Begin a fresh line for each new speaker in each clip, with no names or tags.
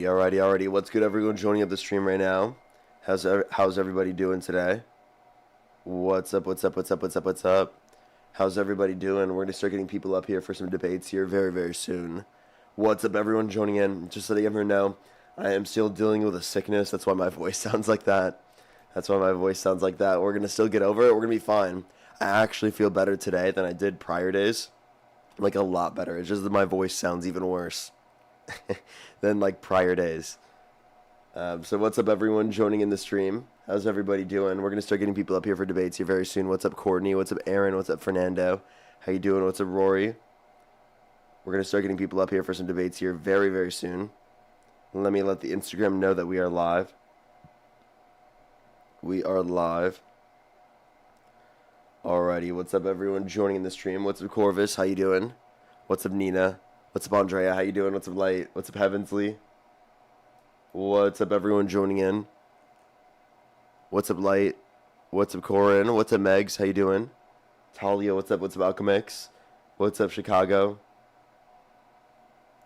Alrighty. What's good, everyone joining up the stream right now? How's everybody doing today? What's up? How's everybody doing? We're gonna start getting people up here for some debates here very, very soon. What's up, everyone joining in? Just letting everyone know, I am still dealing with a sickness. That's why my voice sounds like that. We're gonna still get over it. We're gonna be fine. I actually feel better today than I did prior days. Like, a lot better. It's just that my voice sounds even worse than like prior days. So what's up, everyone joining in the stream? How's everybody doing? We're gonna start getting people up here for debates here very soon. What's up, Courtney? What's up, Aaron? What's up, Fernando? How you doing? What's up, Rory? We're gonna start getting people up here for some debates here very, very soon. Let me let the Instagram know that we are live. We are live. Alrighty, what's up, everyone joining in the stream? What's up, Corvus? How you doing? What's up, Nina? What's up, Andrea? How you doing? What's up, Light? What's up, Heavensley? What's up, everyone joining in? What's up, Light? What's up, Corin? What's up, Megs? How you doing? Talia, what's up? What's up, Alchemix? What's up, Chicago?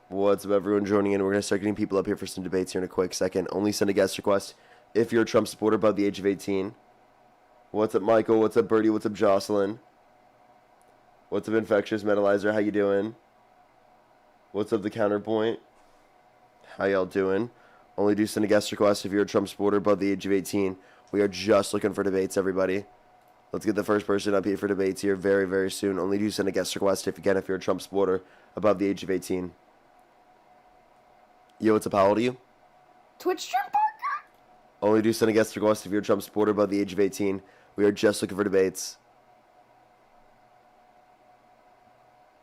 What's up, everyone joining in? We're going to start getting people up here for some debates here in a quick second. Only send a guest request if you're a Trump supporter above the age of 18. What's up, Michael? What's up, Birdie? What's up, Jocelyn? What's up, Infectious Metalizer? How you doing? What's up, The Counterpoint? How y'all doing? Only do send a guest request if you're a Trump supporter above the age of 18. We are just looking for debates, everybody. Let's get the first person up here for debates here very, very soon. Only do send a guest request if you're a Trump supporter above the age of 18. Yo, what's up? How old are you?
Twitch stream partner?
Only do send a guest request if you're a Trump supporter above the age of 18. We are just looking for debates.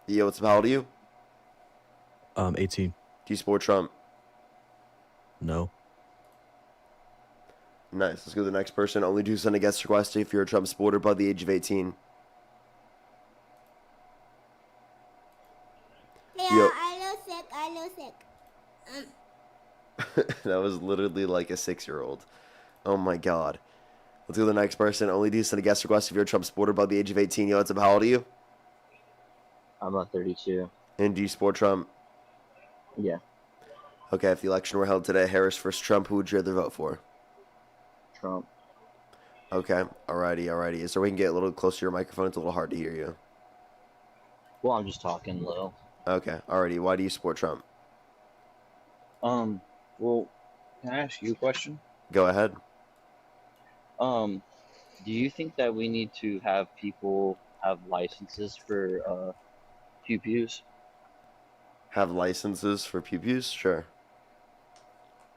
Yo, what's up? How old are you?
18.
Do you support Trump?
No.
Nice. Let's go to the next person. Only do send a guest request if you're a Trump supporter above the age of 18.
Yeah,
Yo.
I know sick.
That was literally like a 6-year-old. Oh my god. Let's go to the next person. Only do send a guest request if you're a Trump supporter above the age of 18. Yo, what's up? How old are you?
I'm about 32.
And do you support Trump?
Yeah.
Okay, if the election were held today, Harris versus Trump, who would you rather vote for?
Trump.
Okay, alrighty. So we can get a little closer to your microphone. It's a little hard to hear you.
Well, I'm just talking low.
Okay, alrighty. Why do you support Trump?
Well, can I ask you a question?
Go ahead.
Do you think that we need to have people have licenses for pew-pews?
Have licenses for pew-pews? Sure.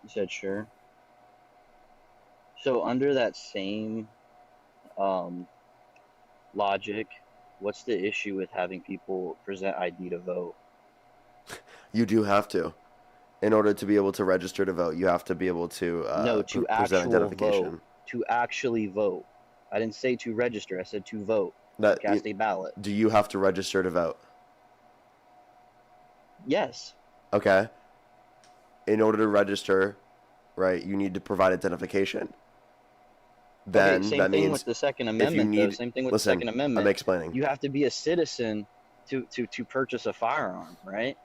You said sure. So under that same logic, what's the issue with having people present ID to vote?
You do have to. In order to be able to register to vote, you have to be able to present identification.
Vote. To actually vote. I didn't say to register. I said to vote. Cast a ballot.
Do you have to register to vote?
Yes.
Okay. In order to register, right, you need to provide identification. Then
okay, same
that
thing
means
with the Second Amendment. Same thing with the Second Amendment.
I'm explaining.
You have to be a citizen to purchase a firearm, right?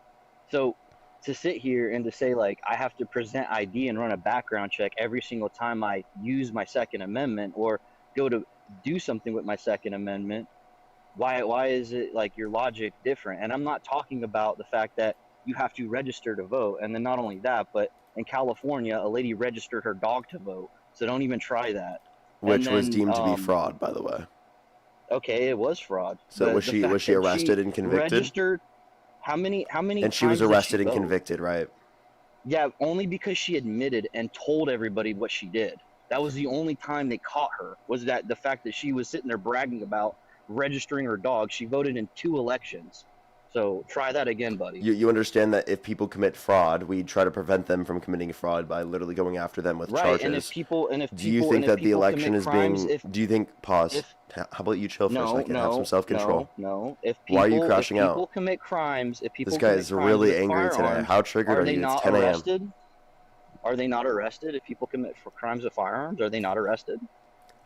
So to sit here and to say, like, I have to present ID and run a background check every single time I use my Second Amendment or go to do something with my Second Amendment, why is it like your logic different? And I'm not talking about the fact that you have to register to vote. And then not only that, but in California, a lady registered her dog to vote. So don't even try that.
Which was deemed to be fraud, by the way.
Okay, it was fraud.
So was she arrested and convicted?
Registered. How many?
And she was arrested and convicted, right?
Yeah, only because she admitted and told everybody what she did. That was the only time they caught her. Was that the fact that she was sitting there bragging about registering her dog? She voted in 2 elections. So try that again, buddy.
You understand that if people commit fraud, we try to prevent them from committing fraud by literally going after them with charges.
And if people,
do you think that the election is being? Do you think? Pause. How about you chill for a second? Have some self-control.
No.
Why are you crashing out?
If people commit crimes,
this guy is really angry today. How triggered are you? It's 10 a.m.
Are they not arrested if people commit crimes with firearms? Are they not arrested?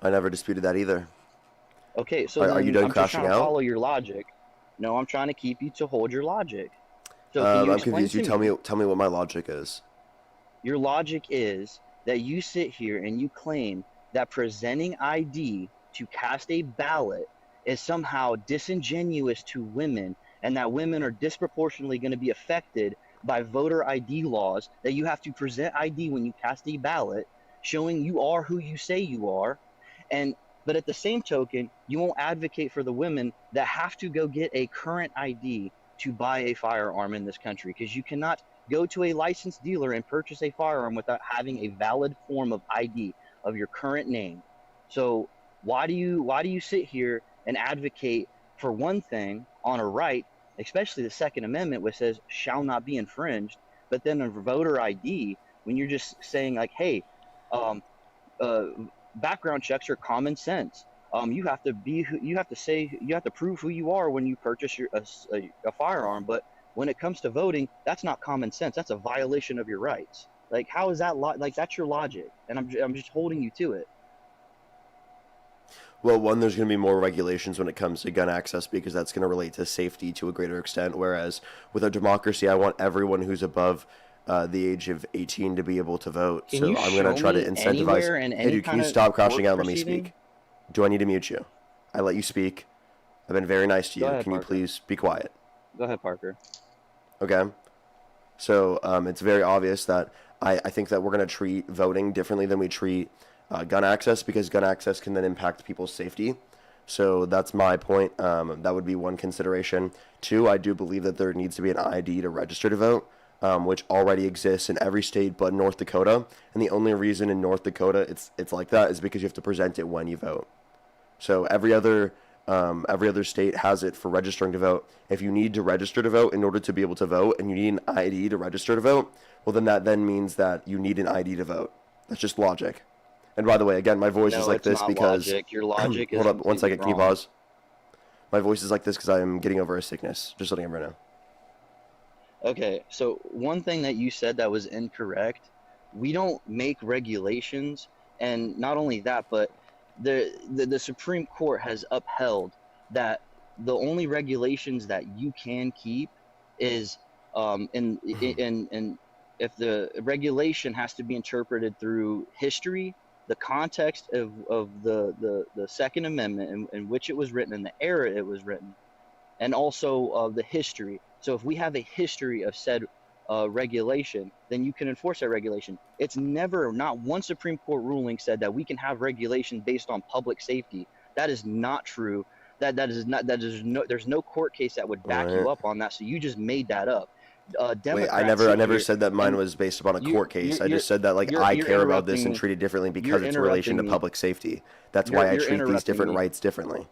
I never disputed that either.
Okay, so
are you done crashing out?
Follow your logic. No, I'm trying to keep you to hold your logic. So
I'm confused. You tell me what my logic is.
Your logic is that you sit here and you claim that presenting ID to cast a ballot is somehow disingenuous to women, and that women are disproportionately going to be affected by voter ID laws, that you have to present ID when you cast a ballot, showing you are who you say you are. And but at the same token, you won't advocate for the women that have to go get a current ID to buy a firearm in this country, because you cannot go to a licensed dealer and purchase a firearm without having a valid form of ID of your current name. So why do you sit here and advocate for one thing on a right, especially the Second Amendment, which says shall not be infringed, but then a voter ID, when you're just saying like, hey, background checks are common sense. You have to prove who you are when you purchase a firearm. But when it comes to voting, that's not common sense. That's a violation of your rights. Like, how is that like that's your logic? And I'm just holding you to it.
Well, one, there's going to be more regulations when it comes to gun access because that's going to relate to safety to a greater extent. Whereas with a democracy, I want everyone who's above the age of 18 to be able to vote.
Can
So
you
I'm going to
show
try to
me
incentivize.
anywhere in
Hey,
any
dude, can you
kind of
stop crashing
court
out and let me
proceeding?
speak? Do I need to mute you? I let you speak. I've been very nice to you.
Go ahead,
Can you
Parker.
please be quiet?
Go ahead, Parker.
Okay. So it's very obvious that I think that we're going to treat voting differently than we treat gun access, because gun access can then impact people's safety. So that's my point. That would be one consideration. Two, I do believe that there needs to be an ID to register to vote, which already exists in every state but North Dakota. And the only reason in North Dakota it's like that is because you have to present it when you vote. So every other state has it for registering to vote. If you need to register to vote in order to be able to vote, and you need an ID to register to vote, well, then that then means that you need an ID to vote. That's just logic. And by the way, again, my voice is
No,
like
it's
this
not
because
logic. Your logic is
hold up one second. Can you
completely wrong.
pause? My voice is like this because I am getting over a sickness. Just letting everyone know.
Okay, so one thing that you said that was incorrect, we don't make regulations, and not only that, but the Supreme Court has upheld that the only regulations that you can keep is in if the regulation has to be interpreted through history, the context of the Second Amendment in which it was written and the era it was written, and also the history. So if we have a history of said regulation, then you can enforce that regulation. It's never, not one Supreme Court ruling said that we can have regulation based on public safety. That is not true. There's no court case that would back you up on that. So you just made that up.
Wait, I never said that mine was based upon a court case. I just said that I care about this and treat it differently because it's in relation to public safety. That's why I treat these different rights differently.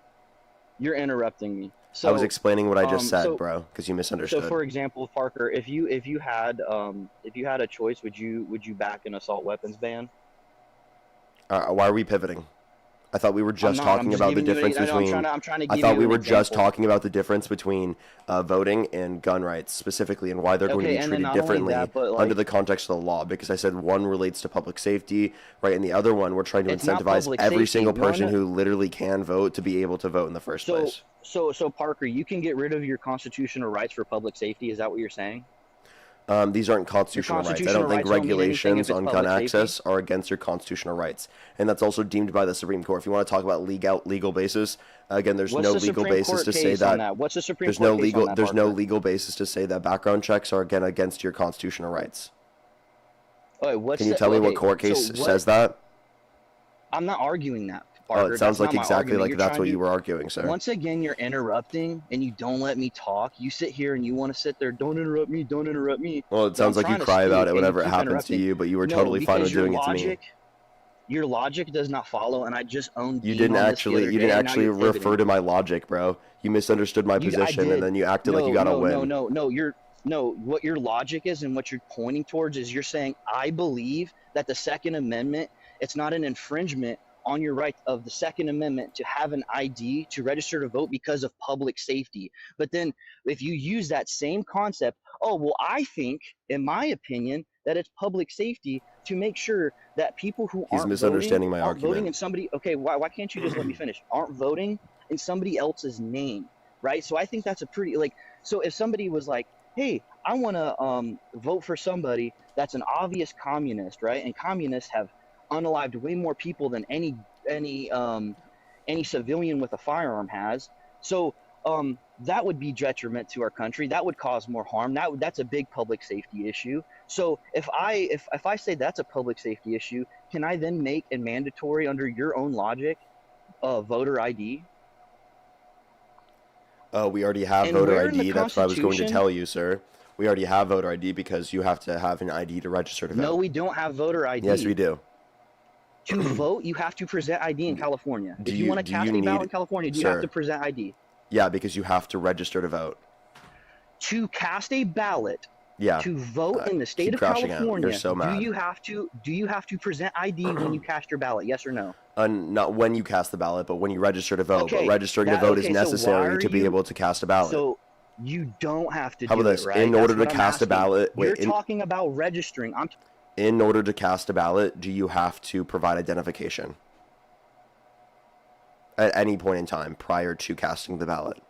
You're interrupting me. So,
I was explaining what I just said, bro, because you misunderstood.
So, for example, Parker, if you had a choice, would you back an assault weapons ban?
Why are we pivoting? I thought we were just talking about the difference between.
I'm trying to give
I thought
you
we
an
were just
example.
talking about the difference between voting and gun rights specifically, and why they're going to be
and then
treated
not only
differently
that, but, like,
under the context of the law. Because I said one relates to public safety, right, and the other one we're trying to
It's not
incentivize
public
every
safety.
single person
One-
who literally can vote to be able to vote in the first place.
So Parker, you can get rid of your constitutional rights for public safety. Is that what you're saying?
These aren't constitutional rights. I
constitutional
don't think
rights don't mean anything if
regulations
it's
on gun
public safety.
access are against your constitutional rights, and that's also deemed by the Supreme Court. If you want to talk about legal basis, again, there's
What's
no
the
legal
Supreme
basis
Court
to say
case on
that.
What's the Supreme
There's
Court
no
case
legal
on that,
there's no
Parker?
legal basis to say that background checks are again against your constitutional rights.
Okay,
Can you tell me what court case says that?
I'm not arguing that, Parker.
Oh, it sounds
That's
like
not my
exactly
argument.
like
You're
that's
trying
what
to-
you were arguing, sir.
Once again, you're interrupting and you don't let me talk. You sit here and you want to sit there. Don't interrupt me. Don't interrupt me.
Well, it sounds
I'm
like you
trying to
cry about
speak
it
and
whenever
you
it
keep
happens to
interrupting.
you, but you were
No,
totally fine
because
with doing it to me.
Your logic does not follow, and I just owned.
You
Dean
didn't
on this the
actually
other
you
day,
didn't
and now
actually
you're
refer
pivoting.
to my logic, bro. You misunderstood my
I
position,
did.
and then you acted like you got to win.
No. What your logic is and what you're pointing towards is you're saying, I believe that the Second Amendment, it's not an infringement on your right of the Second Amendment to have an ID to register to vote because of public safety. But then if you use that same concept, oh, well, I think, in my opinion, that it's public safety to make sure that people who
He's
aren't
misunderstanding my
aren't voting
argument.
in somebody, okay, why can't you just let me finish? Aren't voting in somebody else's name, right? So I think that's a pretty, like, so if somebody was like, hey, I want to vote for somebody that's an obvious communist, right? And communists have unalived way more people than any civilian with a firearm has. So that would be detriment to our country. That would cause more harm. That's a big public safety issue. So if I say that's a public safety issue, can I then make it mandatory under your own logic, voter ID?
We already have
And
voter
where in the
ID. That's what I was going to
Constitution?
tell you, sir. We already have voter ID because you have to have an ID to register to vote.
No, we don't have voter ID.
Yes, we do.
To vote, you have to present ID in California.
Do
If you
you-
want to
do
cast
you
a ballot
need-
in California, do you
sir.
have to present ID?
Yeah, because you have to register to vote.
To cast a ballot,
Yeah.
to vote in the state
keep
of
crashing out.
California,
You're so mad.
do you have to present ID when you cast your ballot? Yes or no?
Not when you cast the ballot, but when you register to vote.
Okay,
But registering to vote is
so why
necessary
are
to be
you-
able to cast a ballot.
So you don't have to
How
do
about
it,
this?
right?
In
That's
order to
what I'm
cast a
asking.
ballot,
You're
wait,
talking about registering.
in order to cast a ballot, do you have to provide identification at any point in time prior to casting the ballot?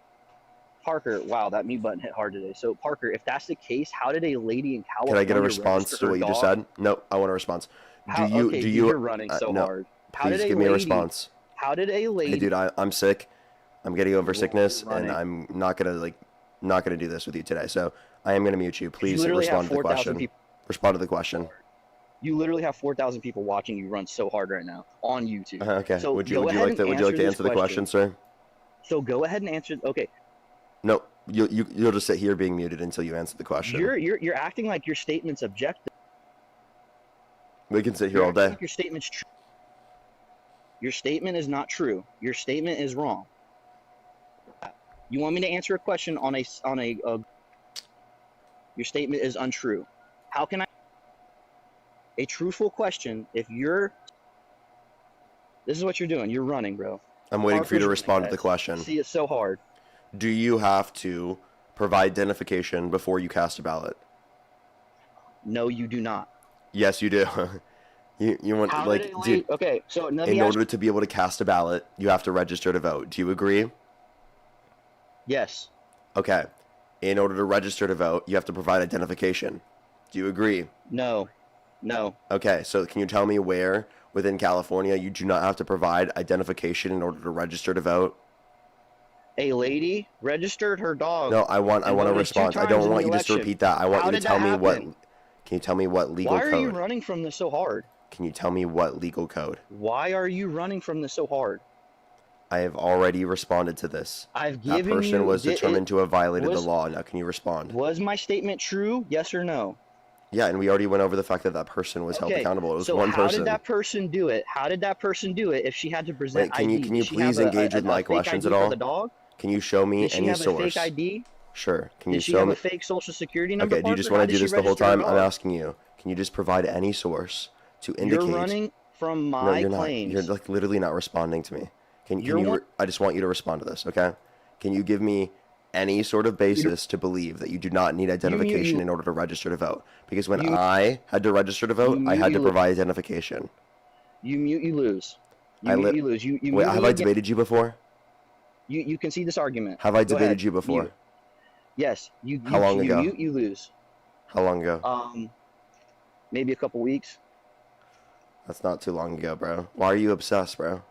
Parker, wow, that mute button hit hard today. So Parker, if that's the case, how did a lady in
Can
California
I get a response
register
to
her
what you just
dog?
said? No, I want a response.
How,
do you
okay,
do
dude,
you
you're running so
no,
hard. How
please
did a
give me a
lady-
response.
How did a lady?
Hey dude, I'm sick. I'm getting over
You're
sickness
running.
and I'm not gonna do this with you today. So I am gonna mute you. Please
literally
respond
have
to the
4,000
question.
people.
Respond to the question.
You literally have 4,000 people watching you run so hard right now on YouTube.
Okay.
So
would you
go ahead
like to
and
answer the
this
question, sir?
So go ahead and answer. Okay,
No, you'll just sit here being muted until you answer the question.
you're acting like your statement's objective.
We can sit here
You're
all
acting
day.
like your statement's true. Your statement is not true. Your statement is wrong. You want me to answer a question on a your statement is untrue. How can I a truthful question if you're this is what you're doing. You're running, bro.
I'm waiting for you to
Parker's
respond to
running,
the
guys.
question.
See, it's so hard.
Do you have to provide identification before you cast a ballot?
No, you do not.
Yes, you do. you want
How
like
did a
dude,
lady, okay, so let me
in
ask
order to be able to cast a ballot, you have to register to vote. Do you agree?
yes.
Okay. In order to register to vote, you have to provide identification. Do you agree?
No. No.
Okay, so can you tell me where within California you do not have to provide identification in order to register to vote?
A lady registered her dog.
No, I want a
voted 2
response. I
times
don't
in
want
the
you just to
election.
repeat that. I want
How
you to
did
tell
that
me what.
happen?
Can you tell me what legal
Why are you
code?
running from this so hard?
Can you tell me what legal code?
Why are you running from this so hard?
I have already responded to this.
I've
That
given
person
you.
was determined to have violated the
was-
law. Now, can you respond?
Was my statement true? Yes or no?
Yeah, and we already went over the fact that that person was held
Okay,
accountable. It was
so
one
how
person.
did that person do it? How did that person do it if she had to present
Wait, can you-
ID?
can you
Did she
please
have
engage with
a
my
fake
questions
ID
at
for
all?
the dog?
Can you show me
Did she
any
have a
source?
fake ID?
Sure. Can you
Did she
show
have
me?
a fake social security number?
Okay, do you just
Parker?
want
How
to
did
do
she
this the whole
register her
time? I'm
dog?
asking you. Can you just provide any source to indicate?
You're running from
No,
my
you're not.
claims.
You're like literally not responding to me. Can
You're
you?
one-
I just want you to respond to this, okay? Can you give me any sort of basis to believe that you do not need identification in order to register to vote? Because when
You-
I had to register to vote,
You
I had
mute,
to
you
provide identification.
You mute, you lose. You
I
mute,
li-
you lose. You
Wait,
mute
have
me
I
again.
debated you before?
You can see this argument.
Have I
Go
debated
ahead.
you before?
Yes. You
How long ago?
mute, you lose.
How long ago?
Maybe a couple weeks.
That's not too long ago, bro. Why are you obsessed, bro?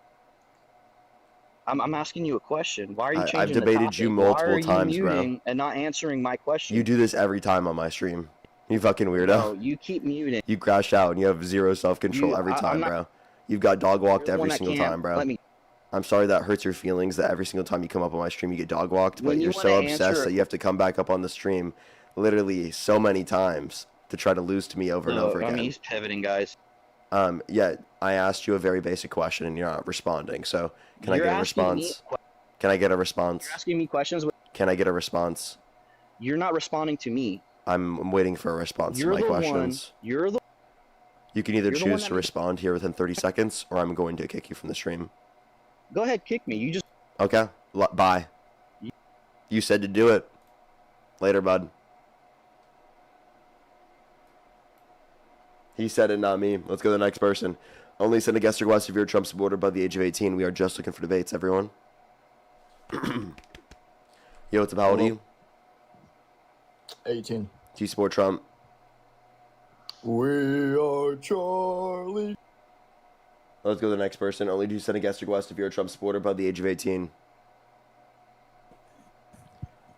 I'm asking you a question. Why are you
I've
changing the
debated
topic?
you
Why
multiple
are you
times, bro.
muting and not answering my question?
You do this every time on my stream. You fucking weirdo.
No, you keep muting.
You crash out and you have zero self-control
You-
every
I'm
time,
not-
bro. You've got dog walked
You're the
every
one that
single
can't
time, bro.
Let me.
I'm sorry that hurts your feelings that every single time you come up on my stream you get dog walked, but
When you
you're so
wanna
obsessed
answer-
that you have to come back up on the stream literally so many times to try to lose to me over and over
I
again.
mean, he's pivoting, guys.
Yeah, I asked you a very basic question and you're not responding. So, can
You're
I get a
asking me
response? Can I get a response?
You're asking me questions.
Can I get a response?
You're not responding to me.
I'm waiting for a response
You're
to my
the
questions.
one. You're the.
You can either
you're the one
choose
that
to
makes-
respond here within 30 seconds or I'm going to kick you from the stream.
Go ahead, kick me. You just.
Okay, bye. You said to do it. Later, bud. He said it, not me. Let's go to the next person. Only send a guest request if you're a Trump supporter by the age of 18. We are just looking for debates, everyone. Yo, what's up? How old are you?
18.
Do you support Trump?
We are Charlie.
Let's go to the next person. Only do send a guest request if you're a Trump supporter by the age of 18.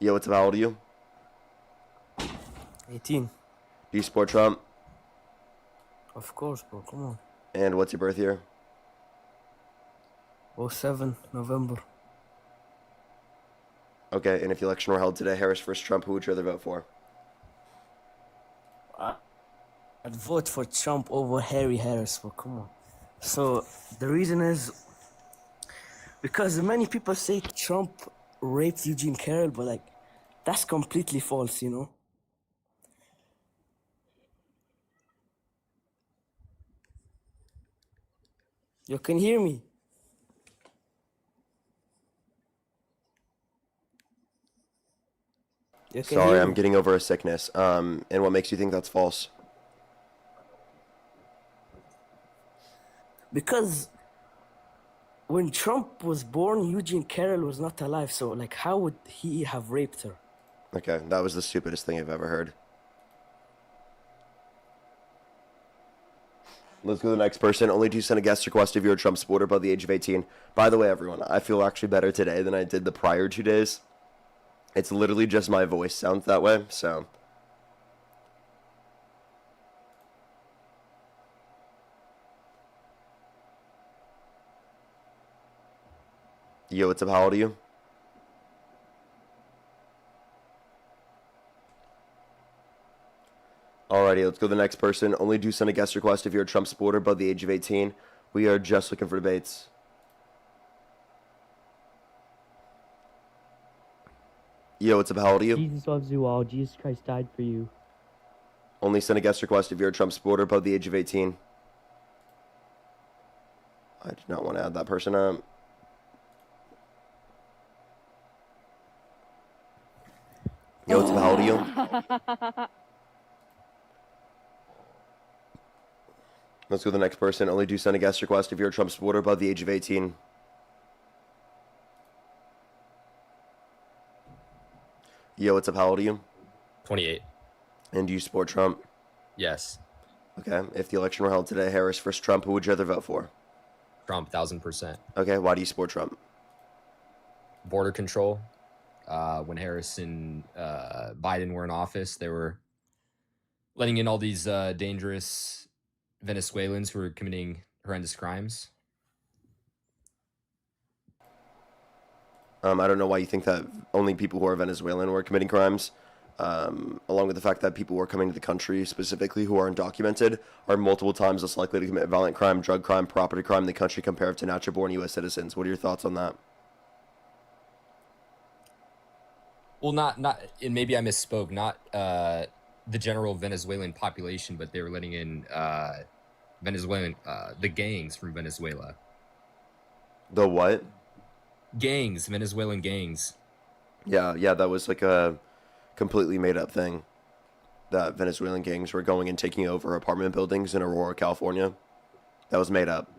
Yo, what's up? How old are you?
18.
Do you support Trump?
Of course, bro. Come on.
And what's your birth year?
07 November.
Okay, and if the election were held today, Harris versus Trump, who would you rather vote for?
I'd vote for Trump over Harris, bro. Come on. So the reason is because many people say Trump raped Eugene Carroll, but like that's completely false, you know. You can hear me? You can
Sorry,
hear
I'm
me?
getting over a sickness. And what makes you think that's false?
Because when Trump was born, Eugene Carroll was not alive. So, like, how would he have raped her?
Okay, that was the stupidest thing I've ever heard. Let's go to the next person. Only do send a guest request if you're a Trump supporter by the age of 18. By the way, everyone, I feel actually better today than I did the prior 2 days. It's literally just my voice sounds that way, so... Yo, what's up? How old are you? Alrighty, let's go to the next person. Only do send a guest request if you're a Trump supporter by the age of 18. We are just looking for debates. Yo, what's up? How old are you?
Jesus loves you all. Jesus Christ died for you.
Only send a guest request if you're a Trump supporter above the age of 18. I do not want to add that person up. Yo, what's up? How old are you? Let's go to the next person. Only do send a guest request if you're a Trump supporter above the age of 18. Yo, what's up? How old are you?
28.
And do you support Trump?
Yes.
Okay. If the election were held today, Harris versus Trump, who would you rather vote for?
Trump, 1000%.
Okay. Why do you support Trump?
Border control. When Harris and Biden were in office, they were letting in all these dangerous Venezuelans who were committing horrendous crimes.
I don't know why you think that only people who are Venezuelan were committing crimes, along with the fact that people who are coming to the country specifically who are undocumented are multiple times less likely to commit violent crime, drug crime, property crime in the country compared to natural-born U.S. citizens. What are your thoughts on that?
Well, not, and maybe I misspoke, not the general Venezuelan population, but they were letting in Venezuelan, the gangs from Venezuela.
The what?
Gangs, Venezuelan gangs.
Yeah, that was like a completely made up thing. That Venezuelan gangs were going and taking over apartment buildings in Aurora, California. That was made up.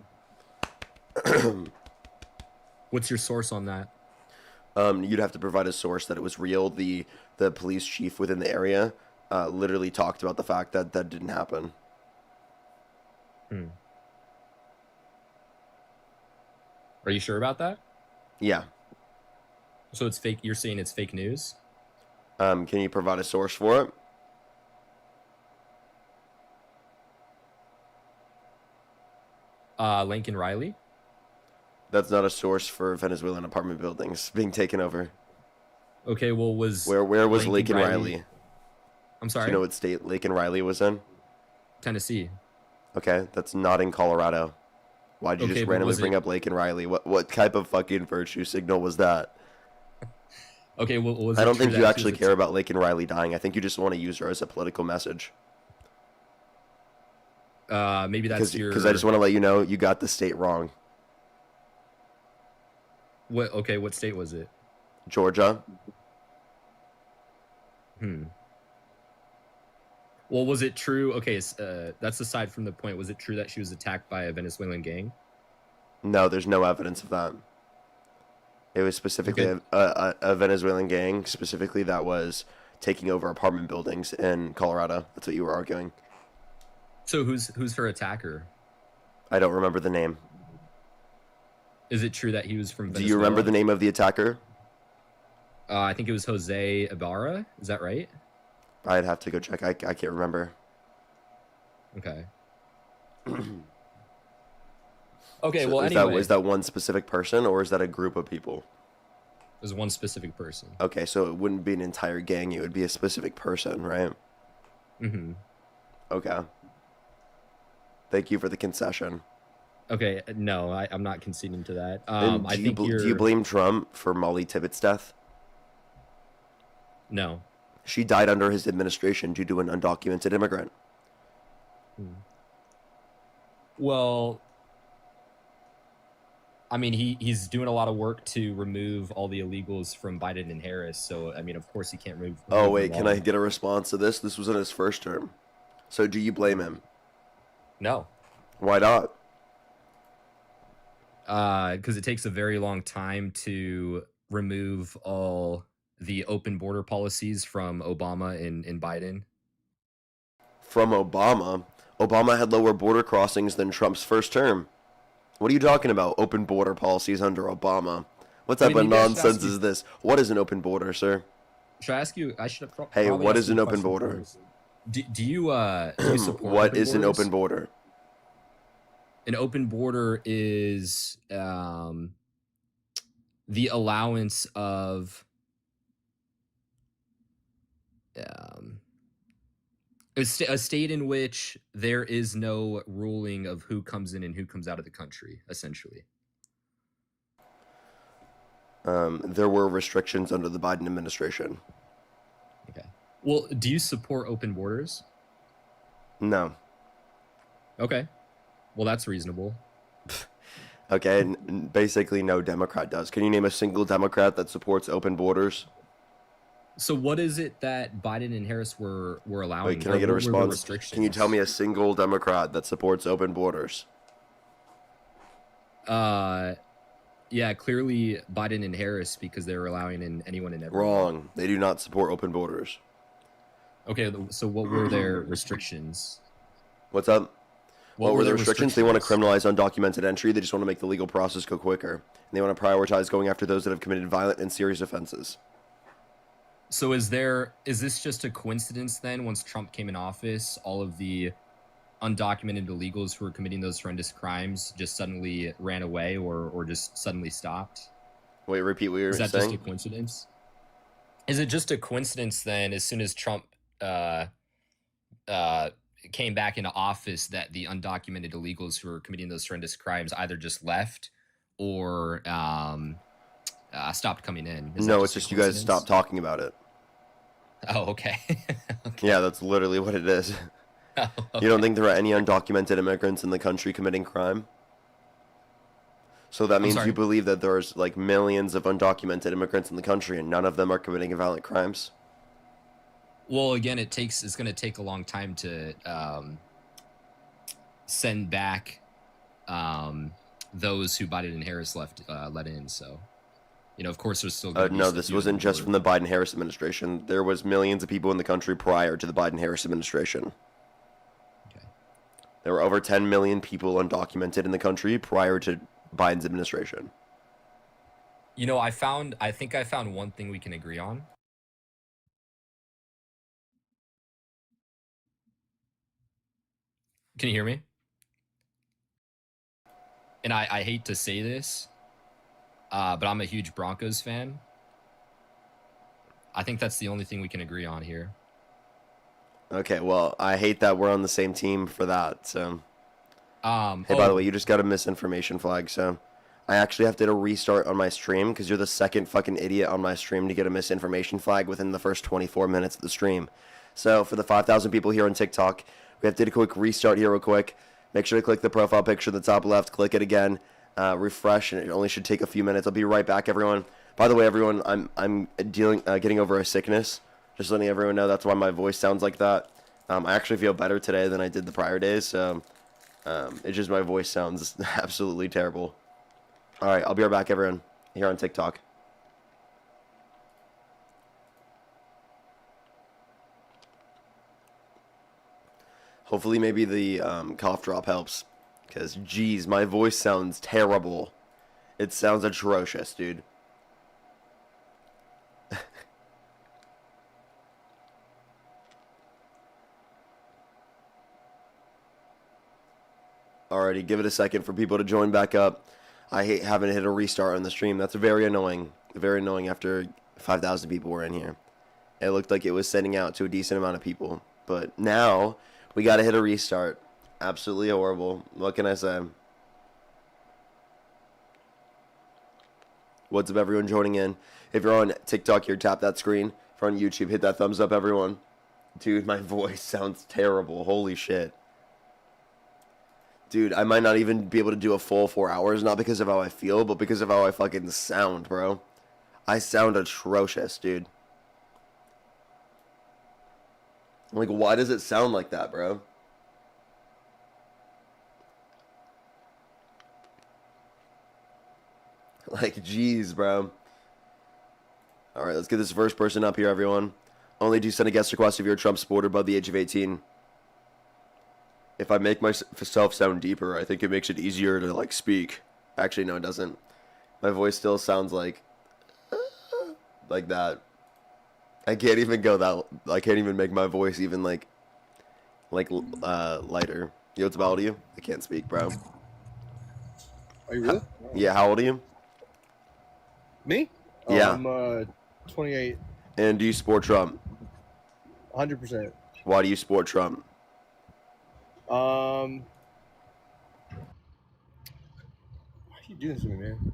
What's your source on that?
You'd have to provide a source that it was real. The police chief within the area literally talked about the fact that that didn't happen.
Are you sure about that?
Yeah.
So it's fake. You're saying it's fake news?
Can you provide a source for it?
Lincoln Riley?
That's not a source for Venezuelan apartment buildings being taken over.
Okay, well,
where was Lincoln Riley?
I'm sorry?
Do you know what state Lincoln Riley was in?
Tennessee.
Okay, that's not in Colorado. Why'd you just randomly bring up Lincoln Riley? What type of fucking virtue signal was that?
Okay, well, was
I don't think you actually care about Lincoln Riley dying. I think you just want to use her as a political message.
Maybe that's
because I just want to let you know you got the state wrong.
What? Okay, what state was it?
Georgia.
Well, was it true? Okay, that's aside from the point. Was it true that she was attacked by a Venezuelan gang?
No, there's no evidence of that. It was specifically a Venezuelan gang, specifically that was taking over apartment buildings in Colorado. That's what you were arguing.
So who's her attacker?
I don't remember the name.
Is it true that he was from Venezuela?
Do you remember the name of the attacker?
I think it was Jose Ibarra. Is that right?
I'd have to go check. I can't remember.
Okay. Okay, well, anyway.
Is that one specific person, or is that a group of people?
It was one specific person.
Okay, so it wouldn't be an entire gang. It would be a specific person, right?
Mm-hmm.
Okay. Thank you for the concession.
Okay, no, I'm not conceding to that.
Do you blame Trump for Molly Tippett's death?
No.
She died under his administration due to an undocumented immigrant.
Well, I mean, he's doing a lot of work to remove all the illegals from Biden and Harris. So, I mean, of course he can't remove.
Oh, wait, can I get a response to this? This was in his first term. So do you blame him?
No.
Why not?
Because it takes a very long time to remove all the open border policies from Obama and Biden.
From Obama? Obama had lower border crossings than Trump's first term. What are you talking about? Open border policies under Obama? What type of nonsense is this? What is an open border, sir?
Should I ask you? I should have.
Hey, what is an open border?
Do you support?
What is an open border?
An open border is the allowance of a state in which there is no ruling of who comes in and who comes out of the country, essentially.
There were restrictions under the Biden administration.
Okay. Well, do you support open borders?
No.
Okay. Well, that's reasonable.
Okay, basically no Democrat does. Can you name a single Democrat that supports open borders?
So what is it that Biden and Harris were allowing?
Wait, can I get a response? Can you tell me a single Democrat that supports open borders?
Yeah, clearly Biden and Harris, because they're allowing in anyone and everyone.
Wrong. They do not support open borders.
Okay, so what were their restrictions?
What's up? What were the restrictions? They want to criminalize undocumented entry. They just want to make the legal process go quicker. And they want to prioritize going after those that have committed violent and serious offenses.
So is this just a coincidence then? Once Trump came in office, all of the undocumented illegals who were committing those horrendous crimes just suddenly ran away or just suddenly stopped?
Wait, repeat what you were saying?
Is that just a coincidence? Is it just a coincidence then, as soon as Trump came back into office, that the undocumented illegals who were committing those horrendous crimes either just left or stopped coming in?
No, it's just you guys stopped talking about it.
Oh, okay. Okay.
Yeah, that's literally what it is.
Oh, okay.
You don't think there are any undocumented immigrants in the country committing crime? So that means you believe that there's like millions of undocumented immigrants in the country and none of them are committing violent crimes?
Well, again, it's going to take a long time to send back those who Biden and Harris let in. So, you know, of course, there's still
no. This wasn't just from the Biden-Harris administration. There was millions of people in the country prior to the Biden-Harris administration.
Okay.
There were over 10 million people undocumented in the country prior to Biden's administration.
You know, I think I found one thing we can agree on. Can you hear me? And I hate to say this, but I'm a huge Broncos fan. I think that's the only thing we can agree on here.
Okay, well, I hate that we're on the same team for that, so... Hey, by
Oh,
the way, you just got a misinformation flag, so... I actually have to hit a restart on my stream, because you're the second fucking idiot on my stream to get a misinformation flag within the first 24 minutes of the stream. So, for the 5,000 people here on TikTok, we have to do a quick restart here real quick. Make sure to click the profile picture in the top left, click it again, refresh, and it only should take a few minutes. I'll be right back, everyone. By the way, everyone, I'm getting over a sickness. Just letting everyone know that's why my voice sounds like that. I actually feel better today than I did the prior days, so it's just my voice sounds absolutely terrible. All right, I'll be right back, everyone, here on TikTok. Hopefully, maybe the cough drop helps. Because, geez, my voice sounds terrible. It sounds atrocious, dude. Alrighty, give it a second for people to join back up. I hate having to hit a restart on the stream. That's very annoying. Very annoying after 5,000 people were in here. It looked like it was sending out to a decent amount of people. But now, we gotta hit a restart. Absolutely horrible. What can I say? What's up, everyone joining in? If you're on TikTok here, tap that screen. If you're on YouTube, hit that thumbs up, everyone. Dude, my voice sounds terrible. Holy shit. Dude, I might not even be able to do a full 4 hours, not because of how I feel, but because of how I fucking sound, bro. I sound atrocious, dude. Like, why does it sound like that, bro? Like, jeez, bro. Alright, let's get this first person up here, everyone. Only do send a guest request if you're a Trump supporter above the age of 18. If I make myself sound deeper, I think it makes it easier to, like, speak. Actually, no, it doesn't. My voice still sounds like that. I can't even go that, I can't even make my voice even, lighter. Yo, what's about you? I can't speak, bro.
Are you really?
Yeah, how old are you?
Me?
Yeah.
I'm 28.
And do you support Trump?
100%.
Why do you support Trump?
Why are you doing this to me, man?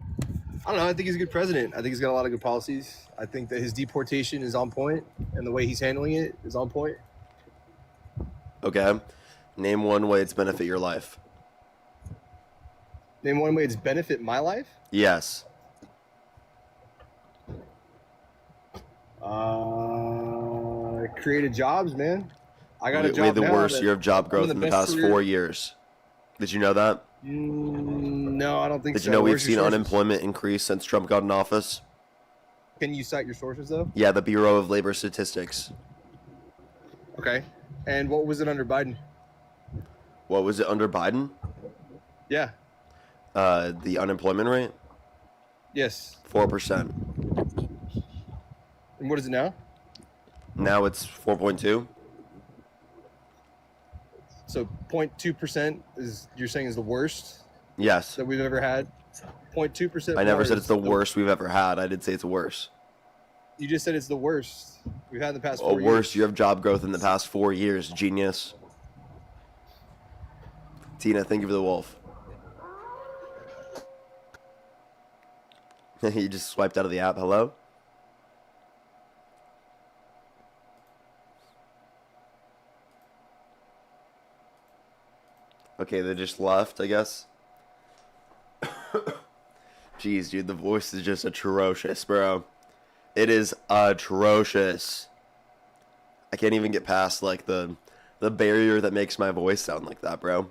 I don't know. I think he's a good president. I think he's got a lot of good policies. I think that his deportation is on point, and the way he's handling it is on point.
Okay. Name one way it's benefit your life.
Name one way it's benefit my life.
Yes.
Created jobs, man. I got a
We
job
had the
now
worst
that
year of job growth
I'm
in the
best
past
career.
4 years. Did you know that?
No, I don't think so.
Did you know we've
Where's your
seen
sources?
unemployment increase since Trump got in office?
Can you cite your sources, though?
Yeah, the Bureau of Labor Statistics.
Okay. And what was it under Biden?
What was it under Biden?
Yeah.
The unemployment rate?
Yes.
4%.
And what is it now?
Now it's 4.2.
So 0.2% is, you're saying, is the worst
Yes.
that we've ever had? 0.2%.
I never said it's the
worst.
worst we've ever had. I did say it's worse.
You just said it's the worst we've had in the past 4
Oh,
years.
worst year of job growth in the past 4 years. Genius. Tina, thank you for the wolf. You just swiped out of the app. Hello? Okay, they just left, I guess. Jeez, dude, the voice is just atrocious, bro. It is atrocious. I can't even get past, like, the barrier that makes my voice sound like that, bro.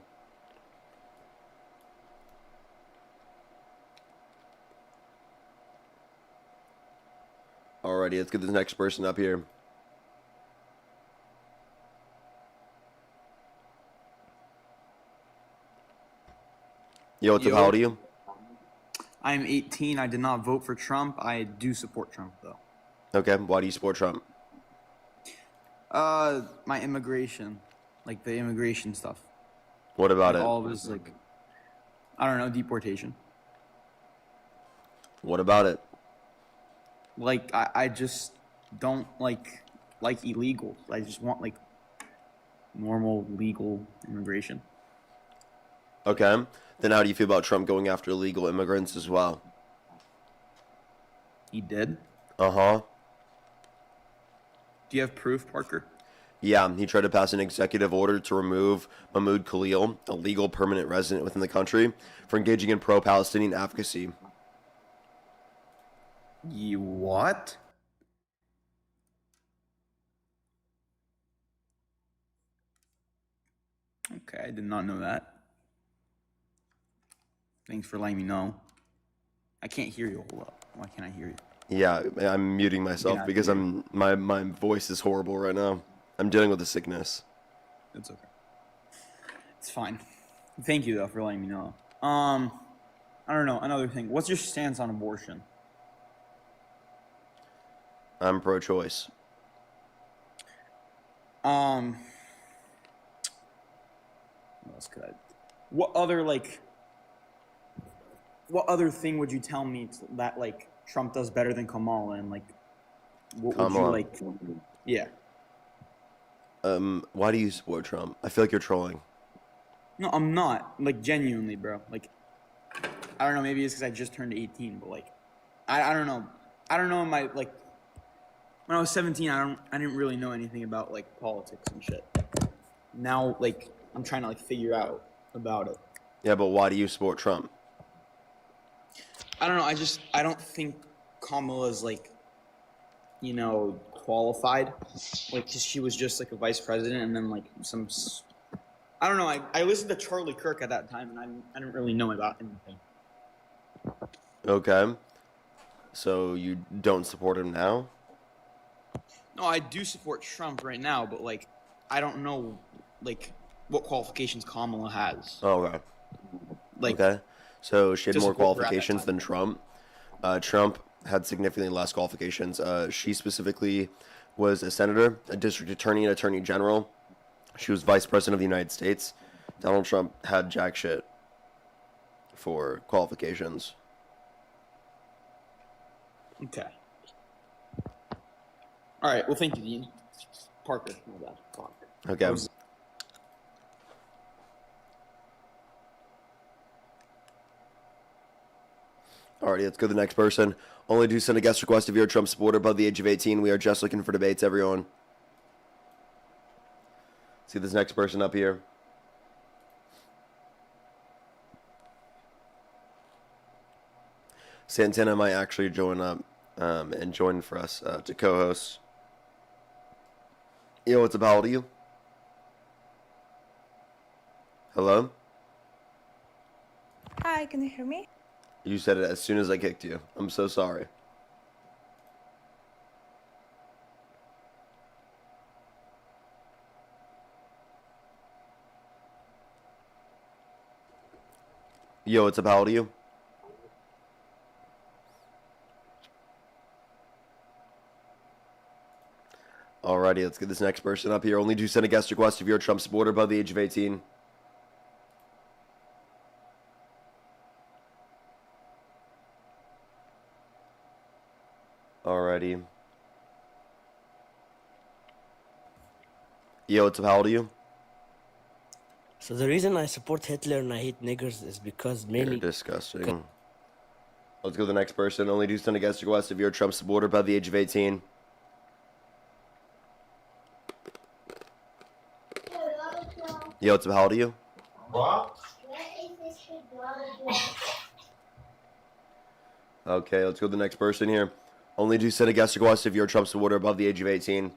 Alrighty, let's get this next person up here. Yo, what's up? How old are you?
I'm 18. I did not vote for Trump. I do support Trump, though.
Okay, why do you support Trump?
My immigration, like the immigration stuff.
What about
Like
it?
all of his, like, I don't know, deportation.
What about it?
Like, I just don't like illegal. I just want, like, normal, legal immigration.
Okay, then how do you feel about Trump going after illegal immigrants as well?
He did?
Uh-huh.
Do you have proof, Parker?
Yeah, he tried to pass an executive order to remove Mahmoud Khalil, a legal permanent resident within the country, for engaging in pro-Palestinian advocacy.
You what? Okay, I did not know that. Thanks for letting me know. I can't hear you a whole lot. Why can't I hear you?
Yeah, I'm muting myself
Yeah,
because my voice is horrible right now. I'm dealing with a sickness.
It's okay. It's fine. Thank you though for letting me know. I don't know. Another thing. What's your stance on abortion?
I'm pro-choice.
What else could I? What other What other thing would you tell me that like Trump does better than Kamala, and like what would you
Kamala.
like? Yeah.
Why do you support Trump? I feel like you're trolling.
No, I'm not. Like genuinely, bro. Like I don't know. Maybe it's because I just turned 18, but like I don't know. I don't know. My like when I was 17, I didn't really know anything about like politics and shit. Now like I'm trying to like figure out about it.
Yeah, but why do you support Trump?
I don't know. I don't think Kamala's like, you know, qualified. Like, 'cause she was just like a vice president, and then like I don't know. I listened to Charlie Kirk at that time, and I didn't really know about anything.
Okay. So you don't support him now?
No, I do support Trump right now, but like, I don't know like what qualifications Kamala has.
Oh, okay.
Like,
okay. So she had
to
more
support her at that
qualifications
time.
than Trump. Trump had significantly less qualifications. She specifically was a senator, a district attorney, and attorney general. She was vice president of the United States. Donald Trump had jack shit for qualifications.
Okay. All right. Well, thank you, Dean. Parker. My bad. Fuck.
Okay. Alrighty, let's go to the next person. Only do send a guest request if you're a Trump supporter above the age of 18. We are just looking for debates, everyone. See this next person up here. Santana might actually join up and join for us to co-host. Yo, what's up? How old are you? Hello?
Hi, can you hear me?
You said it as soon as I kicked you. I'm so sorry. Yo, what's up? How old are you? Alrighty, let's get this next person up here. Only do send a guest request if you're a Trump supporter above the age of 18. Alrighty. Yo, what's up? How old are you?
So the reason I support Hitler and I hate niggers is because
You're
mainly
disgusting. Let's go to the next person. Only do send a guest request if you're a Trump supporter above the age of 18. Yo, what's up? How old are you? Okay, let's go to the next person here. Only do send a guest request if you're a Trump supporter above the age of 18.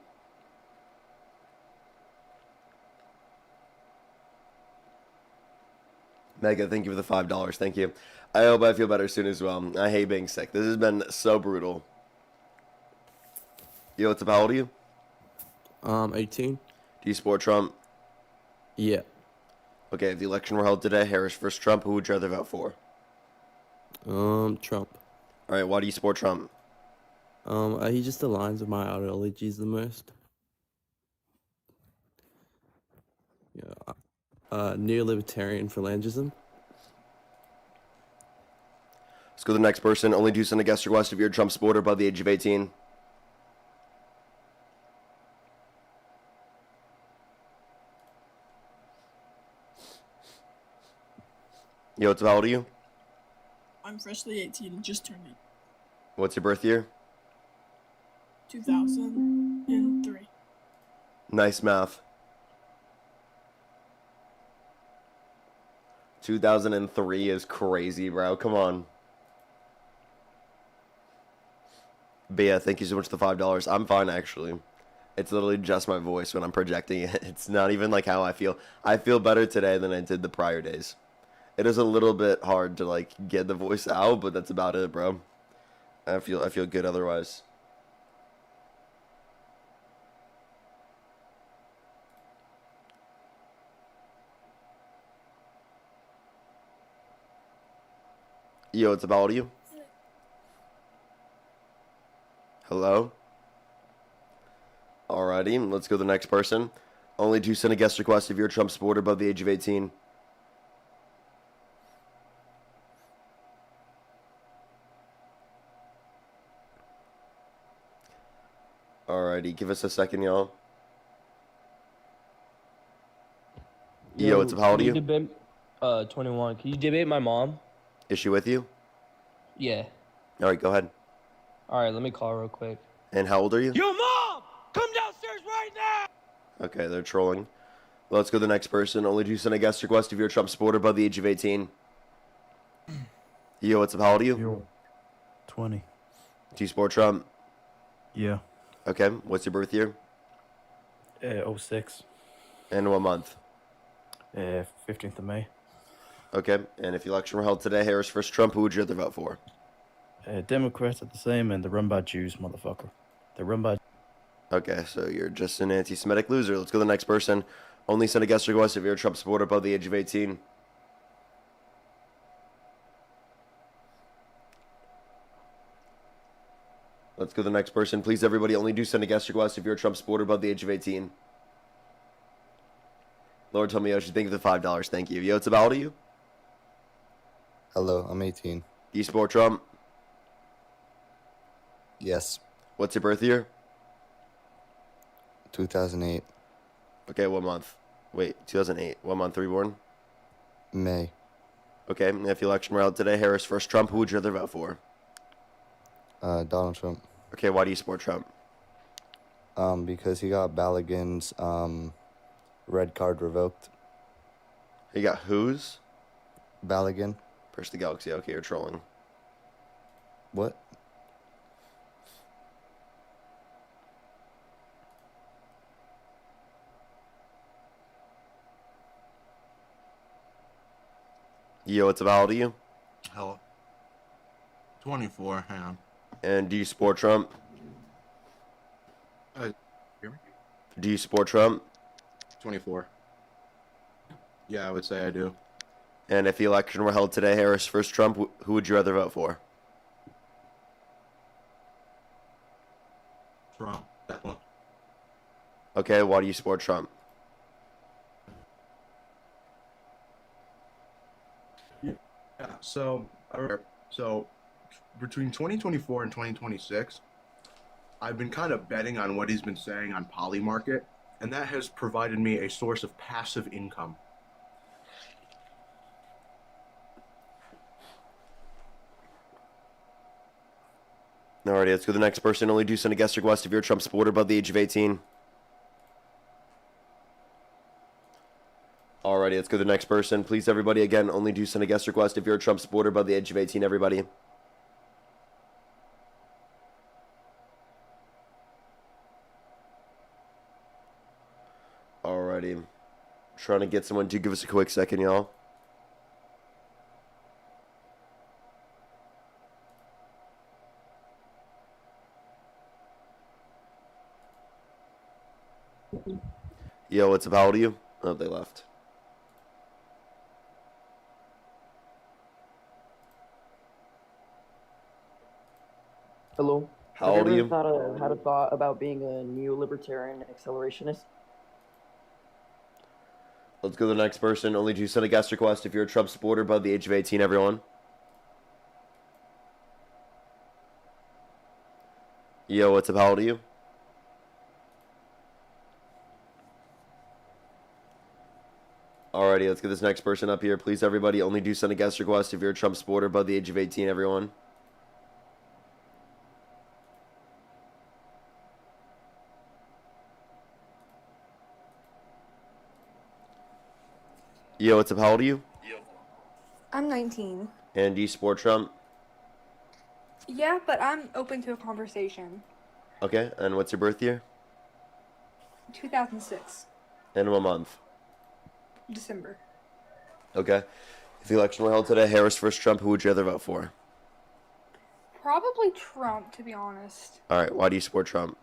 Mega, thank you for the $5. Thank you. I hope I feel better soon as well. I hate being sick. This has been so brutal. Yo, what's up? How old are you?
18.
Do you support Trump?
Yeah.
Okay, if the election were held today, Harris versus Trump, who would you rather vote for?
Trump.
All right, why do you support Trump?
He just aligns with my ideologies the most. Yeah. Neo-libertarian phalangism.
Let's go to the next person. Only do send a guest request if you're a Trump supporter above the age of 18. Yo, what's up? How old are you?
I'm freshly 18, just turned 8.
What's your birth year?
2003.
Nice math. 2003 is crazy, bro. Come on. But yeah, thank you so much for the $5. I'm fine, actually. It's literally just my voice when I'm projecting it. It's not even like how I feel. I feel better today than I did the prior days. It is a little bit hard to like get the voice out, but that's about it, bro. I feel good otherwise. Yo, what's up? How old are you? Hello? Alrighty, let's go to the next person. Only do send a guest request if you're a Trump supporter above the age of 18. Alrighty, give us a second, y'all. Yo, what's up? How old are you?
Debate, 21. Can you debate my mom?
Is she with you?
Yeah.
Alright, go ahead.
Alright, let me call her real quick.
And how old are you?
Yo, mom! Come downstairs right now!
Okay, they're trolling. Let's go to the next person. Only do send a guest request if you're a Trump supporter above the age of 18. Yo, what's up? How old are you?
Yo, 20.
Do you support Trump?
Yeah.
Okay, what's your birth year?
06.
And what month?
15th of May.
Okay, and if the election were held today, Harris versus Trump, who would you rather vote for?
Democrats are the same, and they're run by Jews, motherfucker. They're run by...
Okay, so you're just an anti-Semitic loser. Let's go to the next person. Only send a guest request if you're a Trump supporter above the age of 18. Let's go to the next person. Please, everybody, only do send a guest request if you're a Trump supporter above the age of 18. Lord, tell me how you think of the $5. Thank you. Yo, it's about how old are you?
Hello, I'm 18.
Do you support Trump?
Yes.
What's your birth year?
2008.
Okay, what month? Wait, 2008. What month were you born?
May.
Okay, and if the election were held today, Harris versus Trump, who would you rather vote for?
Donald Trump.
Okay, why do you support Trump?
Because he got Balogun's red card revoked.
He got whose?
Balogun.
Push the Galaxy. Okay, you're trolling.
What?
Yo, what's about? How old are you?
Hello. 24, hang on.
And do you support Trump?
Hear me?
Do you support Trump?
24. Yeah, I would say I do.
And if the election were held today, Harris versus Trump, who would you rather vote for?
Trump, definitely.
Okay, why do you support Trump?
Yeah, so between 2024 and 2026, I've been kind of betting on what he's been saying on Poly Market, and that has provided me a source of passive income.
Alrighty, let's go to the next person. Only do send a guest request if you're a Trump supporter above the age of 18. Alrighty, let's go to the next person. Please, everybody, again, only do send a guest request if you're a Trump supporter above the age of 18, everybody. Alrighty. Trying to get someone to give us a quick second, y'all. Yo, what's up? How old are you? Oh, they left.
Hello.
How
Have
old are
you
you?
ever had a thought about being a neo-libertarian accelerationist?
Let's go to the next person. Only do send a guest request if you're a Trump supporter above the age of 18, everyone. Yo, what's up? How old are you? Alrighty, let's get this next person up here. Please, everybody, only do send a guest request if you're a Trump supporter above the age of 18, everyone. Yo, what's up? How old are you?
I'm 19.
And do you support Trump?
Yeah, but I'm open to a conversation.
Okay, and what's your birth year?
2006,
And what month?
December.
Okay. If the election were held today, Harris versus Trump, who would you rather vote for?
Probably Trump, to be honest.
Alright, why do you support Trump?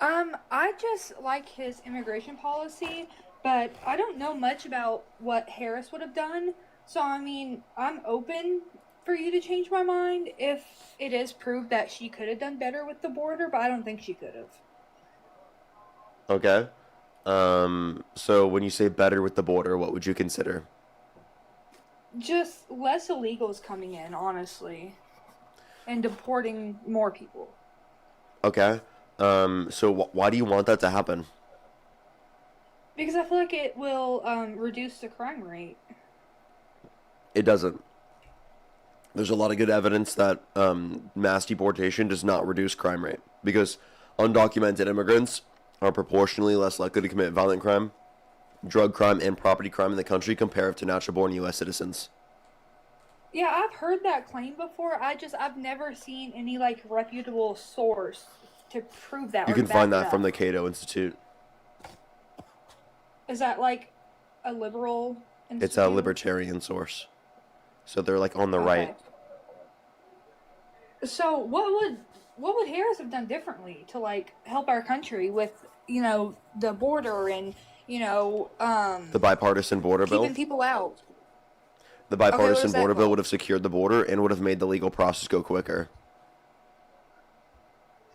I just like his immigration policy, but I don't know much about what Harris would have done. So I mean, I'm open for you to change my mind if it is proved that she could have done better with the border, but I don't think she could have.
Okay. So when you say better with the border, what would you consider?
Just less illegals coming in, honestly, and deporting more people.
Okay. So why do you want that to happen?
Because I feel like it will reduce the crime rate.
It doesn't. There's a lot of good evidence that mass deportation does not reduce crime rate because undocumented immigrants are proportionally less likely to commit violent crime, drug crime, and property crime in the country compared to natural-born U.S. citizens.
Yeah, I've heard that claim before. I've never seen any like reputable source to prove that.
You
or
can
back
find
it
that
up.
from the Cato Institute.
Is that like a liberal institute?
It's a libertarian source. So they're like on the right.
So what would Harris have done differently to like help our country with, you know, the border and, you know,
The bipartisan border bill.
keeping people out?
The bipartisan
does that
border bill
look?
would have secured the border and would have made the legal process go quicker.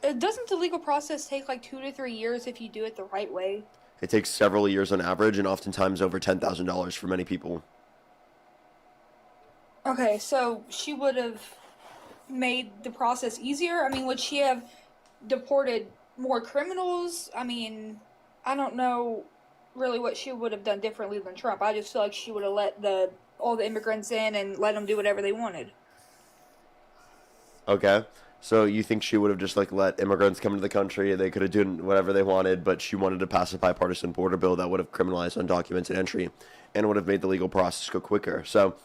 Doesn't the legal process take like 2 to 3 years if you do it the right way?
It takes several years on average and oftentimes over $10,000 for many people.
Okay, so she would have made the process easier? I mean, would she have deported more criminals? I mean, I don't know really what she would have done differently than Trump. I just feel like she would have let all the immigrants in and let them do whatever they wanted.
Okay. So you think she would have just like let immigrants come into the country, they could have done whatever they wanted, but she wanted to pass a bipartisan border bill that would have criminalized undocumented entry and would have made the legal process go quicker. So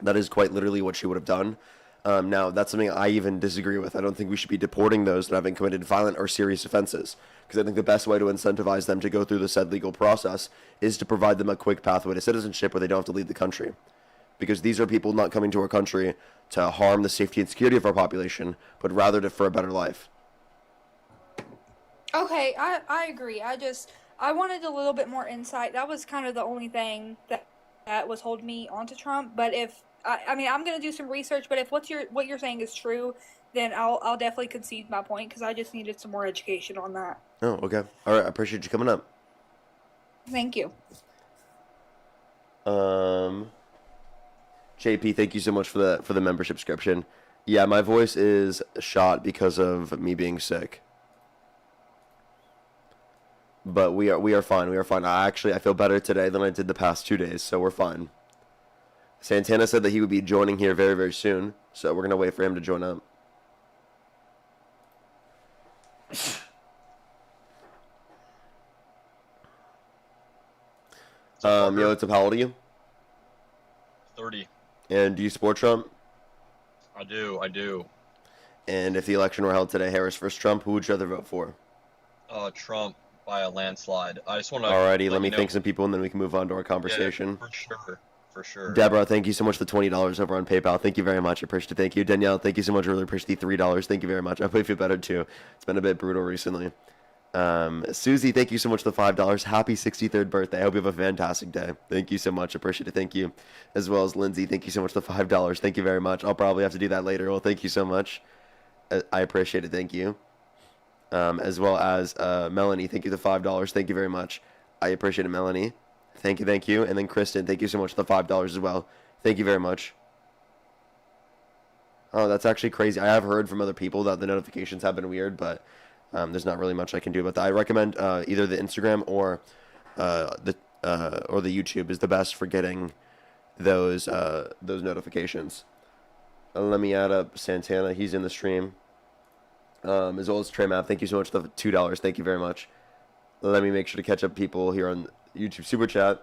that is quite literally what she would have done. Now, that's something I even disagree with. I don't think we should be deporting those that haven't committed violent or serious offenses, because I think the best way to incentivize them to go through the said legal process is to provide them a quick pathway to citizenship where they don't have to leave the country. Because these are people not coming to our country to harm the safety and security of our population, but rather for a better life.
Okay, I agree. I wanted a little bit more insight. That was kind of the only thing that was holding me onto Trump. But if I mean, I'm gonna do some research. But if what you're saying is true, then I'll definitely concede my point because I just needed some more education on that.
Oh, okay. All right. I appreciate you coming up.
Thank you.
JP, thank you so much for the membership subscription. Yeah, my voice is shot because of me being sick. But we are fine. We are fine. I feel better today than I did the past 2 days, so we're fine. Santana said that he would be joining here very, very soon, so we're gonna wait for him to join up. Yo, what's up? How old are you?
30.
And do you support Trump?
I do.
And if the election were held today, Harris versus Trump, who would you rather vote for?
Trump by a landslide. I just want to.
Alrighty, let me thank some people, and then we can move on to our conversation.
Yeah, for sure.
Deborah, thank you so much for the $20 over on PayPal. Thank you very much. I appreciate it. Thank you. Danielle, thank you so much. I really appreciate the $3. Thank you very much. I hope you feel better too. It's been a bit brutal recently. Susie, thank you so much for the $5. Happy 63rd birthday. I hope you have a fantastic day. Thank you so much. Appreciate it. Thank you. As well as Lindsay, thank you so much for the $5. Thank you very much. I'll probably have to do that later. Well, thank you so much. I appreciate it. Thank you. As well as Melanie, thank you for the $5. Thank you very much. I appreciate it, Melanie. Thank you. And then Kristen, thank you so much for the $5 as well. Thank you very much. Oh, that's actually crazy. I have heard from other people that the notifications have been weird, but there's not really much I can do about that. I recommend either the Instagram or the YouTube is the best for getting those notifications. Let me add up Santana. He's in the stream. As well as Trey Map. Thank you so much for the $2. Thank you very much. Let me make sure to catch up people here on YouTube Super Chat.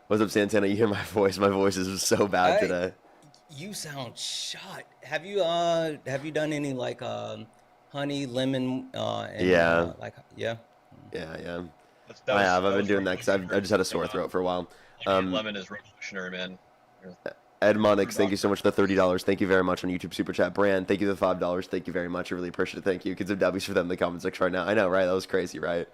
What's up, Santana? You hear my voice? My voice is so bad today.
You sound shot. Have you done any like honey, lemon, and
Yeah.
Yeah.
I have. I've been doing that because I just had a sore throat for a while.
Lemon is revolutionary, man.
Ed Monix, thank you so much for the $30. Thank you very much on YouTube Super Chat. Brand, thank you for the $5. Thank you very much. I really appreciate it. Thank you. Kids of W's for them in the comment section right now. I know, right? That was crazy, right?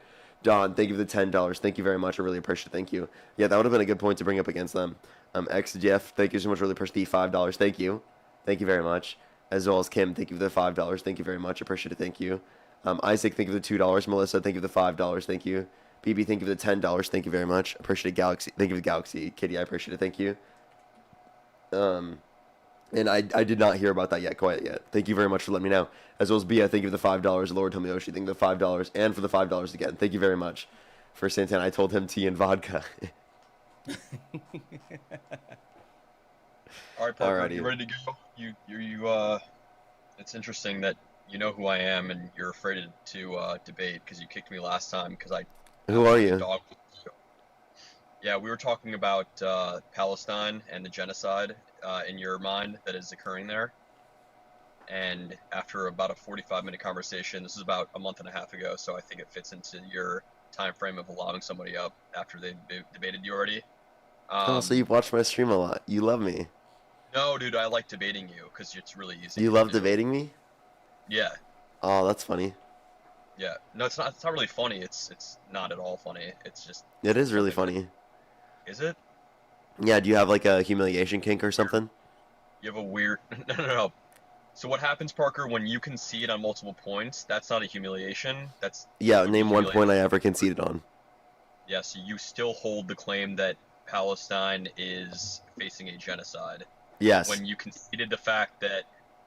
Don, thank you for the $10. Thank you very much. I really appreciate it. Thank you. Yeah, that would have been a good point to bring up against them. XJF, thank you so much for the push the $5. Thank you. Thank you very much. As well as Kim, thank you for the $5. Thank you very much. Appreciate it. Thank you. Isaac, thank you for the $2. Melissa, thank you for the $5. Thank you. BB, thank you for the $10. Thank you very much. Appreciate it. Galaxy, thank you for the Galaxy. Kitty, I appreciate it. Thank you. And I did not hear about that quite yet. Thank you very much for letting me know. As well as Bia, thank you for the $5. Lord Tomiyoshi, thank you for the $5. And for the $5 again. Thank you very much. For Santana, I told him tea and vodka.
All right, Parker,
Alrighty.
you ready to go? You it's interesting that you know who I am and you're afraid to debate because you kicked me last time because I.
Who are you?
Yeah, we were talking about Palestine and the genocide in your mind that is occurring there. And after about a 45-minute conversation, this is about a month and a half ago, so I think it fits into your time frame of allowing somebody up after they debated you already.
So you've watched my stream a lot. You love me.
No, dude, I like debating you because it's really easy.
You love debating me?
Yeah.
Oh, that's funny.
Yeah. No, it's not. It's not really funny. It's not at all funny. It's just.
It is really funny.
Is it?
Yeah. Do you have like a humiliation kink or something?
You have a weird. No. So what happens, Parker, when you concede on multiple points? That's not a humiliation. That's.
Yeah. Name one point I ever conceded on.
Yeah. So you still hold the claim that Palestine is facing a genocide.
Yes.
When you conceded the fact that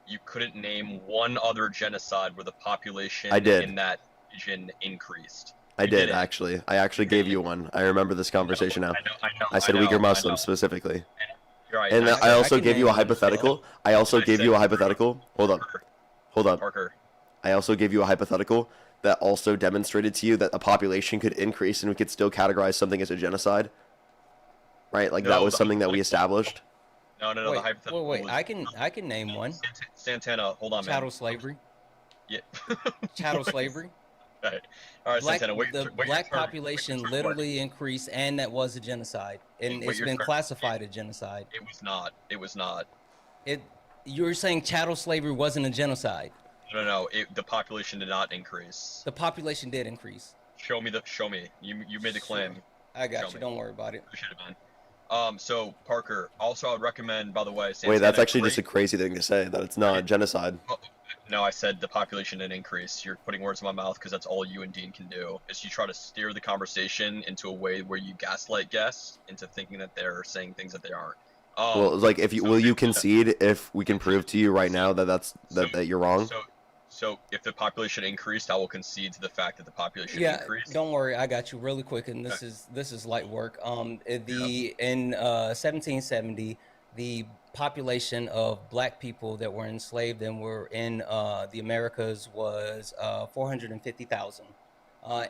you couldn't name one other genocide where the population in that region increased.
I did, actually. I actually gave you one. I remember this conversation now. I said Uyghur Muslims specifically.
You're right.
And I also gave you a hypothetical. I also gave you a hypothetical. Hold up.
Parker.
I also gave you a hypothetical that also demonstrated to you that a population could increase and we could still categorize something as a genocide. Right? Like that was something that we established.
No, the hypothetical.
Wait. I can name one.
Santana, hold on, man.
Chattel slavery.
Yeah.
Chattel slavery.
All right, Santana, wait.
The black population literally increased, and that was a genocide, and it's been classified a genocide.
It was not. It was not.
You're saying chattel slavery wasn't a genocide?
No. The population did not increase.
The population did increase.
Show me. You made the claim.
I got you. Don't worry about it.
Appreciate it, man. So Parker, also I would recommend, by the way, Santana,
wait, that's actually just a crazy thing to say, that it's not genocide.
No, I said the population didn't increase. You're putting words in my mouth because that's all you and Dean can do, is you try to steer the conversation into a way where you gaslight guests into thinking that they're saying things that they aren't.
Well, it's like, will you concede if we can prove to you right now that you're wrong?
So if the population increased, I will concede to the fact that the population increased.
Don't worry, I got you really quick, and this is light work. In 1770, the population of black people that were enslaved and were in the Americas was 450,000,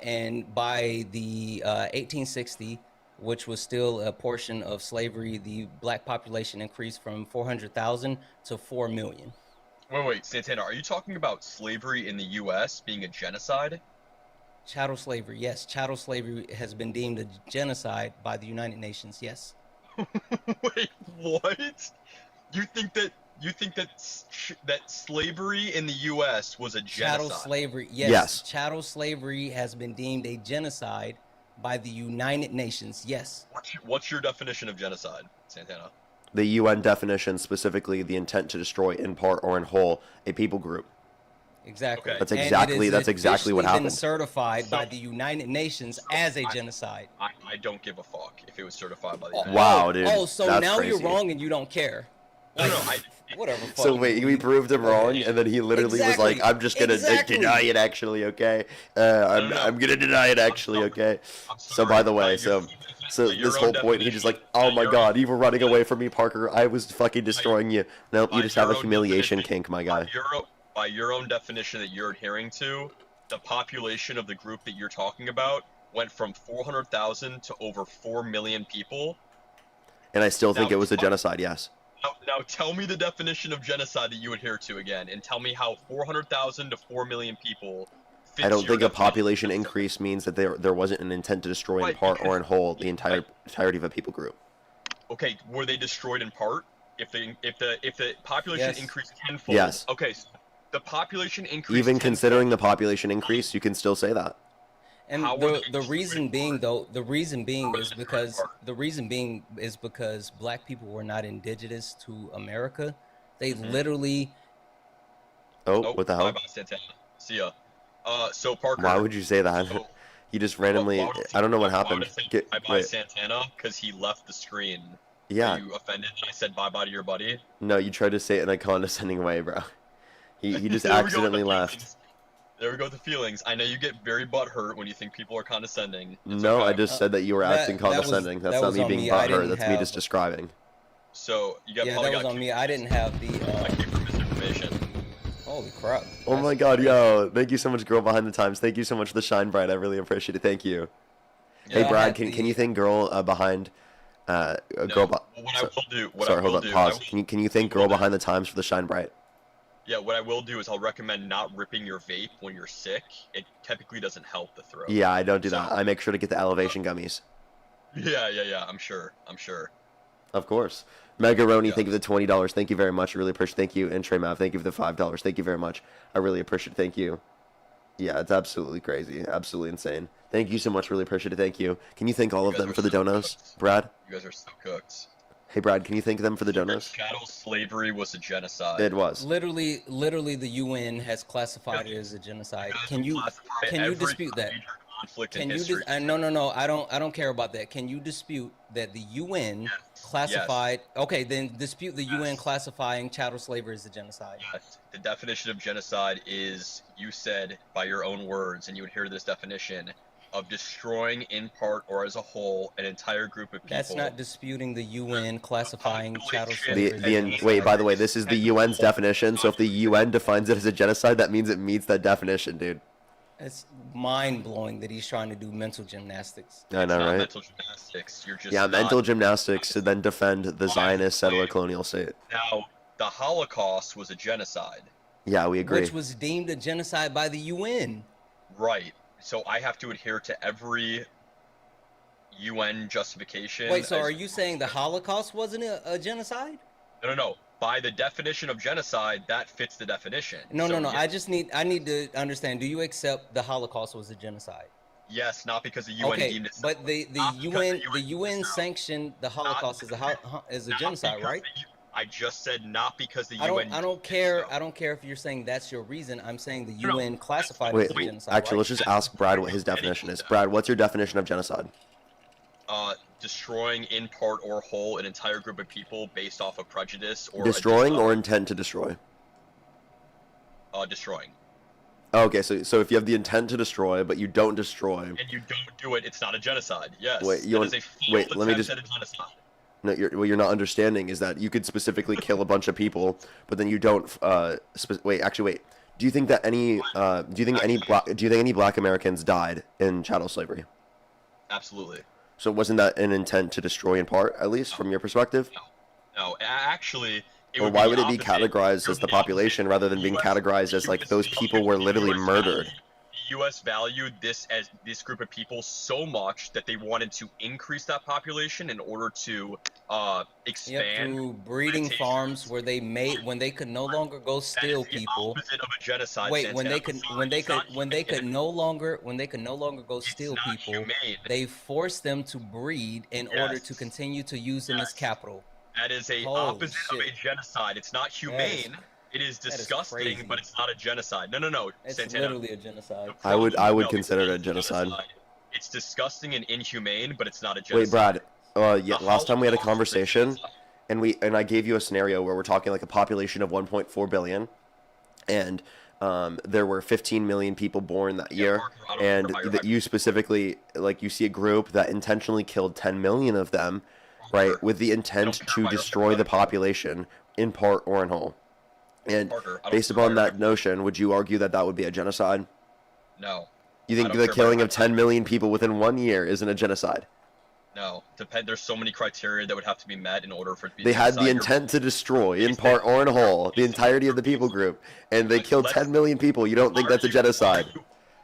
and by the 1860, which was still a portion of slavery, the black population increased from 400,000 to 4 million.
Wait, Santana, are you talking about slavery in the U.S. being a genocide?
Chattel slavery, yes. Chattel slavery has been deemed a genocide by the United Nations, yes.
Wait, what? You think that slavery in the U.S. was a genocide?
Chattel slavery, yes. Chattel slavery has been deemed a genocide by the United Nations, yes.
What's your definition of genocide, Santana?
The UN definition, specifically the intent to destroy in part or in whole a people group.
Exactly.
Okay. That's exactly what happened.
Been certified by the United Nations as a genocide.
I don't give a fuck if it was certified by the United Nations.
Wow, dude.
Oh, so
that's
now
crazy.
you're wrong and you don't care.
No,
whatever.
So wait, we proved him wrong, and then he literally was like, "I'm just gonna deny it, actually, okay? I'm gonna deny it, actually, okay?" So by the way, so this whole point, he just like, "Oh my God, you were running away from me, Parker. I was fucking destroying you." Nope, you just have a humiliation kink, my guy.
By your own definition that you're adhering to, the population of the group that you're talking about went from 400,000 to over 4 million people.
And I still think it was a genocide, yes.
Now tell me the definition of genocide that you adhere to again, and tell me how 400,000 to 4 million people fits.
I don't think a population increase means that there wasn't an intent to destroy in part or in whole the entirety of a people group.
Okay, were they destroyed in part? If the population increased tenfold.
Yes.
Okay, so the population increased.
Even considering the population increase, you can still say that.
And
How are
the
they
reason being though, the reason being is because black people were not indigenous to America. They literally.
Oh, what the hell?
Bye-bye, Santana. See ya. So Parker.
Why would you say that?
So,
He just randomly. I don't know what happened.
Bye-bye,
Wait.
Santana, because he left the screen.
Yeah.
Are you offended that I said bye-bye to your buddy?
No, you tried to say it in a condescending way, bro. He just
There we go with
accidentally
the
left.
feelings. There we go with the feelings. I know you get very butthurt when you think people are condescending. It's
No,
okay.
I just said that you were acting condescending. That's not me being butthurt. That's me just describing.
So you got
Yeah,
probably
that was
got
on me. I didn't have the.
misinformation.
Holy crap!
Oh my God, yo! Thank you so much, girl behind the times. Thank you so much for the shine bright. I really appreciate it. Thank you.
Yeah,
Hey, Brad, can you thank girl behind? Girl.
What I will do.
Sorry, hold up. Pause. Can you thank girl behind the times for the shine bright?
Yeah, what I will do is I'll recommend not ripping your vape when you're sick. It typically doesn't help the throat.
Yeah, I don't do that. I make sure to get the elevation gummies.
Yeah. I'm sure.
Of course. Megaroni, thank you for the $20. Thank you very much. I really appreciate it. Thank you. And Trey Mav, thank you for the $5. Thank you very much. I really appreciate it. Thank you. Yeah, it's absolutely crazy. Absolutely insane. Thank you so much. Really appreciate it. Thank you. Can you thank all of them for the donos? Brad?
You guys are so cooked.
Hey, Brad, can you thank them for the donos?
Chattel slavery was a genocide.
It was.
Literally, the UN has classified it as a genocide. Can you dispute that? Can you no, I don't care about that. Can you dispute that the UN classified? Okay, then dispute the UN classifying chattel slavery as a genocide.
Yes. The definition of genocide is, you said by your own words, and you would hear this definition, of destroying in part or as a whole an entire group of people.
That's not disputing the UN classifying chattel slavery.
Wait, by the way, this is the UN's definition, so if the UN defines it as a genocide, that means it meets that definition, dude.
It's mind-blowing that he's trying to do mental gymnastics.
I know, right?
Mental gymnastics. You're just
mental gymnastics to then defend the Zionist settler colonial state.
Now, the Holocaust was a genocide.
Yeah, we agree.
Which was deemed a genocide by the UN.
Right. So I have to adhere to every UN justification.
Wait, so are you saying the Holocaust wasn't a genocide?
No. By the definition of genocide, that fits the definition.
No.
Yes.
I need to understand. Do you accept the Holocaust was a genocide?
Yes, not because the UN deemed it.
But the UN sanctioned the Holocaust as a genocide, right?
I just said not because the UN.
I don't care. I don't care if you're saying that's your reason. I'm saying the UN classified it
Wait,
as a genocide.
actually,
right?
let's just ask Brad what his definition is. Brad, what's your definition of genocide?
Destroying in part or whole an entire group of people based off of prejudice or
Destroying or intent to destroy?
Destroying.
Okay, so if you have the intent to destroy, but you don't destroy,
and you don't do it, it's not a genocide. Yes.
Wait, let me just. No, what you're not understanding is that you could specifically kill a bunch of people, but then you don't. Wait. Do you think that any Black Americans died in chattel slavery?
Absolutely.
So wasn't that an intent to destroy in part, at least from your perspective?
No, actually.
Or why would it be categorized as the population rather than being categorized as like those people were literally murdered?
The U.S. valued this group of people so much that they wanted to increase that population in order to expand
through breeding farms where they when they could no longer go steal people.
Opposite of a genocide.
Wait, when they could no longer go steal people, they forced them to breed in order to continue to use them as capital.
That is opposite of a genocide. It's not humane. It is disgusting, but it's not a genocide. No.
It's
Santana.
literally a genocide.
I would consider it a genocide.
It's disgusting and inhumane, but it's not a genocide.
Wait, Brad. Last time we had a conversation, and I gave you a scenario where we're talking like a population of 1.4 billion, and there were 15 million people born that year, and that you specifically, like, you see a group that intentionally killed 10 million of them, right, with the intent to destroy the population in part or in whole. And based upon that notion, would you argue that that would be a genocide?
No.
You think the killing of 10 million people within 1 year isn't a genocide?
No. There's so many criteria that would have to be met in order for it to be
They had the intent to destroy, in part or in whole, the entirety of the people group, and they killed 10 million people. You don't think that's a genocide?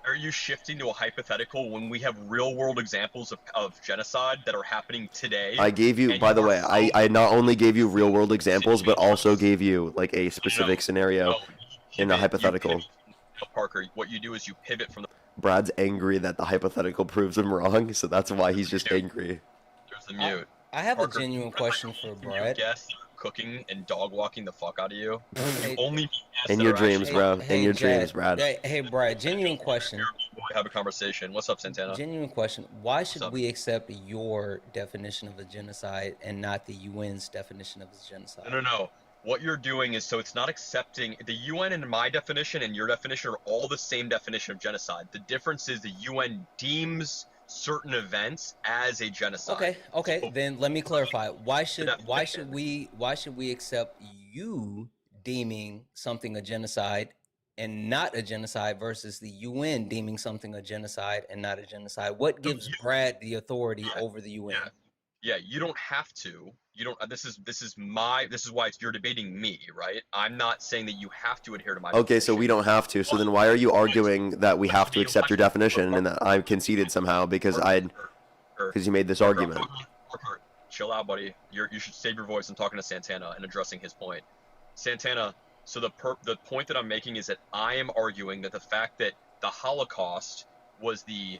Are you shifting to a hypothetical when we have real-world examples of genocide that are happening today?
I gave you, by the way, I not only gave you real-world examples, but also gave you, like, a specific scenario in a hypothetical.
Parker, what you do is you pivot from the...
Brad's angry that the hypothetical proves him wrong, so that's why he's just angry.
There's the mute.
I have
Parker,
a genuine question for Brad.
Guess cooking and dog walking the fuck out of you. Only
In your dreams, bro. In your dreams, Brad.
Hey, Brad. Genuine question.
Have a conversation. What's up, Santana?
Genuine question. Why should we accept your definition of a genocide and not the UN's definition of a genocide?
No. What you're doing is, so it's not accepting the UN and my definition and your definition are all the same definition of genocide. The difference is the UN deems certain events as a genocide.
Okay. So, then let me clarify. Why should we accept you deeming something a genocide and not a genocide versus the UN deeming something a genocide and not a genocide? What gives Brad the authority over the UN?
Yeah, you don't have to. You don't. This is why you're debating me, right? I'm not saying that you have to adhere to my.
Okay, so we don't have to. So then why are you arguing that we have to accept your definition and that I conceded somehow because you made this argument?
Parker, chill out, buddy. You should save your voice. I'm talking to Santana and addressing his point. Santana. So the point that I'm making is that I am arguing that the fact that the Holocaust was the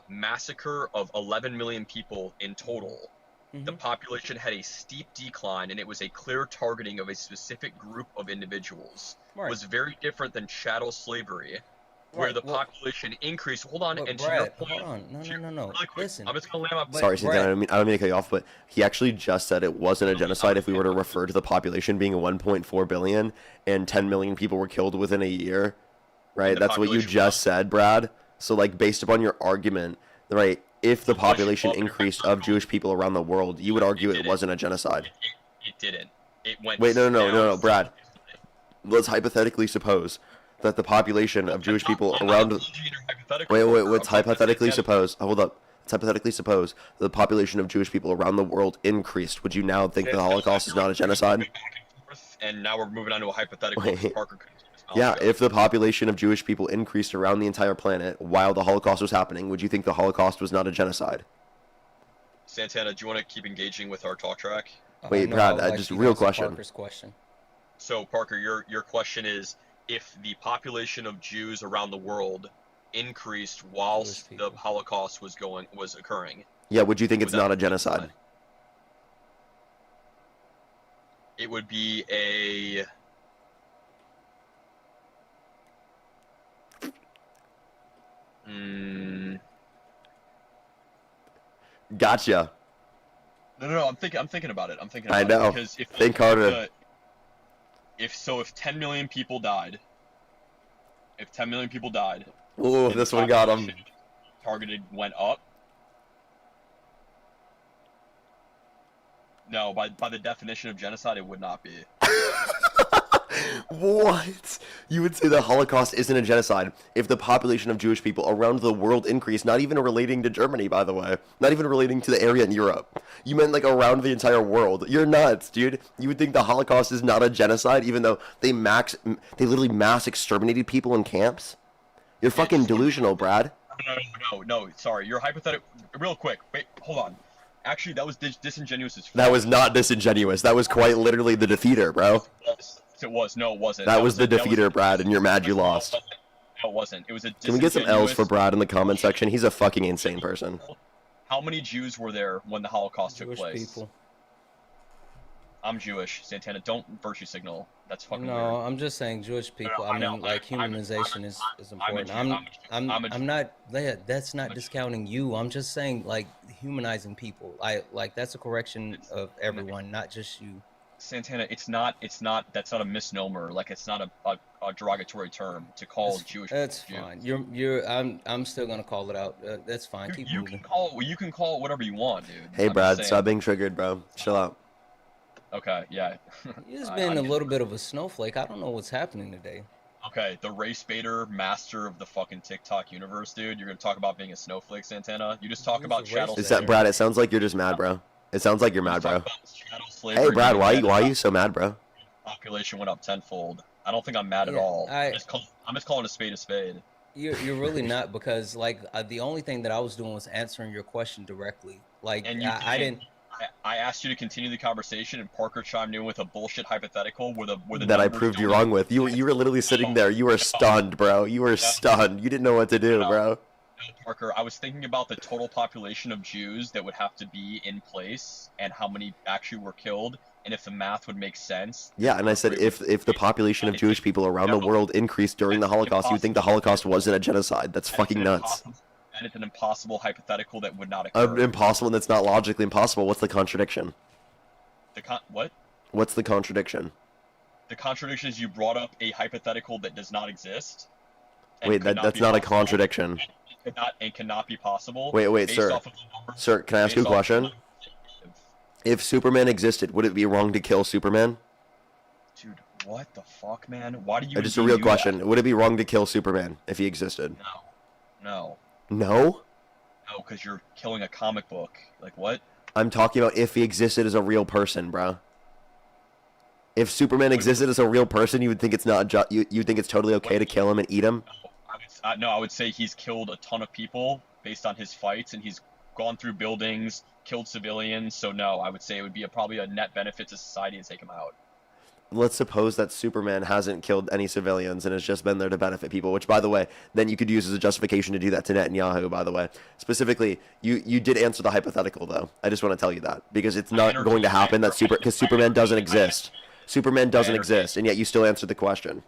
massacre of 11 million people in total. The population had a steep decline, and it was a clear targeting of a specific group of individuals.
Right.
Was very different than chattel slavery, where the population increased. Hold on, and
Brad,
to your point,
hold on. No.
Really quick,
Listen.
I'm just gonna land my.
Sorry, Santana, I don't mean to cut you off, but he actually just said it wasn't a genocide if we were to refer to the population being 1.4 billion and 10 million people were killed within a year, right? That's what you just said, Brad. So, like, based upon your argument, right, if the population increased of Jewish people around the world, you would argue it wasn't a genocide.
It didn't. It went.
Wait, no, Brad. Let's hypothetically suppose that the population of Jewish people around. Wait. Let's hypothetically suppose. Hold up. Let's hypothetically suppose the population of Jewish people around the world increased. Would you now think the Holocaust is not a genocide?
And now we're moving on to a hypothetical. Parker could.
Yeah, if the population of Jewish people increased around the entire planet while the Holocaust was happening, would you think the Holocaust was not a genocide?
Santana, do you want to keep engaging with our talk track?
Wait, Brad, just a real question.
So, Parker, your question is, if the population of Jews around the world increased whilst the Holocaust was occurring.
Yeah, would you think it's not a genocide?
It would be a...
Gotcha.
No. I'm thinking about it.
I know.
Because
think harder.
If 10 million people died.
Ooh, this one got him.
Targeted went up. No, by the definition of genocide, it would not be.
What? You would say the Holocaust isn't a genocide if the population of Jewish people around the world increased, not even relating to Germany, by the way. Not even relating to the area in Europe. You meant like around the entire world. You're nuts, dude. You would think the Holocaust is not a genocide even though they literally mass exterminated people in camps? You're fucking delusional, Brad.
No. Sorry, you're hypothetical. Real quick. Wait, hold on. Actually, that was disingenuous as fuck.
That was not disingenuous. That was quite literally the defeater, bro.
It was. No, it wasn't.
That was the defeater, Brad, and you're mad you lost.
No, it wasn't. It was a.
Can we get some L's for Brad in the comment section? He's a fucking insane person.
How many Jews were there when the Holocaust took place?
People.
I'm Jewish. Santana, don't virtue signal. That's fucking weird.
No, I'm just saying Jewish people. I mean, like humanization is important. I'm not. That's not discounting you. I'm just saying like humanizing people. Like that's a correction of everyone, not just you.
Santana, it's not. That's not a misnomer. Like it's not a derogatory term to call Jewish.
That's fine. You're. I'm still gonna call it out. That's fine. Keep
moving. You can call it whatever you want, dude.
Hey, Brad, stop being triggered, bro. Chill out.
Okay, yeah.
You've just been a little bit of a snowflake. I don't know what's happening today.
Okay, the race baiter master of the fucking TikTok universe, dude. You're gonna talk about being a snowflake, Santana? You just talk about chattel.
Is that Brad? It sounds like you're just mad, bro. It sounds like you're mad, bro. Hey, Brad, why are you so mad, bro?
Population went up tenfold. I don't think I'm mad at all. I'm just calling a spade a spade.
You're really not, because like the only thing that I was doing was answering your question directly. Like I didn't.
I asked you to continue the conversation, and Parker chimed in with a bullshit hypothetical where the
That I
numbers
proved you
don't
wrong with. You were literally sitting there. You were stunned, bro. You were stunned. You didn't know what to do, bro.
No, Parker, I was thinking about the total population of Jews that would have to be in place and how many actually were killed, and if the math would make sense.
Yeah, and I said if the population of Jewish people around the world increased during the Holocaust, you'd think the Holocaust wasn't a genocide. That's fucking nuts.
And it's an impossible hypothetical that would not occur.
Impossible, and that's not logically impossible. What's the contradiction?
What?
What's the contradiction?
The contradiction is you brought up a hypothetical that does not exist.
Wait, that's not a contradiction.
Cannot be possible.
Wait, sir. Sir, can I ask you a question? If Superman existed, would it be wrong to kill Superman?
Dude, what the fuck, man? Why do you?
Just a real question. Would it be wrong to kill Superman if he existed?
No.
No?
No, because you're killing a comic book. Like what?
I'm talking about if he existed as a real person, bro. If Superman existed as a real person, you would think it's not you think it's totally okay to kill him and eat him?
I would say he's killed a ton of people based on his fights, and he's gone through buildings, killed civilians. So no, I would say it would be probably a net benefit to society to take him out.
Let's suppose that Superman hasn't killed any civilians and has just been there to benefit people, which, by the way, then you could use as a justification to do that to Netanyahu, by the way. Specifically, you did answer the hypothetical, though. I just want to tell you that, because it's not going to happen that because Superman doesn't exist. Superman doesn't exist, and yet you still answered the question.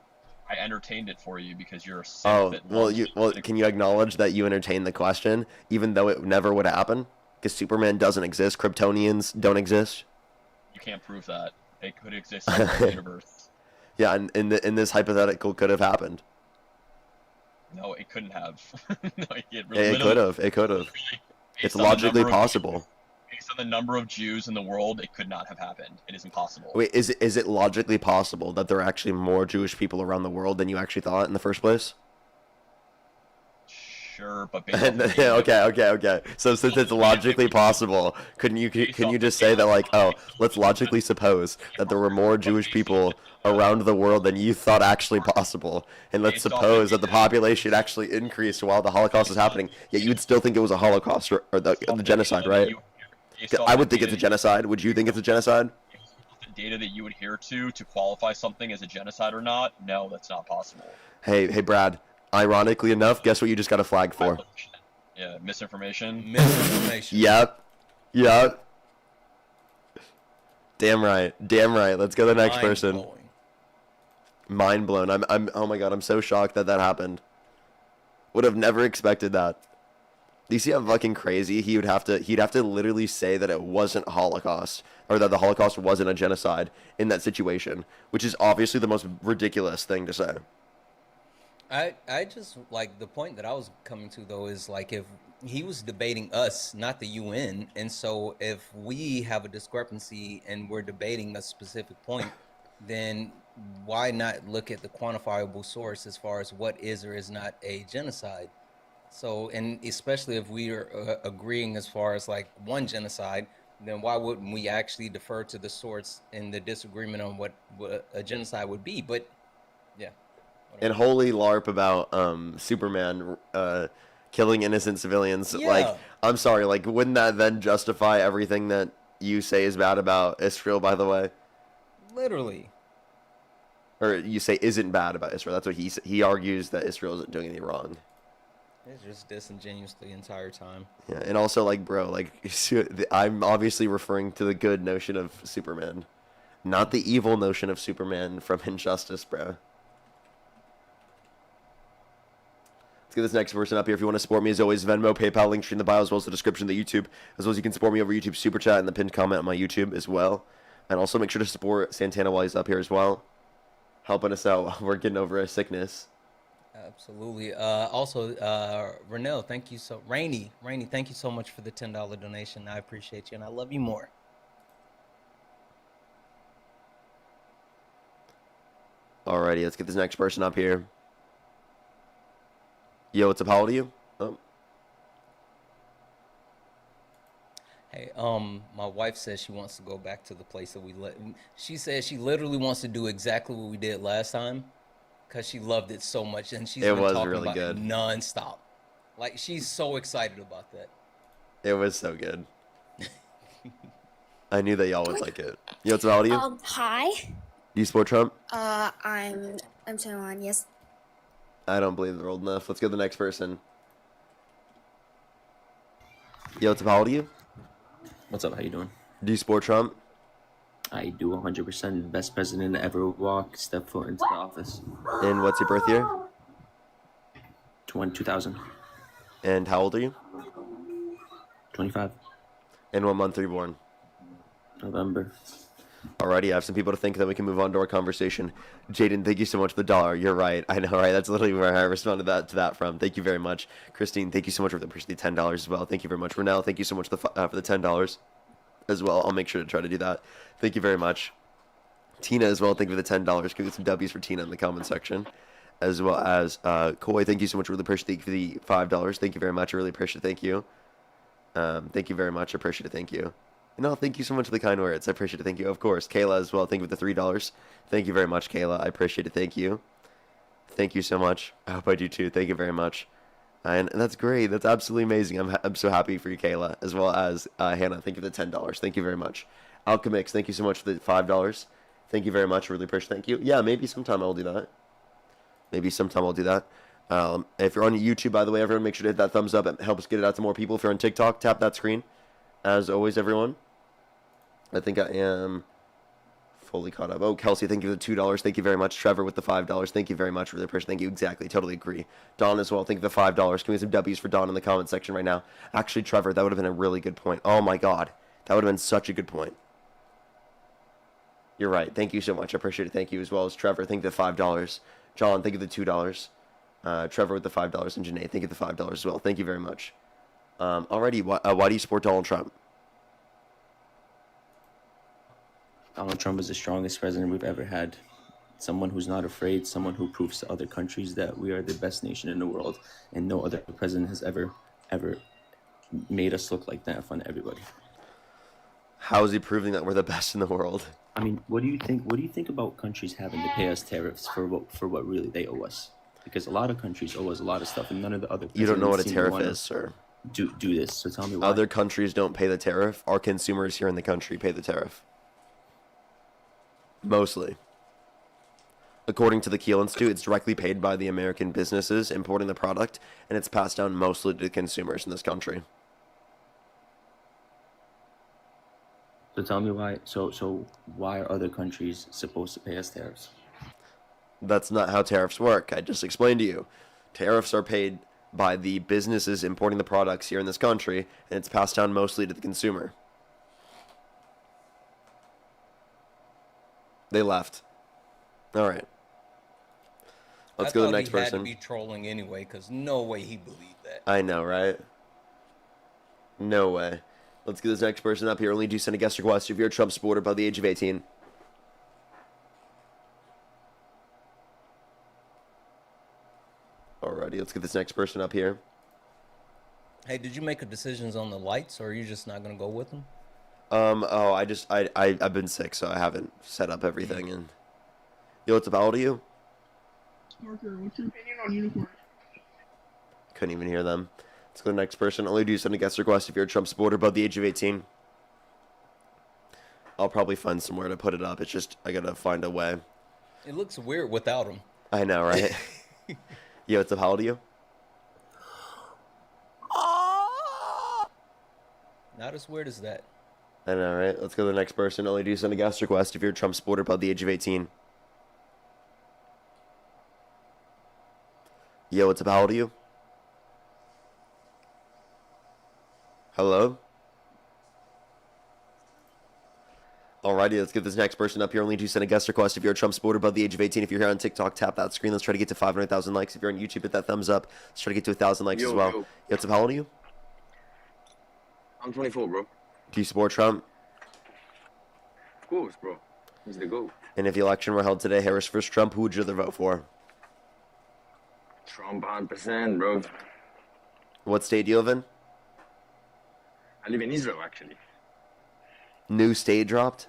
I entertained it for you because you're a sick that
well, can you acknowledge that you entertained the question, even though it never would happen? Because Superman doesn't exist, Kryptonians don't exist.
You can't prove that. They could exist in the universe.
Yeah, and in this hypothetical could have happened.
No, it couldn't have. No,
It could have. It could have. It's logically possible.
Based on the number of Jews in the world, it could not have happened. It is impossible.
Wait, is it logically possible that there are actually more Jewish people around the world than you actually thought in the first place?
Sure, but based on
okay. So since it's logically possible, can you just say that, like, oh, let's logically suppose that there were more Jewish people around the world than you thought actually possible, and let's suppose that the population actually increased while the Holocaust was happening, yet you'd still think it was a Holocaust or the genocide, right? I would think it's a genocide. Would you think it's a genocide?
The data that you adhere to qualify something as a genocide or not? No, that's not possible.
Hey, Brad. Ironically enough, guess what you just got a flag for?
Yeah, misinformation.
Yep. Damn right. Let's go to the next person. Mind blown. I'm oh my god, I'm so shocked that happened. Would have never expected that. Do you see how fucking crazy he'd have to literally say that it wasn't Holocaust, or that the Holocaust wasn't a genocide in that situation, which is obviously the most ridiculous thing to say.
I just, like, the point that I was coming to, though, is, like, if he was debating us, not the UN, and so if we have a discrepancy and we're debating a specific point, then why not look at the quantifiable source as far as what is or is not a genocide? So, and especially if we are agreeing as far as, like, one genocide, then why wouldn't we actually defer to the source in the disagreement on what a genocide would be? But, yeah.
And holy LARP about Superman killing innocent civilians.
Yeah.
Like, I'm sorry, like, wouldn't that then justify everything that you say is bad about Israel, by the way?
Literally.
Or you say isn't bad about Israel. That's what he argues, that Israel isn't doing anything wrong.
It's just disingenuous the entire time.
Yeah, and also, like, bro, like, I'm obviously referring to the good notion of Superman, not the evil notion of Superman from Injustice, bro. Let's get this next person up here. If you want to support me, as always, Venmo, PayPal, link tree in the bio, as well as the description of the YouTube, as well as you can support me over YouTube Super Chat and the pinned comment on my YouTube as well. And also make sure to support Santana while he's up here as well, helping us out while we're getting over a sickness.
Absolutely. Also, Renell, thank you so. Rainy, thank you so much for the $10 donation. I appreciate you, and I love you more.
Alrighty, let's get this next person up here. Yo, what's up? How old are you? Oh.
Hey, my wife says she wants to go back to the place that we let. She says she literally wants to do exactly what we did last time, because she loved it so much, and she's been talking
really
about
good.
it nonstop. Like, she's so excited about that.
It was so good. I knew that y'all would like it. Yo, what's about you?
Hi.
Do you support Trump?
I'm 21. Yes.
I don't believe they're old enough. Let's go to the next person. Yo, what's up? How old are you?
What's up? How you doing?
Do you support Trump?
I do 100%. Best president to ever step foot into the office.
And what's your birth year?
2000.
And how old are you?
25.
And what month are you born?
November.
Alrighty, I have some people to thank, then we can move on to our conversation. Jaden, thank you so much for the dollar. You're right. I know, right? That's literally where I responded to that from. Thank you very much. Christine, thank you so much for the $10 as well. Thank you very much. Renell, thank you so much for the $10 as well. I'll make sure to try to do that. Thank you very much. Tina as well, thank you for the $10. Can we get some W's for Tina in the comment section? As well as Coy, thank you so much. Really appreciate it for the $5. Thank you very much. I really appreciate it. Thank you. Thank you very much. I appreciate it. Thank you. No, thank you so much for the kind words. I appreciate it. Thank you. Of course. Kayla as well. Thank you for the $3. Thank you very much, Kayla. I appreciate it. Thank you. Thank you so much. I hope I do too. Thank you very much. And that's great. That's absolutely amazing. I'm so happy for you, Kayla, as well as Hannah. Thank you for the $10. Thank you very much. Alchemix, thank you so much for the $5. Thank you very much. Really appreciate it. Thank you. Yeah, maybe sometime I'll do that. If you're on YouTube, by the way, everyone, make sure to hit that thumbs up. It helps get it out to more people. If you're on TikTok, tap that screen. As always, everyone. I think I am fully caught up. Oh, Kelsey, thank you for the $2. Thank you very much. Trevor with the $5. Thank you very much. Really appreciate it. Thank you. Exactly. Totally agree. Don as well. Thank you for the $5. Can we have some W's for Don in the comment section right now? Actually, Trevor, that would have been a really good point. Oh, my God. That would have been such a good point. You're right. Thank you so much. I appreciate it. Thank you as well as Trevor. Thank you for the $5. John, thank you for the $2. Trevor with the $5. And Janae, thank you for the $5 as well. Thank you very much. Alrighty, why do you support Donald Trump?
Donald Trump is the strongest president we've ever had. Someone who's not afraid, someone who proves to other countries that we are the best nation in the world, and no other president has ever made us look like that in front of everybody.
How is he proving that we're the best in the world?
I mean, what do you think about countries having to pay us tariffs for what really they owe us? Because a lot of countries owe us a lot of stuff, and none of the other.
You don't know what a tariff is, sir.
Do this. So tell me why.
Other countries don't pay the tariff. Our consumers here in the country pay the tariff. Mostly. According to the Kiel Institute, it's directly paid by the American businesses importing the product, and it's passed down mostly to consumers in this country.
So tell me why. So why are other countries supposed to pay us tariffs?
That's not how tariffs work. I just explained to you. Tariffs are paid by the businesses importing the products here in this country, and it's passed down mostly to the consumer. They left. All right. Let's go to the next person.
I thought he had to be trolling anyway, because no way he believed that.
I know, right? No way. Let's get this next person up here. Only do send a guest request if you're a Trump supporter by the age of 18. Alrighty, let's get this next person up here.
Hey, did you make a decisions on the lights, or are you just not gonna go with them?
I've been sick, so I haven't set up everything. And yo, what's up? How old are you?
Marker, what's your opinion on unicorns?
Couldn't even hear them. Let's go to the next person. Only do send a guest request if you're a Trump supporter above the age of 18. I'll probably find somewhere to put it up. It's just I gotta find a way.
It looks weird without them.
I know, right? Yo, what's up? How old are you?
Not as weird as that.
I know, right? Let's go to the next person. Only do send a guest request if you're a Trump supporter above the age of 18. Yo, what's up? How old are you? Hello? Alrighty, let's get this next person up here. Only do send a guest request if you're a Trump supporter above the age of 18. If you're here on TikTok, tap that screen. Let's try to get to 500,000 likes. If you're on YouTube, hit that thumbs up. Let's try to get to 1,000 likes as well. Yo, what's up? How old are you?
I'm 24, bro.
Do you support Trump?
Of course, bro. He's the GOAT.
And if the election were held today, Harris versus Trump, who would you rather vote for?
Trump 100%, bro.
What state do you live in?
I live in Israel, actually.
New state dropped?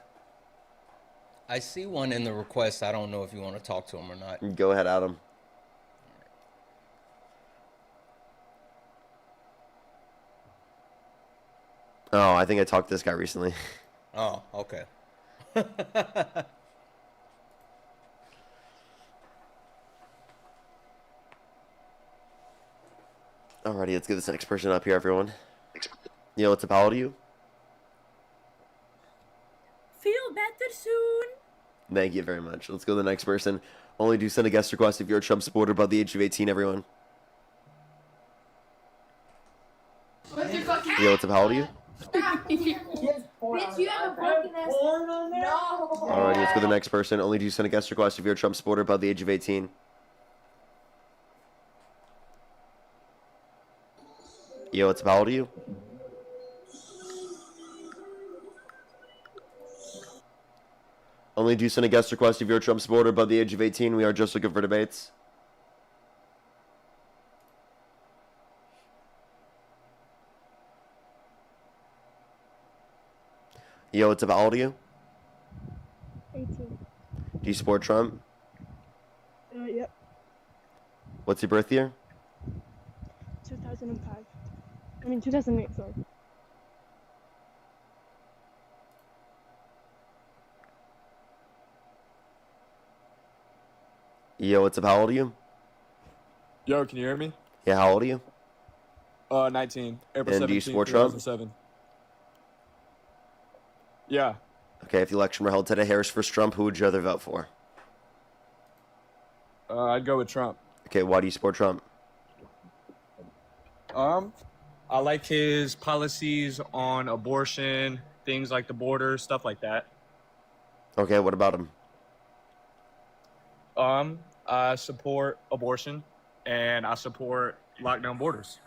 I see one in the request. I don't know if you want to talk to him or not.
Go ahead, Adam. Oh, I think I talked to this guy recently.
Oh, okay.
Alrighty, let's get this next person up here, everyone. Yo, what's up? How old are you?
Feel better soon.
Thank you very much. Let's go to the next person. Only do send a guest request if you're a Trump supporter above the age of 18, everyone. Yo, what's up? How old are you?
Bitch, you have a broken ass. No.
Alrighty, let's go to the next person. Only do send a guest request if you're a Trump supporter above the age of 18. Yo, what's up? How old are you? Only do send a guest request if you're a Trump supporter above the age of 18. We are just looking for debates. Yo, what's up? How old are you?
18.
Do you support Trump?
Yep.
What's your birth year?
2005. I mean 2008, sorry.
Yo, what's up? How old are you?
Yo, can you hear me?
Yeah, how old are you?
19. April
And do you
17th,
support Trump?
2007. Yeah.
Okay, if the election were held today, Harris versus Trump, who would you rather vote for?
I'd go with Trump.
Okay, why do you support Trump?
I like his policies on abortion, things like the border, stuff like that.
Okay, what about him?
I support abortion, and I support lockdown borders.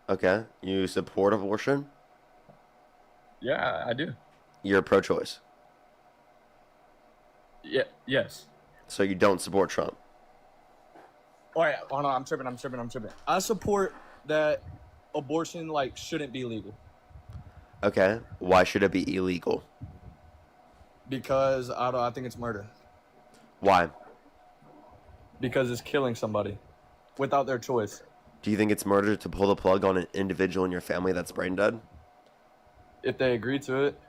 Okay, you support abortion?
Yeah, I do.
You're pro-choice.
Yeah. Yes.
So you don't support Trump?
Oh, yeah. Oh, no, I'm tripping. I support that abortion, like, shouldn't be legal.
Okay, why should it be illegal?
Because, I think it's murder.
Why?
Because it's killing somebody without their choice.
Do you think it's murder to pull the plug on an individual in your family that's brain dead?
If they agree to it.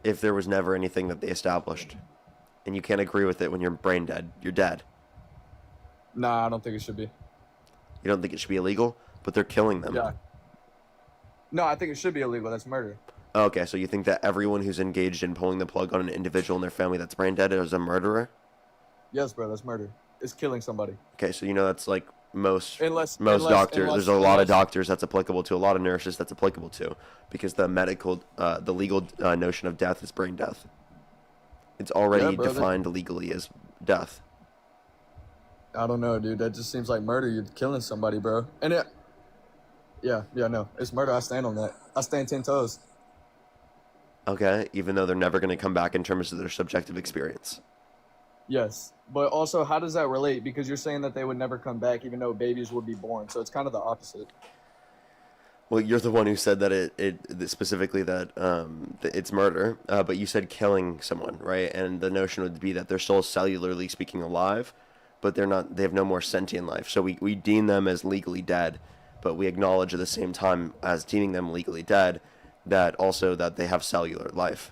If there was never anything that they established, and you can't agree with it when you're brain dead, you're dead.
Nah, I don't think it should be.
You don't think it should be illegal? But they're killing them.
Yeah. No, I think it should be illegal. That's murder.
Okay, so you think that everyone who's engaged in pulling the plug on an individual in their family that's brain dead is a murderer?
Yes, bro, that's murder. It's killing somebody.
Okay, so you know that's like most
Unless
doctors. There's a lot of doctors that's applicable to, a lot of nurses that's applicable to, because the legal notion of death is brain death. It's already defined legally as death.
I don't know, dude. That just seems like murder. You're killing somebody, bro. And no, it's murder. I stand on that. I stand 10 toes.
Okay, even though they're never going to come back in terms of their subjective experience.
Yes, but also, how does that relate? Because you're saying that they would never come back, even though babies would be born. So it's kind of the opposite.
Well, you're the one who said that it specifically that it's murder, but you said killing someone, right? And the notion would be that they're still cellularly speaking alive, but they're not. They have no more sentient life. So we deem them as legally dead, but we acknowledge at the same time as deeming them legally dead that also that they have cellular life.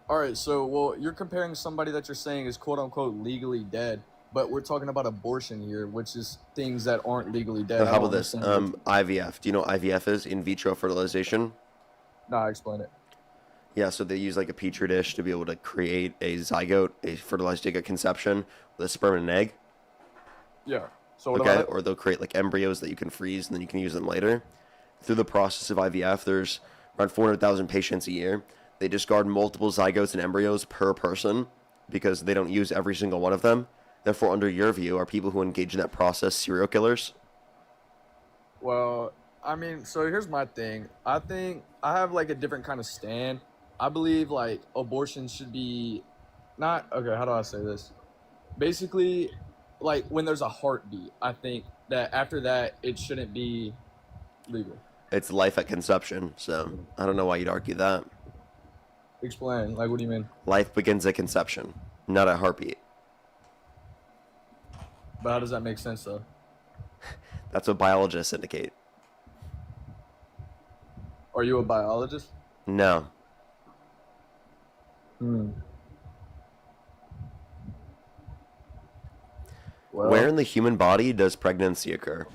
All right, so, well, you're comparing somebody that you're saying is quote-unquote legally dead, but we're talking about abortion here, which is things that aren't legally dead.
How about this? IVF. Do you know what IVF is? In vitro fertilization?
Nah, explain it.
Yeah, so they use like a petri dish to be able to create a zygote, a fertilized zygote conception with a sperm and an egg.
Yeah. So what
Okay,
about it?
or they'll create like embryos that you can freeze and then you can use them later. Through the process of IVF, there's around 400,000 patients a year. They discard multiple zygotes and embryos per person because they don't use every single one of them. Therefore, under your view, are people who engage in that process serial killers?
Well, I mean, so here's my thing. I think I have like a different kind of stand. I believe like abortion should be not, okay, how do I say this? Basically, like when there's a heartbeat, I think that after that, it shouldn't be legal.
It's life at conception, so I don't know why you'd argue that.
Explain. Like, what do you mean?
Life begins at conception, not at heartbeat.
But how does that make sense, though?
That's what biologists indicate.
Are you a biologist?
No,
Well,
Where in the human body does pregnancy occur?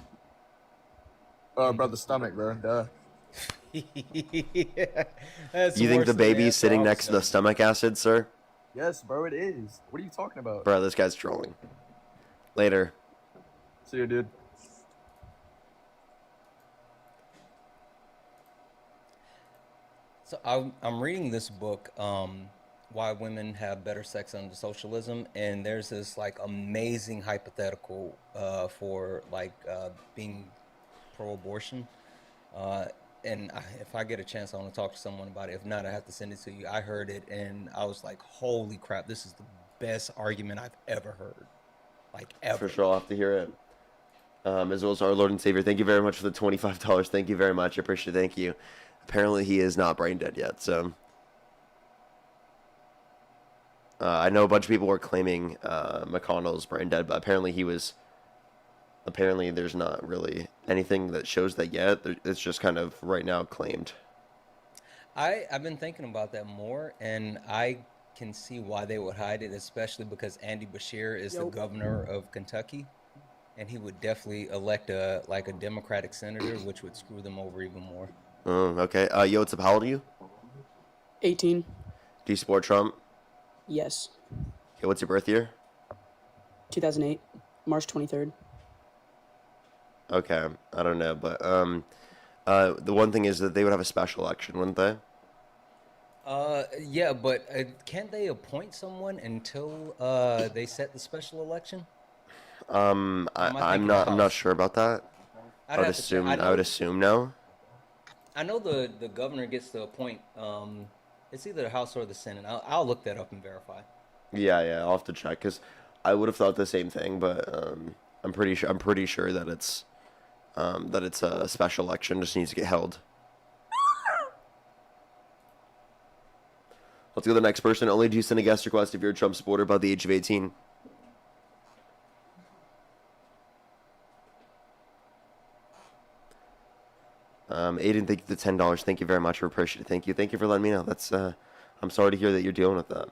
bro, the stomach, bro. Duh.
That's
You think
worse
the
than
baby's
answer
sitting
I was
next to the
gonna
stomach acid, sir?
Yes, bro, it is. What are you talking about?
Bro, this guy's trolling. Later.
See you, dude.
So I'm reading this book, Why Women Have Better Sex Under Socialism, and there's this like amazing hypothetical for like being pro-abortion. And if I get a chance, I want to talk to someone about it. If not, I have to send it to you. I heard it and I was like, holy crap, this is the best argument I've ever heard. Like ever.
For sure, I'll have to hear it. As well as our Lord and Savior, thank you very much for the $25. Thank you very much. I appreciate it. Thank you. Apparently, he is not brain dead yet, so. I know a bunch of people were claiming McConnell's brain dead, but apparently he was. Apparently, there's not really anything that shows that yet. It's just kind of right now claimed.
I've been thinking about that more, and I can see why they would hide it, especially because Andy Bashir is the governor of Kentucky, and he would definitely elect a Democratic senator, which would screw them over even more.
Okay. Yo, what's up? How old are you?
18.
Do you support Trump?
Yes.
Okay, what's your birth year?
2008, March 23rd.
Okay, I don't know, but the one thing is that they would have a special election, wouldn't they?
Yeah, but can't they appoint someone until they set the special election?
I'm not sure about that. I would assume no.
I know the governor gets to appoint. It's either the House or the Senate. I'll look that up and verify.
Yeah, I'll have to check because I would have thought the same thing, but I'm pretty sure that it's a special election, just needs to get held. Let's go to the next person. Only do send a guest request if you're a Trump supporter by the age of 18. Aiden, thank you for the $10. Thank you very much. I appreciate it. Thank you. Thank you for letting me know. That's I'm sorry to hear that you're dealing with that.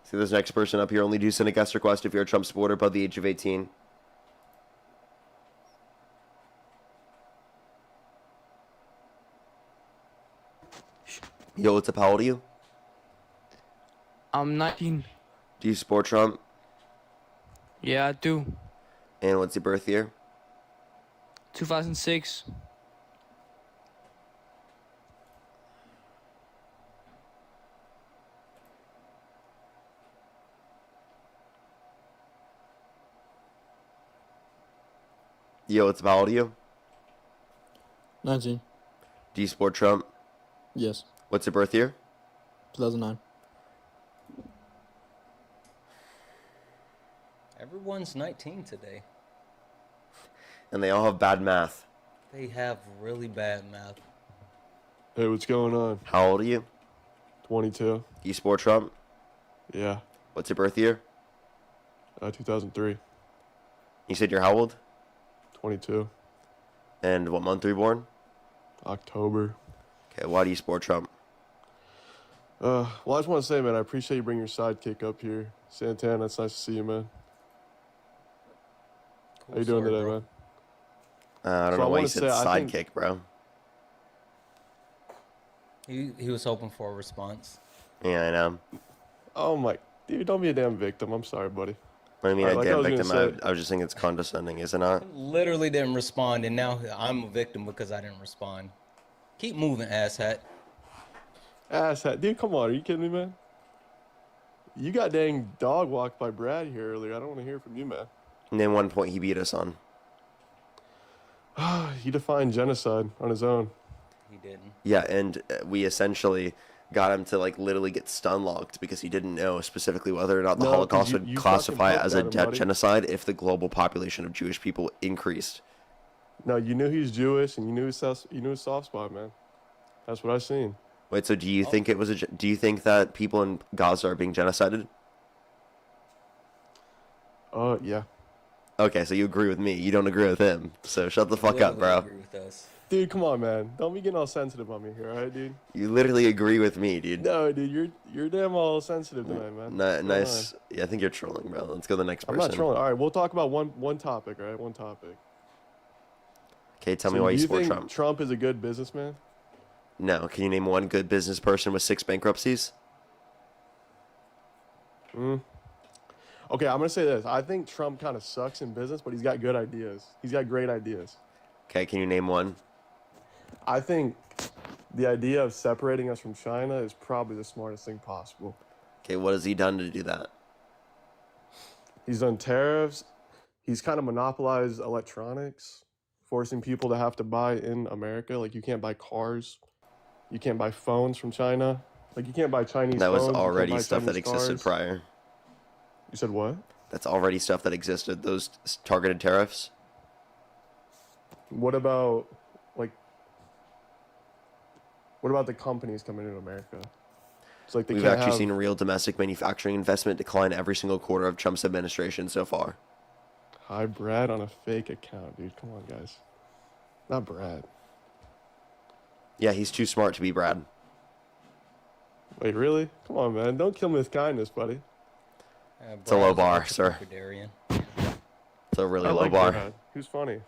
See this next person up here. Only do send a guest request if you're a Trump supporter by the age of 18. Yo, what's up? How old are you?
I'm 19.
Do you support Trump?
Yeah, I do.
And what's your birth year?
2006.
Yo, what's up? How old are you?
19.
Do you support Trump?
Yes.
What's your birth year?
2009.
Everyone's 19 today.
And they all have bad math.
They have really bad math.
Hey, what's going on?
How old are you?
22.
Do you support Trump?
Yeah.
What's your birth year?
2003.
You said you're how old?
22.
And what month were you born?
October.
Okay, why do you support Trump?
Well, I just want to say, man, I appreciate you bringing your sidekick up here. Santana, it's nice to see you, man. How you doing today, man?
I don't know why you said sidekick, bro.
He was hoping for a response.
Yeah, I know.
Oh, my. Dude, don't be a damn victim. I'm sorry, buddy.
What do you mean,
Like
damn
I was
victim?
gonna say-
I was just thinking it's condescending, is it not?
Literally didn't respond, and now I'm a victim because I didn't respond. Keep moving, asshat.
Asshat. Dude, come on. Are you kidding me, man? You got dang dog walked by Brad here earlier. I don't want to hear from you, man.
Name one point he beat us on.
He defined genocide on his own.
He didn't.
Yeah, and we essentially got him to like literally get stun locked because he didn't know specifically whether or not the
No, 'cause
Holocaust
you-
would
you
classify it
fucking
as a
poked at him, buddy.
genocide if the global population of Jewish people increased.
No, you knew he was Jewish, and you knew his soft spot, man. That's what I seen.
Wait, so do you think it was do you think that people in Gaza are being genocided?
Yeah.
Okay, so you agree with me. You don't agree with him. So shut the fuck up, bro.
Agree with us.
Dude, come on, man. Don't be getting all sensitive on me here, alright, dude?
You literally agree with me, dude.
No, dude, you're damn all sensitive tonight, man. What's going
Nice.
on?
Yeah, I think you're trolling, bro. Let's go to the next
I'm
person.
not trolling. All right, we'll talk about one topic, all right? One topic.
Okay, tell me
So
why
do
you support
think
Trump.
Trump is a good businessman?
No. Can you name one good business person with 6 bankruptcies?
Okay, I'm gonna say this. I think Trump kind of sucks in business, but he's got good ideas. He's got great ideas.
Okay, can you name one?
I think the idea of separating us from China is probably the smartest thing possible.
Okay, what has he done to do that?
He's done tariffs. He's kind of monopolized electronics, forcing people to have to buy in America. Like, you can't buy cars. You can't buy phones from China. Like, you can't buy Chinese
That
phones.
was
you can't
already
buy
stuff that
Chinese
existed
cars.
prior.
You said what?
That's already stuff that existed. Those targeted tariffs.
What about, like, what about the companies coming into America? It's like they
We've
can't
actually
have...
seen real domestic manufacturing investment decline every single quarter of Trump's administration so far.
Hi, Brad on a fake account, dude. Come on, guys. Not Brad.
Yeah, he's too smart to be Brad.
Wait, really? Come on, man. Don't kill me with kindness, buddy.
It's a low bar, sir. It's a really
I
low
like
bar.
Brad. Who's funny?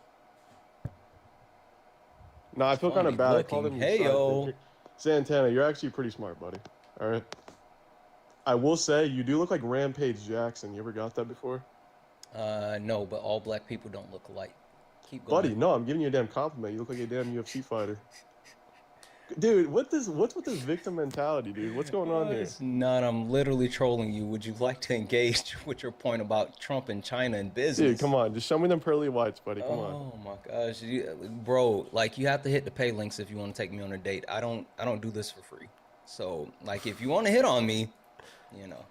No, I feel kind of bad. I called him.
Hey, yo.
Santana, you're actually pretty smart, buddy. All right. I will say, you do look like Rampage Jackson. You ever got that before?
No, but all black people don't look alike. Keep going.
Buddy, no, I'm giving you a damn compliment. You look like a damn UFC fighter. Dude, what's with this victim mentality, dude? What's going on here?
It's not. I'm literally trolling you. Would you like to engage with your point about Trump and China and business?
Dude, come on. Just show me them pearly whites, buddy. Come on.
Oh my gosh, bro! Like, you have to hit the pay links if you want to take me on a date. I don't do this for free. So, like, if you want to hit on me, you know.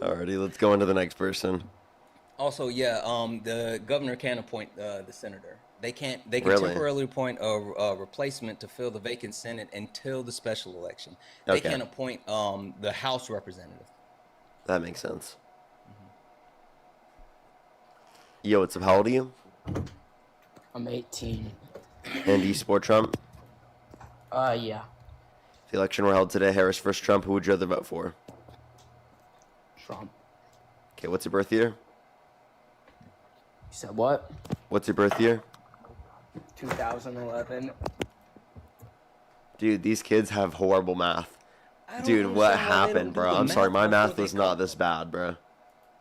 Alrighty, let's go on to the next person.
Also, yeah, the governor can appoint the senator. They can
Really?
temporarily appoint a replacement to fill the vacant Senate until the special election. They
Okay.
can appoint the House representative.
That makes sense. Yo, what's up? How old are you?
I'm 18.
And do you support Trump?
Yeah.
If the election were held today, Harris versus Trump, who would you rather vote for?
Trump.
Okay, what's your birth year?
You said what?
What's your birth year?
2011.
Dude, these kids have horrible math.
I don't
Dude, what
understand why they don't
happened,
do
bro?
the
I'm sorry,
math
my
before
math
they
was not this bad, bro.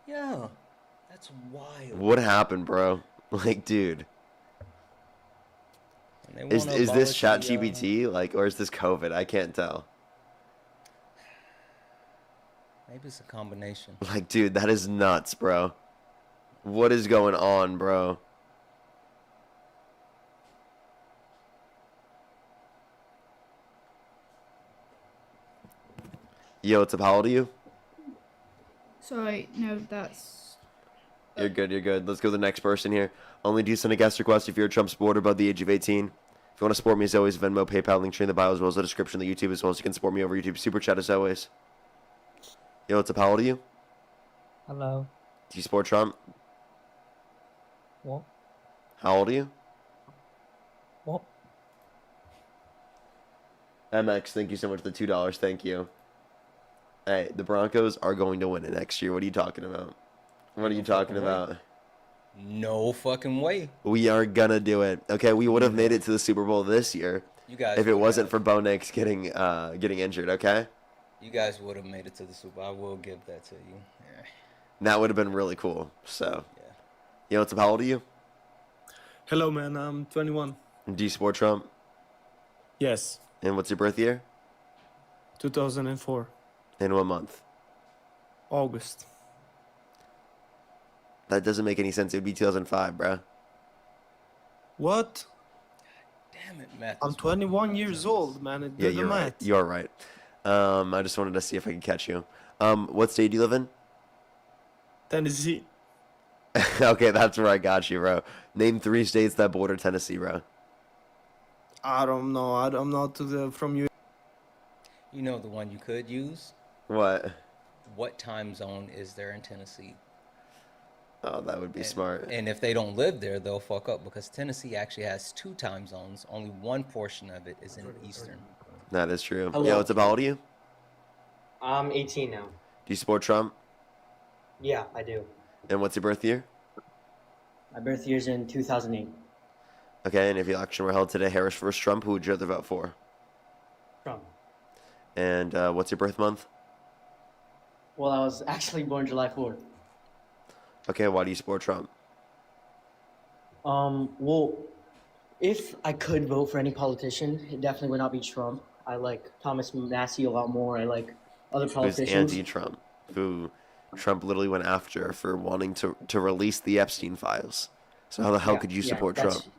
Yeah, that's wild.
What happened, bro? Like, dude.
And they
Is
wanna
this
abolish
Chat
the,
GPT, like, or is this COVID? I can't tell.
Maybe it's a combination.
Like, dude, that is nuts, bro. What is going on, bro? Yo, what's up? How old are you?
Sorry, no, that's...
You're good, you're good. Let's go to the next person here. Only do send a guest request if you're a Trump supporter above the age of 18. If you want to support me, as always, Venmo, PayPal, link tree in the bio, as well as the description of the YouTube, as well as you can support me over YouTube Super Chat, as always. Yo, what's up? How old are you?
Hello.
Do you support Trump?
What?
How old are you?
What?
MX, thank you so much for the $2. Thank you. Hey, the Broncos are going to win it next year. What are you talking about? What are you talking about?
No fucking way.
We are gonna do it. Okay, we would have made it to the Super Bowl this year
You guys
if it
would
wasn't
have.
for Bo Nix getting injured. Okay,
You guys would have made it to the Super Bowl. I will give that to you. Yeah.
that would have been really cool. So, you know, what's up? How old are you?
Hello, man. I'm 21.
Do you support Trump?
Yes.
And what's your birth year?
2004.
In what month?
August.
That doesn't make any sense. It would be 2005, bro.
What?
Damn it, Matt.
I'm 21 years old, man.
Yeah,
Do the
you're right.
math.
You're right. I just wanted to see if I could catch you. What state do you live in?
Tennessee.
Okay, that's where I got you, bro. Name 3 states that border Tennessee, bro.
I don't know. I'm not from you.
You know the one you could use?
What?
What time zone is there in Tennessee?
Oh, that would be smart.
And if they don't live there, they'll fuck up because Tennessee actually has 2 time zones. Only one portion of it is in Eastern.
That is true.
Hello.
Yo, what's up? How old are you?
I'm 18 now.
Do you support Trump?
Yeah, I do.
And what's your birth year?
My birth year's in 2008.
Okay, and if the election were held today, Harris versus Trump, who would you rather vote for?
Trump.
And what's your birth month?
Well, I was actually born July 4th.
Okay, why do you support Trump?
Well, if I could vote for any politician, it definitely would not be Trump. I like Thomas Massey a lot more. I like other
Who's
politicians.
anti-Trump, who Trump literally went after for wanting to release the Epstein files. So how the hell could you support
that's-
Trump?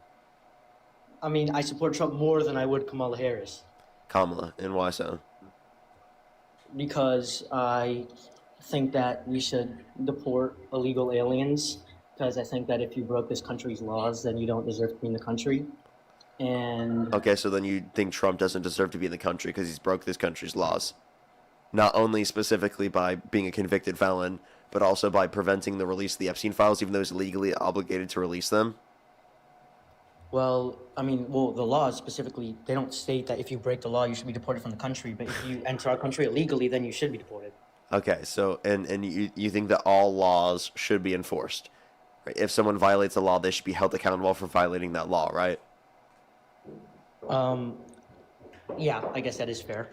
I mean, I support Trump more than I would Kamala Harris
Kamala, and why so?
because I think that we should deport illegal aliens because I think that if you broke this country's laws, then you don't deserve to be in the country. And
Okay, so then you think Trump doesn't deserve to be in the country because he's broke this country's laws. Not only specifically by being a convicted felon, but also by preventing the release of the Epstein files, even though he's legally obligated to release them.
well, I mean, the laws specifically, they don't state that if you break the law, you should be deported from the country. But if you enter our country illegally, then you should be deported.
Okay, so and you think that all laws should be enforced, right? If someone violates a law, they should be held accountable for violating that law, right?
Yeah, I guess that is fair.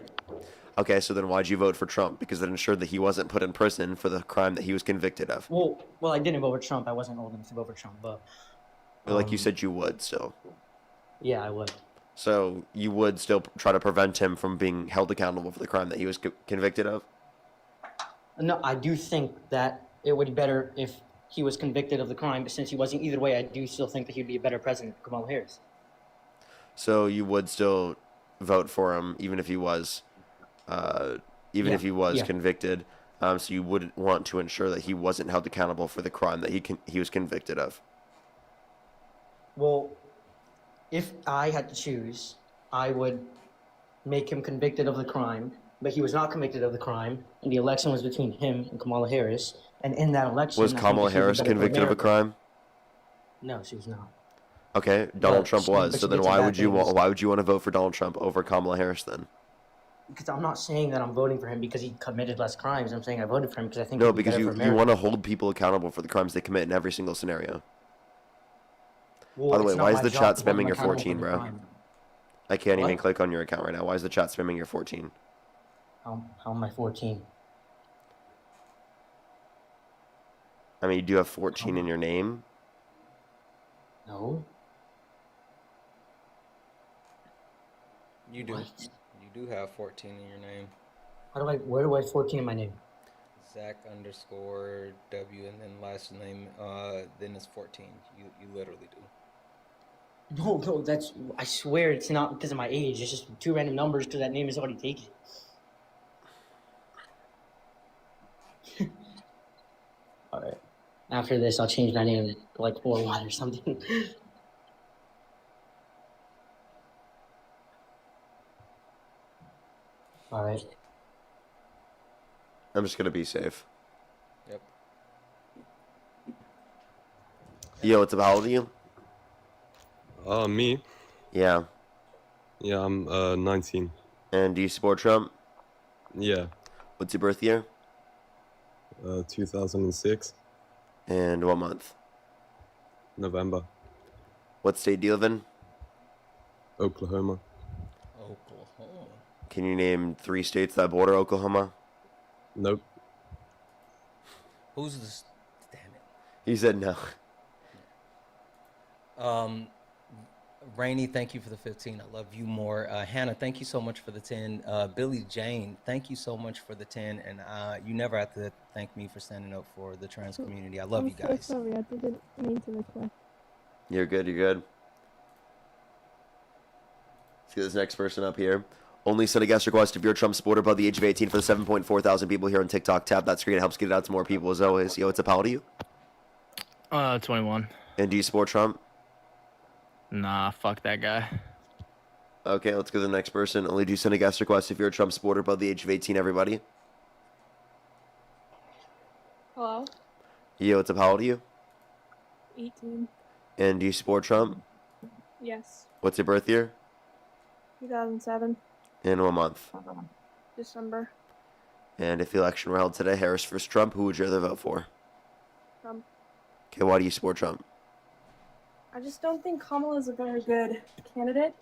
Okay, so then why'd you vote for Trump? Because it ensured that he wasn't put in prison for the crime that he was convicted of.
Well, I didn't vote for Trump. I wasn't old enough to vote for Trump, but
But like you said, you would still.
yeah, I would.
So you would still try to prevent him from being held accountable for the crime that he was convicted of?
No, I do think that it would be better if he was convicted of the crime, but since he wasn't either way, I do still think that he'd be a better president than Kamala Harris.
So you would still vote for him, even if he was, if he was convicted. So you would want to ensure that he wasn't held accountable for the crime that he was convicted of.
Well, if I had to choose, I would make him convicted of the crime, but he was not convicted of the crime, and the election was between him and Kamala Harris. And in that election,
Was
I think
Kamala
that she was
Harris
better for
convicted of a
America.
crime?
No, she was not.
Okay, Donald Trump was.
but
So
she
then
did some
why
bad
would you
things.
why would you want to vote for Donald Trump over Kamala Harris then?
Because I'm not saying that I'm voting for him because he committed less crimes. I'm saying I voted for him because I think
No,
he'd be
because
better
you
for America.
want to hold people accountable for the crimes they commit in every single scenario.
Well,
By the way,
it's not
why is
my
the
job
chat
to hold
spamming
him
your
accountable
14,
for the
bro?
crime.
I can't even
What?
click on your account right now. Why is the chat spamming your 14?
How am I 14?
I mean, you do have 14 in your name.
No.
You do. You do have 14 in your name.
Where do I have 14 in my name?
Zach underscore W and then last name, then it's 14. You literally do.
No, I swear it's not because of my age. It's just 2 random numbers because that name is already taken. Alright. After this, I'll change my name to like 4-1 or something. Alright.
I'm just gonna be safe.
Yep.
Yo, what's up? How old are you?
Me?
Yeah.
Yeah, I'm 19.
And do you support Trump?
Yeah.
What's your birth year?
2006.
And what month?
November.
What state do you live in?
Oklahoma.
Oklahoma.
Can you name 3 states that border Oklahoma?
Nope.
Who's this? Damn it.
He said no.
Rainey, thank you for the 15. I love you more. Hannah, thank you so much for the 10. Billy Jane, thank you so much for the 10. And you never have to thank me for standing up for the trans community. I love you guys.
So sorry, I didn't mean to request.
You're good, you're good. Let's get this next person up here. Only send a guest request if you're a Trump supporter above the age of 18 for the 7.4 thousand people here on TikTok. Tap that screen. It helps get it out to more people as always. Yo, what's up? How old are you?
21.
And do you support Trump?
Nah, fuck that guy.
Okay, let's go to the next person. Only do send a guest request if you're a Trump supporter above the age of 18, everybody.
Hello?
Yo, what's up? How old are you?
18.
And do you support Trump?
Yes.
What's your birth year?
2007.
And what month?
December.
And if the election were held today, Harris versus Trump, who would you rather vote for?
Trump.
Okay, why do you support Trump?
I just don't think Kamala is a very good candidate.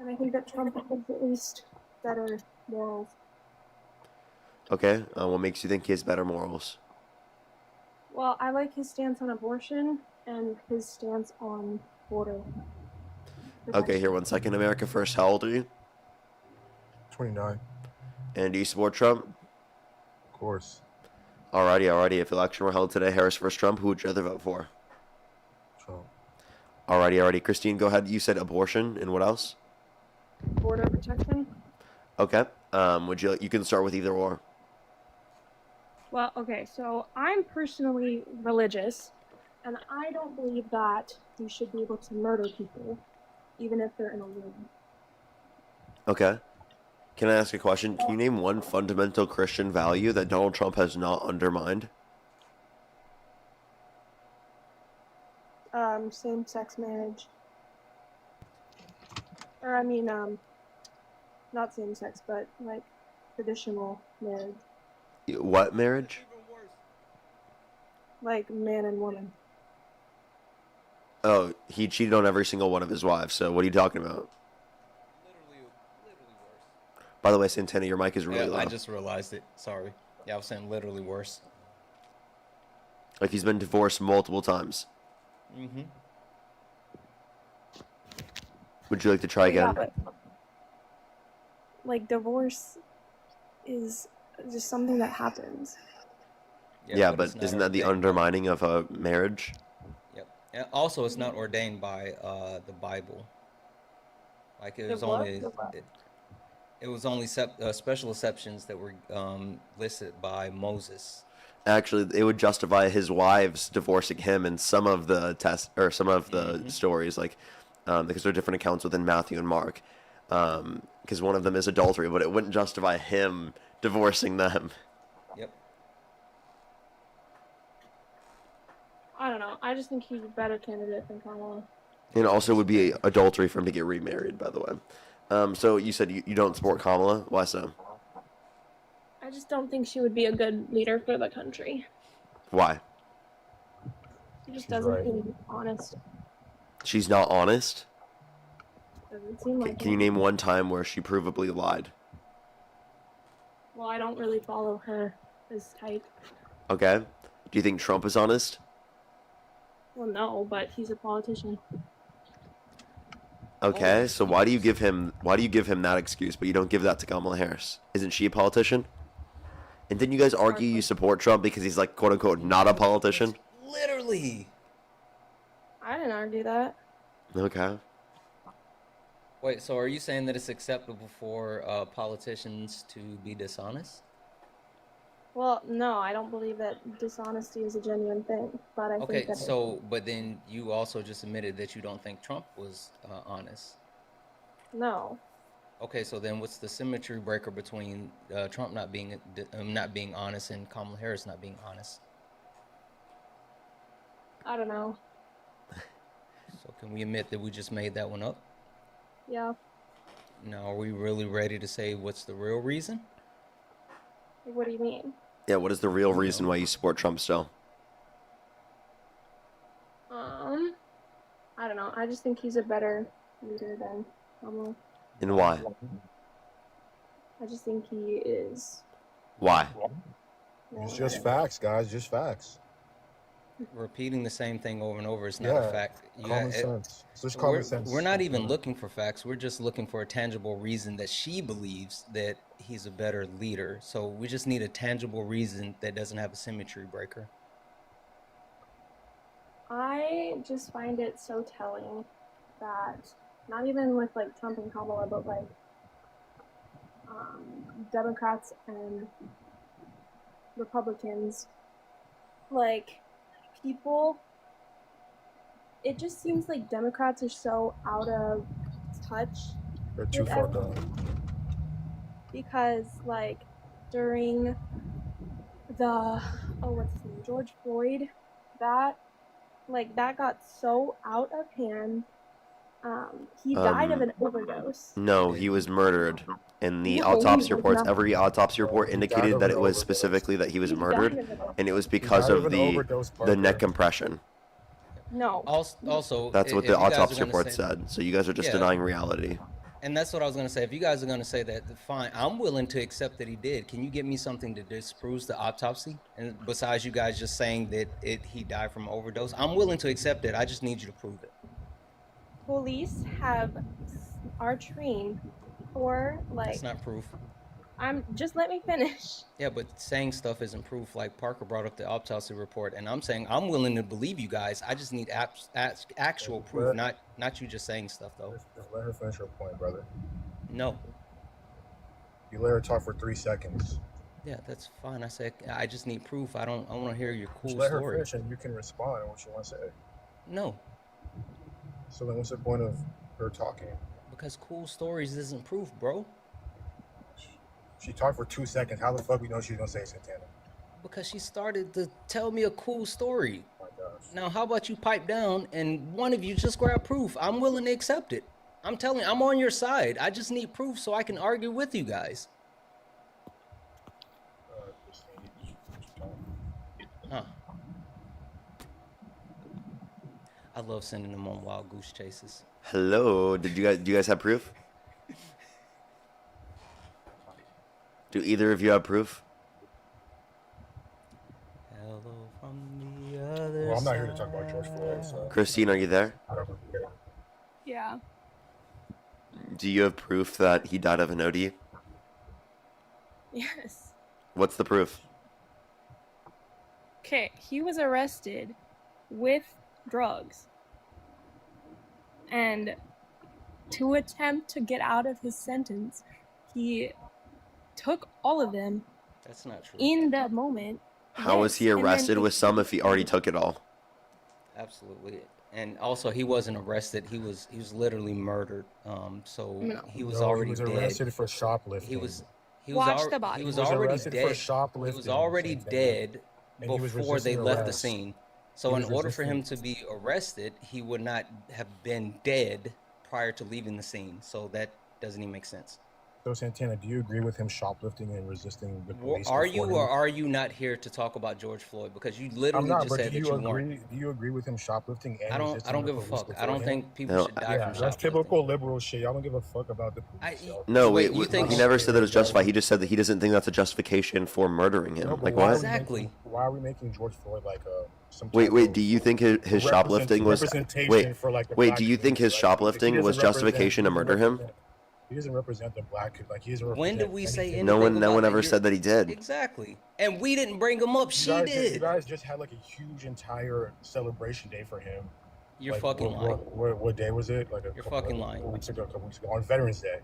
And I think that Trump has at least better morals.
Okay, what makes you think he has better morals?
Well, I like his stance on abortion and his stance on border.
Okay, here, 1 second. America First, how old are you?
29.
And do you support Trump?
Of course.
Alrighty. If the election were held today, Harris versus Trump, who would you rather vote for?
Trump.
Alrighty. Christine, go ahead. You said abortion, and what else?
Border protection.
Okay. You can start with either or.
Well, okay, so I'm personally religious, and I don't believe that you should be able to murder people, even if they're in a room.
Okay. Can I ask a question? Can you name one fundamental Christian value that Donald Trump has not undermined?
Same-sex marriage. Or, I mean, not same-sex, but, like, traditional marriage.
What marriage?
Like, man and woman.
Oh, he cheated on every single one of his wives, so what are you talking about?
Literally worse.
By the way, Santana, your mic is really low.
I just realized it. Sorry. Yeah, I was saying literally worse.
Like he's been divorced multiple times.
Mm-hmm.
Would you like to try again?
Yeah, but, like, divorce is just something that happens.
Yeah, but isn't that the undermining of a marriage?
Yep. And also, it's not ordained by the Bible. Like it was
The what?
only it was only special exceptions that were listed by Moses.
Actually, it would justify his wives divorcing him in some of the stories, like because there are different accounts within Matthew and Mark. Because one of them is adultery, but it wouldn't justify him divorcing them.
Yep.
I don't know. I just think he's a better candidate than Kamala.
And also would be adultery for him to get remarried, by the way. So you said you don't support Kamala? Why so?
I just don't think she would be a good leader for the country.
Why?
She just doesn't seem honest.
She's not honest?
Doesn't seem like
Can you name one time where she provably lied?
Well, I don't really follow her as type.
Okay. Do you think Trump is honest?
Well, no, but he's a politician.
Okay, so why do you give him that excuse, but you don't give that to Kamala Harris? Isn't she a politician? And didn't you guys argue you support Trump because he's like quote unquote not a politician?
Literally.
I didn't argue that.
Okay.
Wait, so are you saying that it's acceptable for politicians to be dishonest?
Well, no, I don't believe that dishonesty is a genuine thing, but I
Okay,
think that
so but then you also just admitted that you don't think Trump was honest.
no.
Okay, so then what's the symmetry breaker between Trump not being honest and Kamala Harris not being honest?
I don't know.
So can we admit that we just made that one up?
Yeah.
Now, are we really ready to say what's the real reason?
What do you mean?
Yeah, what is the real reason why you support Trump still?
I don't know. I just think he's a better leader than Kamala.
And why?
I just think he is.
Why?
It's just facts, guys. Just facts.
Repeating the same thing over and over is not
Yeah,
a fact.
common sense. It's just common sense.
We're not even looking for facts. We're just looking for a tangible reason that she believes that he's a better leader. So we just need a tangible reason that doesn't have a symmetry breaker.
I just find it so telling that not even with like Trump and Kamala, but like Democrats and Republicans, like people, it just seems like Democrats are so out of touch.
They're too far gone.
Because like during the what's his name, George Floyd, that Like, that got so out of hand. He died of an overdose.
No, he was murdered. In the
No,
autopsy
he was
reports,
not.
every autopsy report
He died
indicated
of
that
an
it was
overdose.
specifically that he was
He died
murdered,
of an
and it was
He
because
died
of
of an overdose,
the neck
Parker.
compression.
No.
Also,
That's what
if
the
you guys are
autopsy
gonna
report
say,
said. So you guys are just
yeah,
denying reality.
and that's what I was gonna say. If you guys are gonna say that, fine. I'm willing to accept that he did. Can you give me something that disproves the autopsy? And besides you guys just saying that he died from overdose, I'm willing to accept it. I just need you to prove it.
Police are trained for, like,
That's not proof.
just let me finish.
Yeah, but saying stuff isn't proof. Like Parker brought up the autopsy report, and I'm saying I'm willing to believe you guys. I just need actual proof, not you just saying stuff though.
Just let her finish her point, brother.
No.
You let her talk for 3 seconds.
Yeah, that's fine. I said I just need proof. I want to hear your cool
Just let her
story.
finish and you can respond on what you want to say.
No.
So then what's the point of her talking?
Because cool stories isn't proof, bro.
She talked for 2 seconds. How the fuck we know she's gonna say Santana?
Because she started to tell me a cool story.
Oh my gosh.
Now, how about you pipe down and one of you just grab proof? I'm willing to accept it. I'm telling you, I'm on your side. I just need proof so I can argue with you guys. Huh. I love sending them on wild goose chases.
Hello, do you guys have proof? Do either of you have proof?
Hello from the other
Well, I'm not here to talk about George Floyd, so.
Christine, are you there?
I don't really care.
Yeah.
Do you have proof that he died of an OD?
Yes.
What's the proof?
Okay, he was arrested with drugs. And to attempt to get out of his sentence, he took all of them.
That's not true.
In that moment.
How was he
Yes, and then
arrested with some if he already took it all?
Absolutely. And also, he wasn't arrested. He was literally murdered. So he was already
he was
dead.
arrested for shoplifting.
He was
Watch the body.
He was
He was
already
arrested
dead.
for shoplifting,
He was already
same thing.
dead
And he was
before they
resisting
left the
arrest.
scene. So
He
in
was
order for him
resisting.
to be arrested, he would not have been dead prior to leaving the scene. So that doesn't even make sense.
So Santana, do you agree with him shoplifting and resisting the police?
Are you
before
or
him?
are you not here to talk about George Floyd? Because you
I'm
literally
not,
just
but
said
do
that
you
you weren't.
agree? Do you agree with him shoplifting and
I
resisting
don't
the
give a
police
fuck. I
before
don't
him?
think people
No,
should die
Yeah,
from
that's
shoplifting.
typical liberal shit. Y'all don't give a fuck about the police. y'all.
No,
Wait,
wait,
you think
he never said that it was justified. He just said that he doesn't think that's a justification for murdering him.
No, but
Like
why
what?
are we making- Why are we making George Floyd like some
Wait,
type
wait.
of
Do you think his shoplifting was?
representation
Wait,
for, like, the
wait.
black
Do you think his
community, right? He
shoplifting
doesn't
was justification to
represent-
murder him?
He doesn't represent the black, like he doesn't represent.
When did we say
anything.
anything?
No one
about
ever
that?
said that he did.
Exactly. And we didn't bring him up. She
You
did.
guys just had like a huge entire celebration day for him.
You're
Like,
fucking lying.
What day was it? Like
You're fucking lying.
A couple weeks ago on Veterans Day.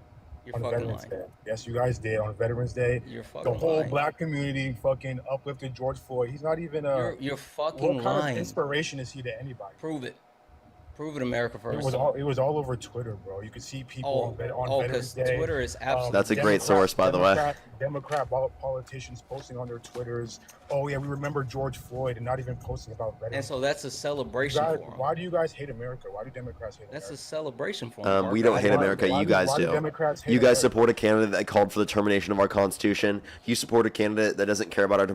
You're
on
fucking
Veterans
lying.
Day. Yes, you guys did on Veterans Day.
You're fucking
The whole
lying.
black community fucking uplifted George Floyd. He's not even a.
You're fucking
What kind
lying.
of inspiration is he to anybody?
Prove it. Prove it, America
It
first.
was all over Twitter, bro. You could see people on Veterans
'cause
Day.
Twitter is absolutely.
That's a great source, by the way.
Democrat politicians posting on their Twitters, oh yeah, we remember George Floyd, and not even posting about veterans.
And so that's a celebration
You
for
guys-
him.
Why do you guys hate America? Why do Democrats hate America?
That's a celebration for him.
We don't hate America. You guys
why do
do.
Democrats hate
You guys
America?
support a candidate that called for the termination of our Constitution. You support a candidate that doesn't care about our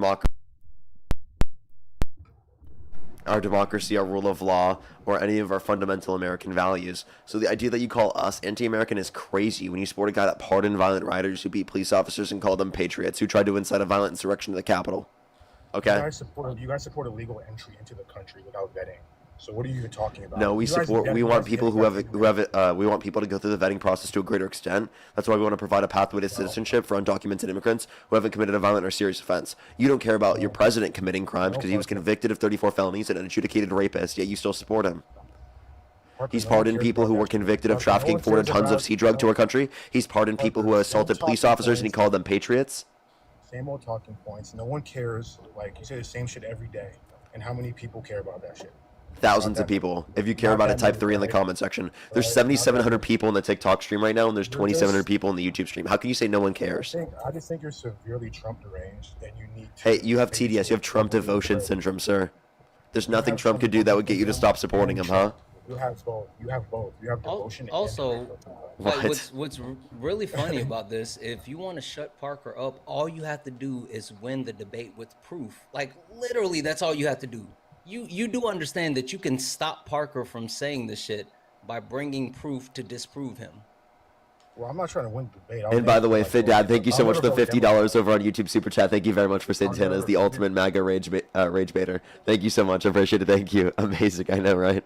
democracy, our rule of law, or any of our fundamental American values. So the idea that you call us anti-American is crazy when you support a guy that pardoned violent rioters who beat police officers and called them patriots who tried to incite a violent insurrection to the Capitol. Okay?
You guys support illegal entry into the country without vetting. So what are you even talking about?
No, we
You guys
support.
get-
We
you
want
guys
people
get
who have.
vetting.
We want people to go through the vetting process to a greater extent. That's why we want to provide a pathway to citizenship for undocumented immigrants who haven't committed a violent or serious offense. You don't care about your president committing crimes because he was convicted of 34 felonies and an adjudicated rapist. Yet you still support him. He's pardoned people who were convicted of trafficking 400 tons of sea drug to our country. He's pardoned people who assaulted police officers and he called them patriots.
Same old talking points. No one cares. Like, you say the same shit every day. And how many people care about that shit?
Thousands of people. If you care about it, type 3 in the comment section. There's 7,700 people in the TikTok stream right now, and there's 2,700 people in the YouTube stream. How can you say no one cares?
I just think you're severely Trump deranged, and you need to.
Hey, you have TDS. You have Trump devotion syndrome, sir. There's nothing Trump could do that would get you to stop supporting him, huh?
You have both. You have both. You have devotion
Also,
and
like
What?
what's really funny about this, if you want to shut Parker up, all you have to do is win the debate with proof. Like literally, that's all you have to do. You do understand that you can stop Parker from saying this shit by bringing proof to disprove him.
Well, I'm not trying to win the debate.
And by the way, Fit Dad, thank you so much for the $50 over on YouTube Super Chat. Thank you very much for Santana as the ultimate MAGA rage baiter. Thank you so much. I appreciate it. Thank you. Amazing. I know, right?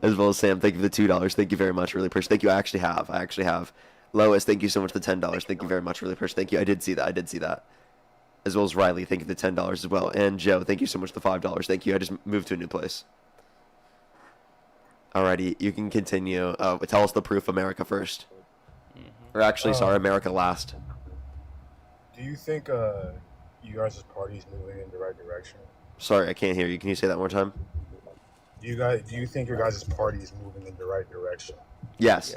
As well as Sam, thank you for the $2. Thank you very much. Really appreciate it. Thank you. I actually have. Lois, thank you so much for the $10. Thank you very much. Really appreciate it. Thank you. I did see that. As well as Riley, thank you for the $10 as well. And Joe, thank you so much for the $5. Thank you. I just moved to a new place. Alrighty, you can continue. Tell us the proof, America first. Or actually, sorry, America last.
Do you think you guys' party is moving in the right direction?
Sorry, I can't hear you. Can you say that one more time?
Do you think your guys' party is moving in the right direction?
Yes.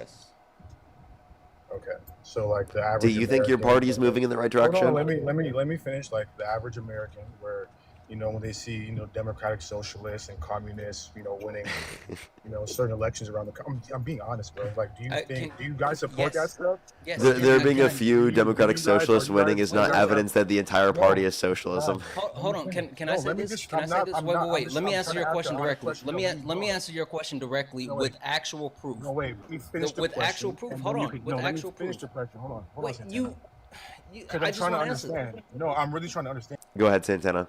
Okay. So like the average.
Do you think your party is moving in the right direction?
Hold on, let me finish. Like the average American, where when they see democratic socialists and communists, winning, certain elections around the. I'm being honest, bro. Like, do you guys support that stuff?
Yes.
There being a few democratic socialists winning is not evidence that the entire party is socialism.
Hold on. Can I say this? Can I say this? Wait. Let me answer your question directly. Let me answer your question directly with actual proof.
No, wait. Let me finish the
with
question,
actual proof.
and
Hold
then
on.
you can-
With
no, let me
actual
finish
proof.
the question. Hold on.
Wait.
Santana.
You.
Because
I
I'm
just
trying to
want to answer.
understand. No, I'm really trying to understand.
Go ahead, Santana.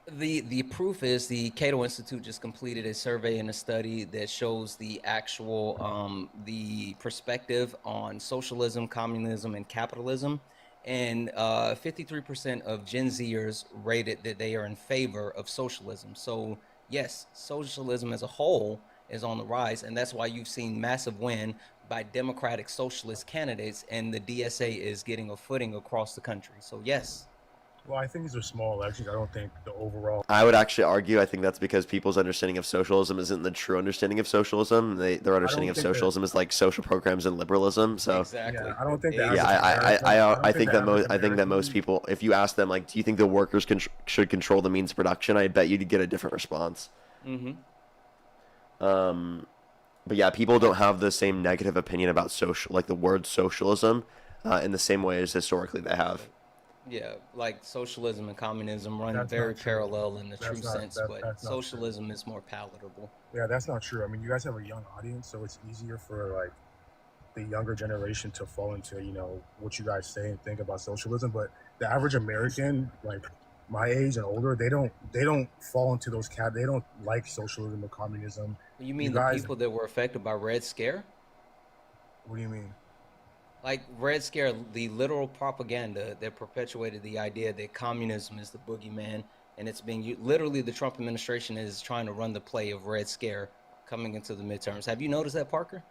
The proof is the Cato Institute just completed a survey and a study that shows the actual the perspective on socialism, communism, and capitalism, and 53% of Gen Zers rated that they are in favor of socialism. So yes, socialism as a whole is on the rise, and that's why you've seen massive win by Democratic Socialist candidates, and the DSA is getting a footing across the country. So yes.
Well, I think these are small elections. I don't think the overall.
I would actually argue, I think that's because people's understanding of socialism isn't the true understanding of socialism. Their understanding of socialism is like social programs and liberalism. So
exactly.
Yeah, I don't think that.
Yeah, I think that most people, if you ask them like, do you think the workers should control the means of production? I bet you'd get a different response.
Mm-hmm.
But yeah, people don't have the same negative opinion about the word socialism, in the same way as historically they have.
Yeah, like socialism and communism run very parallel in the true sense, but socialism is more palatable.
Yeah, that's not true. I mean, you guys have a young audience, so it's easier for like the younger generation to fall into what you guys say and think about socialism. But the average American, like my age and older, they don't fall into those They don't like socialism or communism.
You mean the people that were affected by Red Scare?
What do you mean?
Like Red Scare, the literal propaganda that perpetuated the idea that communism is the boogeyman, and it's being literally the Trump administration is trying to run the play of Red Scare coming into the midterms. Have you noticed that, Parker?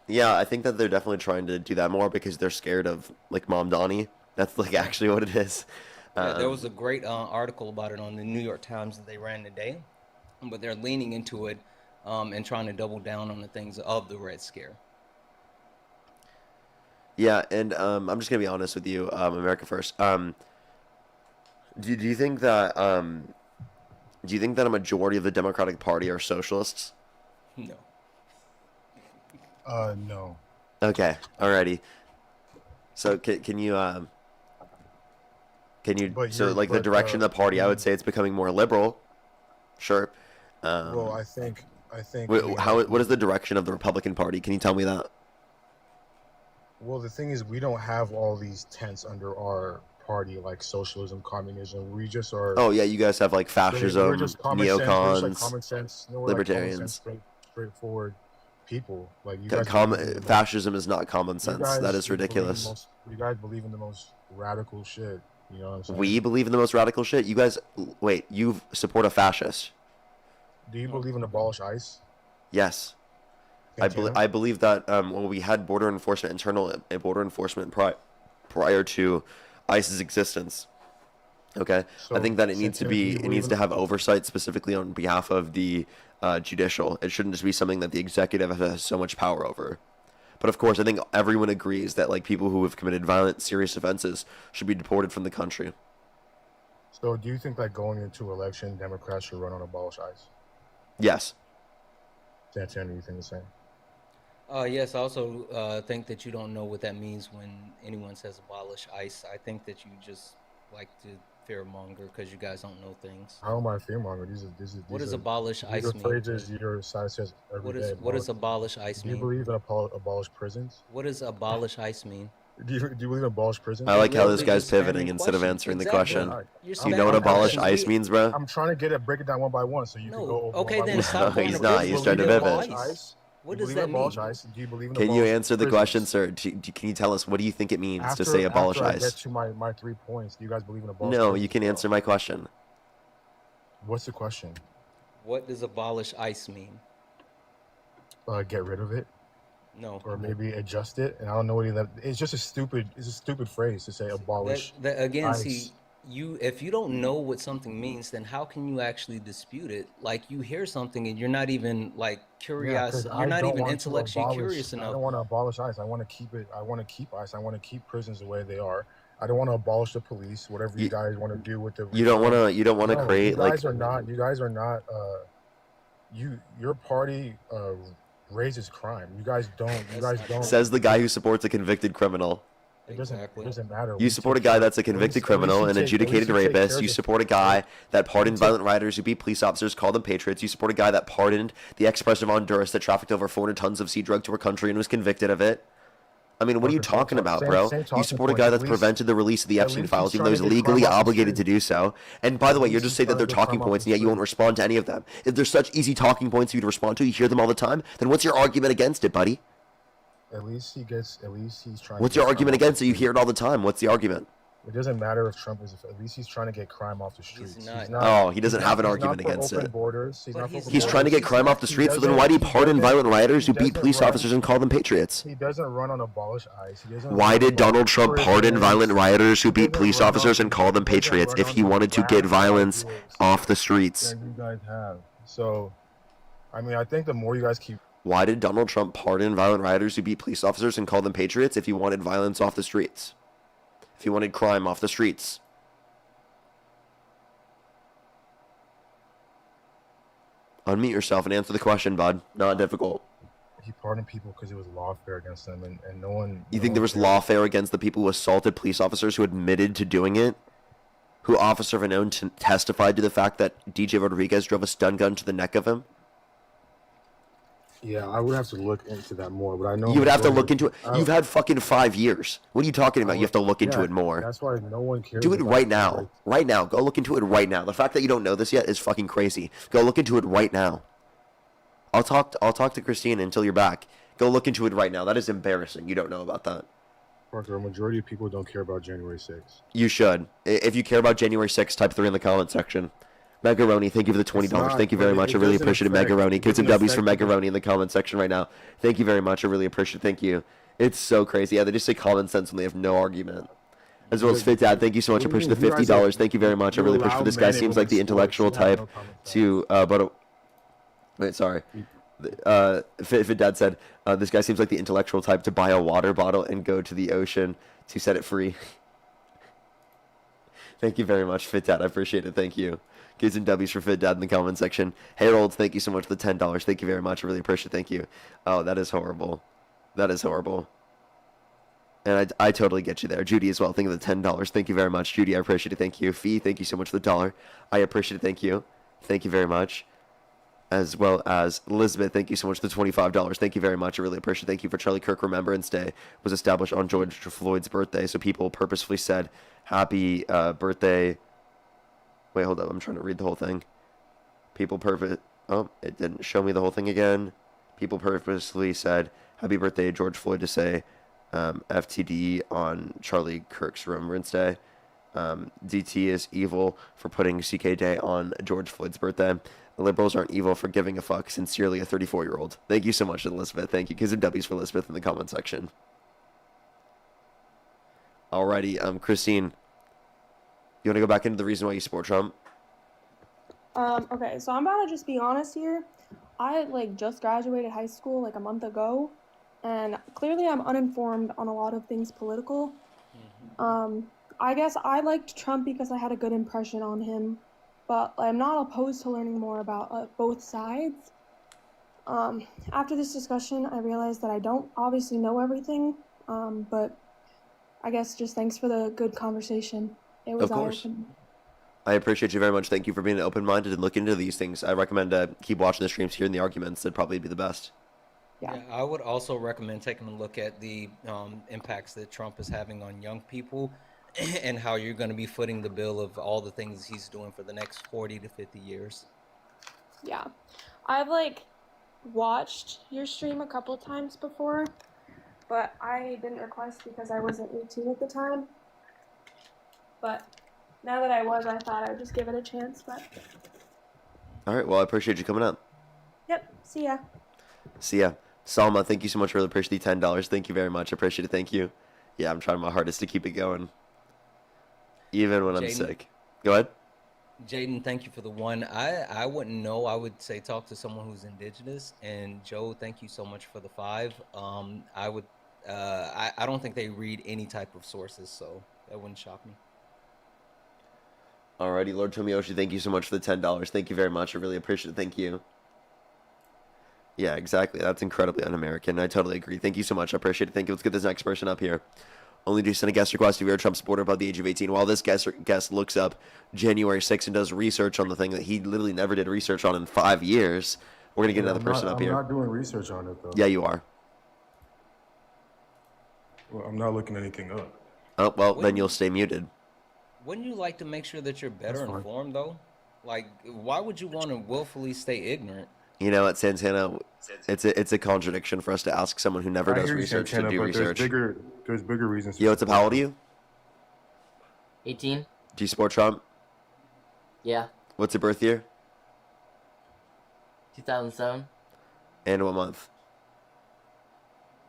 Yeah, I think that they're definitely trying to do that more because they're scared of like Mom Donnie. That's like actually what it is.
Yeah, there was a great article about it on the New York Times that they ran today, but they're leaning into it and trying to double down on the things of the Red Scare.
Yeah, and I'm just gonna be honest with you, America first. Do you think that a majority of the Democratic Party are socialists?
No.
No.
Okay, alrighty. So can you so like the direction of the party? I would say it's becoming more liberal. Sure.
Well, I think.
What is the direction of the Republican Party? Can you tell me that?
Well, the thing is, we don't have all these tents under our party, like socialism, communism. We just are.
Oh yeah, you guys have like fascism,
we're just common sense,
neocons,
common sense,
libertarians,
straightforward people. Like you
guys. Fascism is not common sense. That is ridiculous.
You guys believe in the most radical shit. You know what I'm saying?
We believe in the most radical shit. You guys, wait, you support a fascist?
Do you believe in abolish ICE?
Yes. I believe that when we had border enforcement, internal border enforcement prior to ICE's existence, okay,
So,
I think that it needs to
Santana, do you
it needs
believe
to have oversight specifically on behalf of the judicial. It shouldn't just be something that the executive has so much power over. But of course, I think everyone agrees that like people who have committed violent, serious offenses should be deported from the country.
So do you think that going into election, Democrats should run on abolish ICE?
Yes.
Santana, do you think the same?
Yes, I also think that you don't know what that means when anyone says abolish ICE. I think that you just like to fearmonger because you guys don't know things.
How am I fearmonger?
What does abolish
these
ICE
are
mean?
phrases your side says every day.
What does abolish ICE
Do you
mean?
believe in abolish prisons?
What does abolish ICE mean?
Do you believe in abolish prisons?
I like how this guy's pivoting instead of answering the question. Do you know what abolish ICE means, bro?
I'm trying to break it down one by one so you can go over
Okay,
one by
then
one.
stop going
He's
to
not.
prison.
He's trying to
Do you
pivot.
abolish ICE? What
Do you
does
believe in
that
abolish
mean?
ICE? Do you believe in
Can you
abolish
answer the
prisons?
question, sir? Can you tell us what do you think it means to say abolish
after I
ICE?
get to my 3 points, do you guys believe in abolish
No,
prisons
you can
as well?
answer my question.
What's the question?
What does abolish ICE mean?
Get rid of it.
No.
Or maybe adjust it. And I don't know what that. It's just a stupid phrase to say abolish.
Again,
ICE.
see, if you don't know what something means, then how can you actually dispute it? Like you hear something and you're not even like curious.
Yeah,
you're not even
want to
intellectually
abolish-
curious
I
enough.
don't want to abolish ICE. I want to keep it. I want to keep ICE. I want to keep prisons the way they are. I don't want to abolish the police. Whatever you guys want to do with the.
You don't want to. You don't want to
No,
create
you guys
like.
are not. You guys are not. Your party raises crime. You guys don't. You guys don't.
Says the guy who supports a convicted criminal.
It doesn't matter.
You support a guy that's a convicted criminal, an adjudicated rapist. You support a guy that pardoned violent rioters who beat police officers, called them patriots. You support a guy that pardoned the ex-president of Honduras that trafficked over 400 tons of seed drug to our country and was convicted of it. I mean, what are you talking about, bro? You support a guy that's prevented the release of the Epstein files, even though he's legally obligated to do so. And by the way, you'll just say that they're talking points, and yet you won't respond to any of them. If there's such easy talking points for you to respond to, you hear them all the time, then what's your argument against it, buddy?
At least he's trying.
What's your argument against it? You hear it all the time. What's the argument?
It doesn't matter if Trump is. At least he's trying to get crime off the streets. He's not,
Oh, he doesn't have an
he's
argument
not for
against
open
it.
Borders.
He's trying to get crime off the streets, so then why do you pardon violent rioters who beat police officers and call them patriots?
He doesn't run on abolish ICE. He doesn't
Why
run
did
on
Donald Trump
prisons.
pardon violent rioters who beat police officers and call them patriots if he wanted to get violence off the streets?
That you guys have. So, I mean, I think the more you guys keep.
Why did Donald Trump pardon violent rioters who beat police officers and call them patriots if he wanted violence off the streets? If he wanted crime off the streets? Unmute yourself and answer the question, bud. Not difficult.
He pardoned people because it was lawfare against them, and no one.
You think there was lawfare against the people who assaulted police officers who admitted to doing it? Who Officer Vanone testified to the fact that DJ Rodriguez drove a stun gun to the neck of him?
Yeah, I would have to look into that more, but I know
You would have to look into it. You've had fucking 5 years. What are you talking about? You have to look into it more.
That's why no one cares.
Do it
about
right now. Right now. Go look into it right now. The fact that you don't know this yet is fucking crazy. Go look into it right now. I'll talk to Christine until you're back. Go look into it right now. That is embarrassing. You don't know about that.
Parker, a majority of people don't care about January 6th.
You should. If you care about January 6th, type 3 in the comment section. Megaroni, thank you for the $20. Thank you very much. I really appreciate it, Megaroni. Get some W's for Megaroni in the comment section right now. Thank you very much. I really appreciate it. Thank you. It's so crazy. Yeah, they just say common sense when they have no argument. As well as Fit Dad, thank you so much. I appreciate the $50. Thank you very much. I really appreciate it. This guy seems like the intellectual type to, wait, sorry. Fit Dad said, this guy seems like the intellectual type to buy a water bottle and go to the ocean to set it free. Thank you very much, Fit Dad. I appreciate it. Thank you. Kids and W's for Fit Dad in the comment section. Harold, thank you so much for the $10. Thank you very much. I really appreciate it. Thank you. Oh, that is horrible. That is horrible. And I totally get you there. Judy as well. Thank you for the $10. Thank you very much. Judy, I appreciate it. Thank you. Fee, thank you so much for the $1. I appreciate it. Thank you. Thank you very much. As well as Elizabeth, thank you so much for the $25. Thank you very much. I really appreciate it. Thank you for Charlie Kirk Remembrance Day. Was established on George Floyd's birthday, so people purposefully said happy birthday. Wait, hold up. I'm trying to read the whole thing. Oh, it didn't show me the whole thing again. People purposely said happy birthday, George Floyd, to say FTD on Charlie Kirk's Remembrance Day. DT is evil for putting CK Day on George Floyd's birthday. The liberals aren't evil for giving a fuck. Sincerely, a 34-year-old. Thank you so much, Elizabeth. Thank you. Kids and W's for Elizabeth in the comment section. Alrighty, Christine. You want to go back into the reason why you support Trump?
Okay, so I'm about to just be honest here. I just graduated high school a month ago, and clearly I'm uninformed on a lot of things political. I guess I liked Trump because I had a good impression on him, but I'm not opposed to learning more about both sides. After this discussion, I realized that I don't obviously know everything, but I guess just thanks for the good conversation. It was
Of course.
eye-opening.
I appreciate you very much. Thank you for being open-minded and looking into these things. I recommend keep watching the streams, hearing the arguments. That'd probably be the best.
Yeah, I would also recommend taking a look at the impacts that Trump is having on young people and how you're going to be footing the bill of all the things he's doing for the next 40 to 50 years.
Yeah. I've watched your stream a couple times before, but I didn't request because I wasn't 18 at the time. But now that I was, I thought I'd just give it a chance. But
All right. Well, I appreciate you coming up.
yep, see ya.
See ya. Salma, thank you so much. Really appreciate the $10. Thank you very much. I appreciate it. Thank you. Yeah, I'm trying my hardest to keep it going, even when I'm
Jaden.
sick. Go ahead.
Jaden, thank you for the one. I wouldn't know. I would say talk to someone who's indigenous. And Joe, thank you so much for the 5. I would. I don't think they read any type of sources, so that wouldn't shock me.
Alrighty, Lord Tomiyoshi, thank you so much for the $10. Thank you very much. I really appreciate it. Thank you. Yeah, exactly. That's incredibly un-American. I totally agree. Thank you so much. I appreciate it. Thank you. Let's get this next person up here. Only do send a guest request if you're a Trump supporter above the age of 18. While this guest looks up January 6th and does research on the thing that he literally never did research on in 5 years, we're going to get another person up here.
I'm not doing research on it, though.
Yeah, you are.
Well, I'm not looking anything up.
Oh, well, then you'll stay muted.
Wouldn't you like to make sure that you're better
That's fine.
informed, though? Like, why would you want to willfully stay ignorant?
You know what, Santana? It's a contradiction for us to ask someone who never does research to do research.
There's bigger reasons.
Yo, what's up? How old are you?
18.
Do you support Trump?
Yeah.
What's your birth year?
2007.
And what month?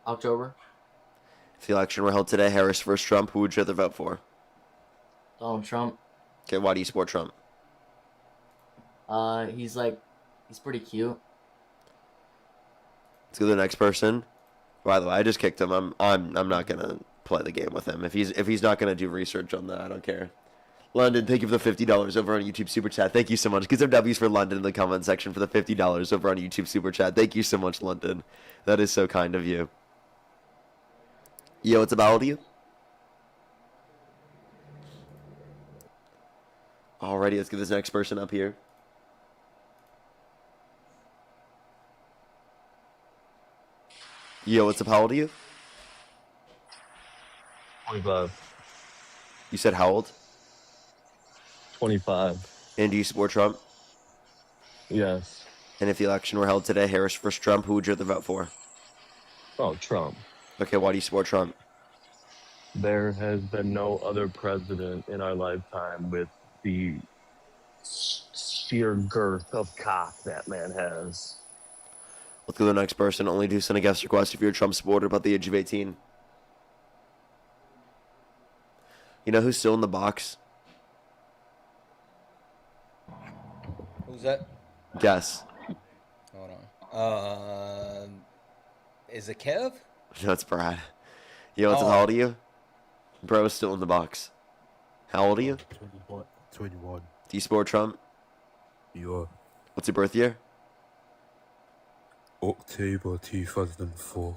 October.
If the election were held today, Harris versus Trump, who would you rather vote for?
Donald Trump.
Okay, why do you support Trump?
He's pretty cute.
Let's go to the next person. By the way, I just kicked him. I'm not gonna play the game with him. If he's not gonna do research on that, I don't care. London, thank you for the $50 over on YouTube Super Chat. Thank you so much. Get some W's for London in the comment section for the $50 over on YouTube Super Chat. Thank you so much, London. That is so kind of you. Yo, what's up? How old are you? Alrighty, let's get this next person up here. Yo, what's up? How old are you?
25.
You said how old?
25.
And do you support Trump?
Yes.
And if the election were held today, Harris versus Trump, who would you rather vote for?
Oh, Trump.
Okay, why do you support Trump?
There has been no other president in our lifetime with the sheer girth of cock that man has.
Let's go to the next person. Only do send a guest request if you're a Trump supporter about the age of 18. You know who's still in the box?
Who's that?
Guess.
Hold on. Is it Kev?
No, it's Brad. Yo, what's up?
Oh.
How old are you? Bro is still in the box. How old are you?
21.
Do you support Trump?
Yeah.
What's your birth year?
October 2004.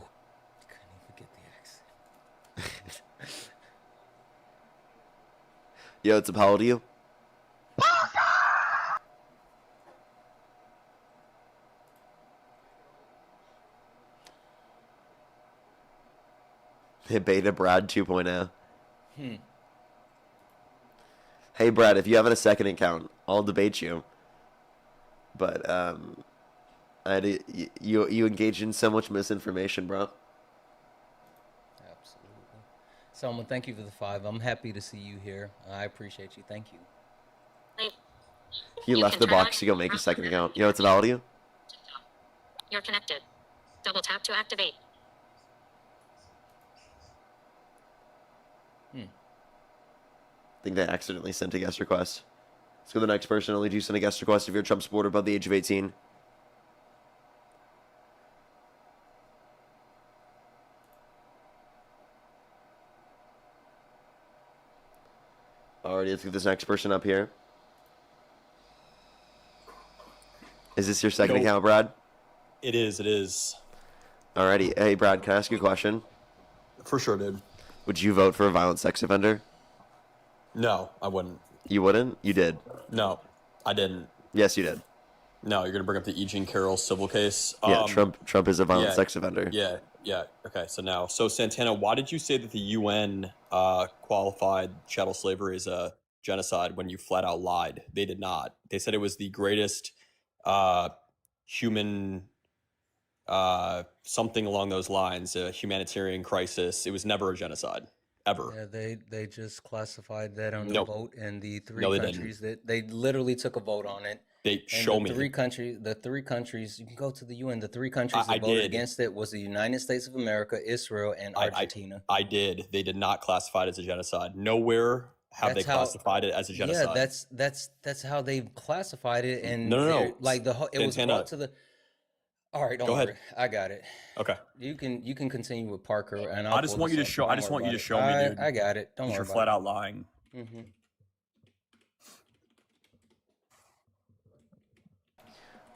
Yo, what's up? How old are you? Hey, Beta Brad 2.0. Hey, Brad, if you have a second account, I'll debate you. But, you engage in so much misinformation, bro.
Absolutely. Selma, thank you for the 5. I'm happy to see you here. I appreciate you. Thank you.
He left the box to go make a second account. Yo, what's up? How old are you?
You're connected. Double tap to activate.
I think they accidentally sent a guest request. Let's go to the next person. Only do send a guest request if you're a Trump supporter above the age of 18. Alrighty, let's get this next person up here. Is this your second account, Brad?
It is. It is.
Alrighty. Hey, Brad, can I ask you a question?
For sure, dude.
Would you vote for a violent sex offender?
No, I wouldn't.
You wouldn't? You did.
No, I didn't.
Yes, you did.
No, you're gonna bring up the E. Jean Carroll civil case.
Yeah, Trump is a violent sex offender.
Yeah. Okay, so Santana, why did you say that the UN qualified chattel slavery as a genocide when you flat out lied? They did not. They said it was the greatest human something along those lines, a humanitarian crisis. It was never a genocide, ever.
Yeah, they just classified that on the
Nope.
vote, and the three
No, they
countries that they literally took a vote on it.
They
And
show me.
the three countries. You can go to the UN. The three countries
I
that voted
did.
against it was the United States of America, Israel, and Argentina.
I did. They did not classify it as a genocide. Nowhere have
That's
they
how-
classified it as a genocide.
Yeah, that's how they classified it. And
No.
they're- like it was
Santana.
brought to the. All right, don't
Go
worry.
ahead.
I got it.
Okay.
You can continue with Parker, and
I just want you to show. I just want you to show me, dude.
I got it. Don't worry
You're
about
flat
it.
out lying.
Mm-hmm.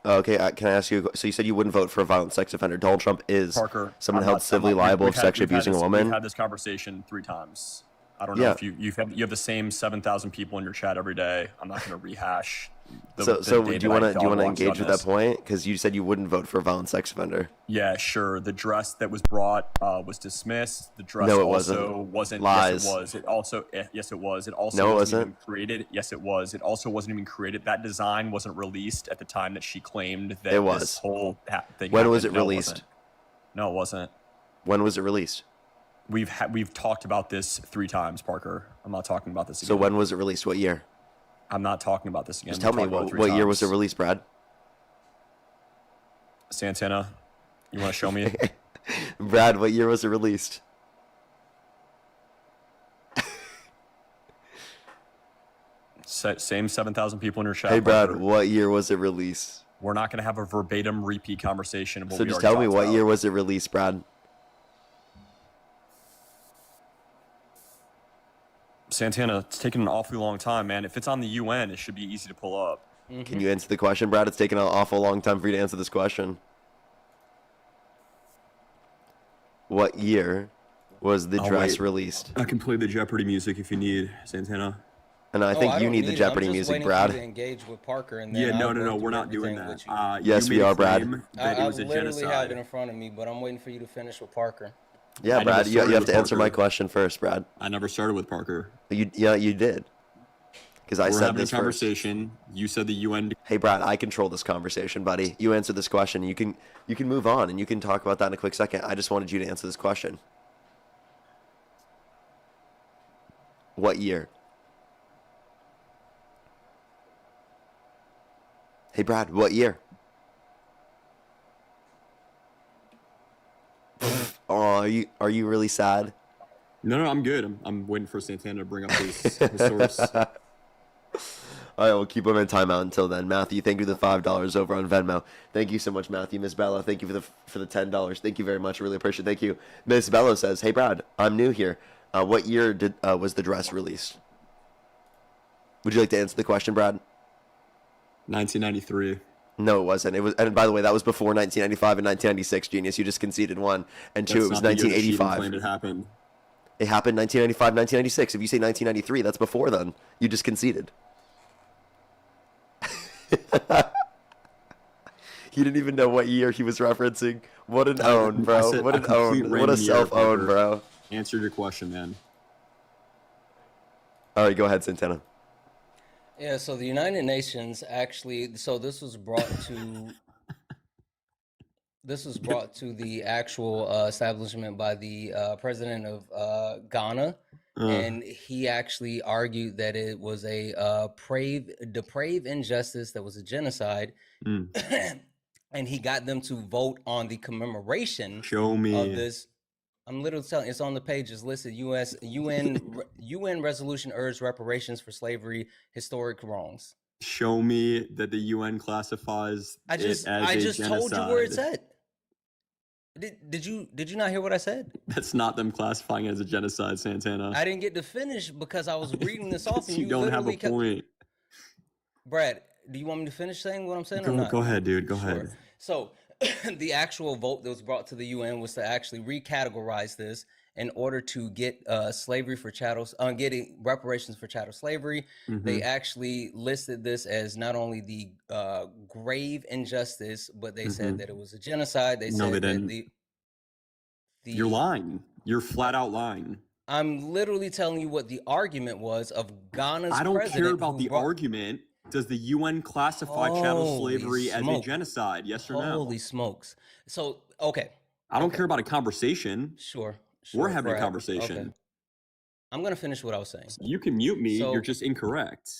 Okay, can I ask you? So you said you wouldn't vote for a violent sex offender. Donald Trump is
Parker,
someone
I'm
held
not-
civilly
I'm not-
liable
we've
of
had-
sexually
we've had
abusing a
this-
woman.
We've had this conversation 3 times. I don't know
Yeah.
if you have the same 7,000 people in your chat every day. I'm not going to rehash.
So do you want to engage with that
this.
point? Because you said you wouldn't vote for a violent sex offender.
Yeah, sure. The dress that was brought was dismissed. The dress
No, it
also
wasn't.
wasn't.
Lies.
Yes, it was. It also. Yes, it was. It also.
No, it
wasn't
wasn't.
even created. Yes, it was. It also wasn't even created. That design wasn't released at the time that she claimed that
It was.
this whole thing.
When was it
happened. No,
released?
wasn't. No, it wasn't.
When was it released?
We've talked about this 3 times, Parker. I'm not talking about this again.
So when was it released? What year?
I'm not talking about this again.
Just
We
tell me
talked about it 3
what year was it
times.
released, Brad?
Santana, you want to show me?
Brad, what year was it released?
Same 7,000 people in your chat.
Hey, Brad,
Parker.
what year was it released?
We're not going to have a verbatim repeat conversation of what
So
we
just
already
tell me
talked
what
about.
year was it released, Brad?
Santana, it's taken an awfully long time, man. If it's on the UN, it should be easy to pull up.
Can you answer the question, Brad? It's taken an awful long time for you to answer this question. What year was the
I'll
dress
wait.
released?
I can play the Jeopardy music if you need, Santana.
And I think you
don't
need the
it.
Jeopardy
I'm just
music,
waiting
Brad.
For you to engage with Parker, and then
Yeah,
I'll
no,
go
we're
through
not doing
everything
that.
with you.
Yes,
You
we
made a
are, Brad.
claim That it was a
literally have
genocide.
it in front of me, but I'm waiting for you to finish with Parker.
Yeah,
I never
Brad, you
started
have
with
to answer my
Parker.
question first, Brad.
I never started with Parker.
You did. Because I
We're
said
having a
this first.
conversation. You said the UN.
Hey, Brad, I control this conversation, buddy. You answer this question. You can move on, and you can talk about that in a quick second. I just wanted you to answer this question. What year? Hey, Brad, what year? Oh, are you really sad?
No, I'm good. I'm waiting for Santana to bring up his source.
All right, we'll keep him in timeout until then. Matthew, thank you for the $5 over on Venmo. Thank you so much, Matthew. Miss Bella, thank you for the $10. Thank you very much. I really appreciate it. Thank you. Miss Bella says, "Hey, Brad, I'm new here. What year was the dress released?" Would you like to answer the question, Brad?
1993.
No, it wasn't. It was, and by the way, that was before 1995 and 1996. Genius, you just conceded one, and two, it was
That's not the year that she even
1985.
claimed it happened.
It happened 1995, 1996. If you say 1993, that's before then. You just conceded. He didn't even know what year he was referencing. What an own,
I
bro.
said
What
a
an
complete
own. What a
random year,
self-own,
Parker.
bro.
Answer your question, man.
All right, go ahead, Santana.
Yeah, so the United Nations actually, so this was brought to the actual establishment by the president of Ghana, and he actually argued that it was a depraved injustice that was a genocide, and he got them to vote on the commemoration
Show me.
of this. I'm literally telling it's on the page. It's listed. UN resolution urged reparations for slavery historic wrongs.
Show me that the UN classifies
I just
it as a
told you where it's
genocide.
at. Did you not hear what I said?
That's not them classifying it as a genocide, Santana.
I didn't get to finish because I was reading this off and
you don't have a point.
Brad, do you want me to finish saying what I'm saying or not?
Go ahead, dude. Go ahead.
So the actual vote that was brought to the UN was to actually recategorize this in order to get slavery for chattel, getting reparations for chattel slavery. They actually listed this as not only the grave injustice, but they said that it was a genocide. They said that
You're lying. You're flat out lying.
I'm literally telling you what the argument was of Ghana's president.
I don't care about the argument. Does the UN classify chattel slavery as a genocide? Yes or no?
Holy smokes. So, okay.
I don't care about a conversation.
Sure.
We're having
Brad.
a conversation.
Okay. I'm going to finish what I was saying.
You can mute me. You're just incorrect.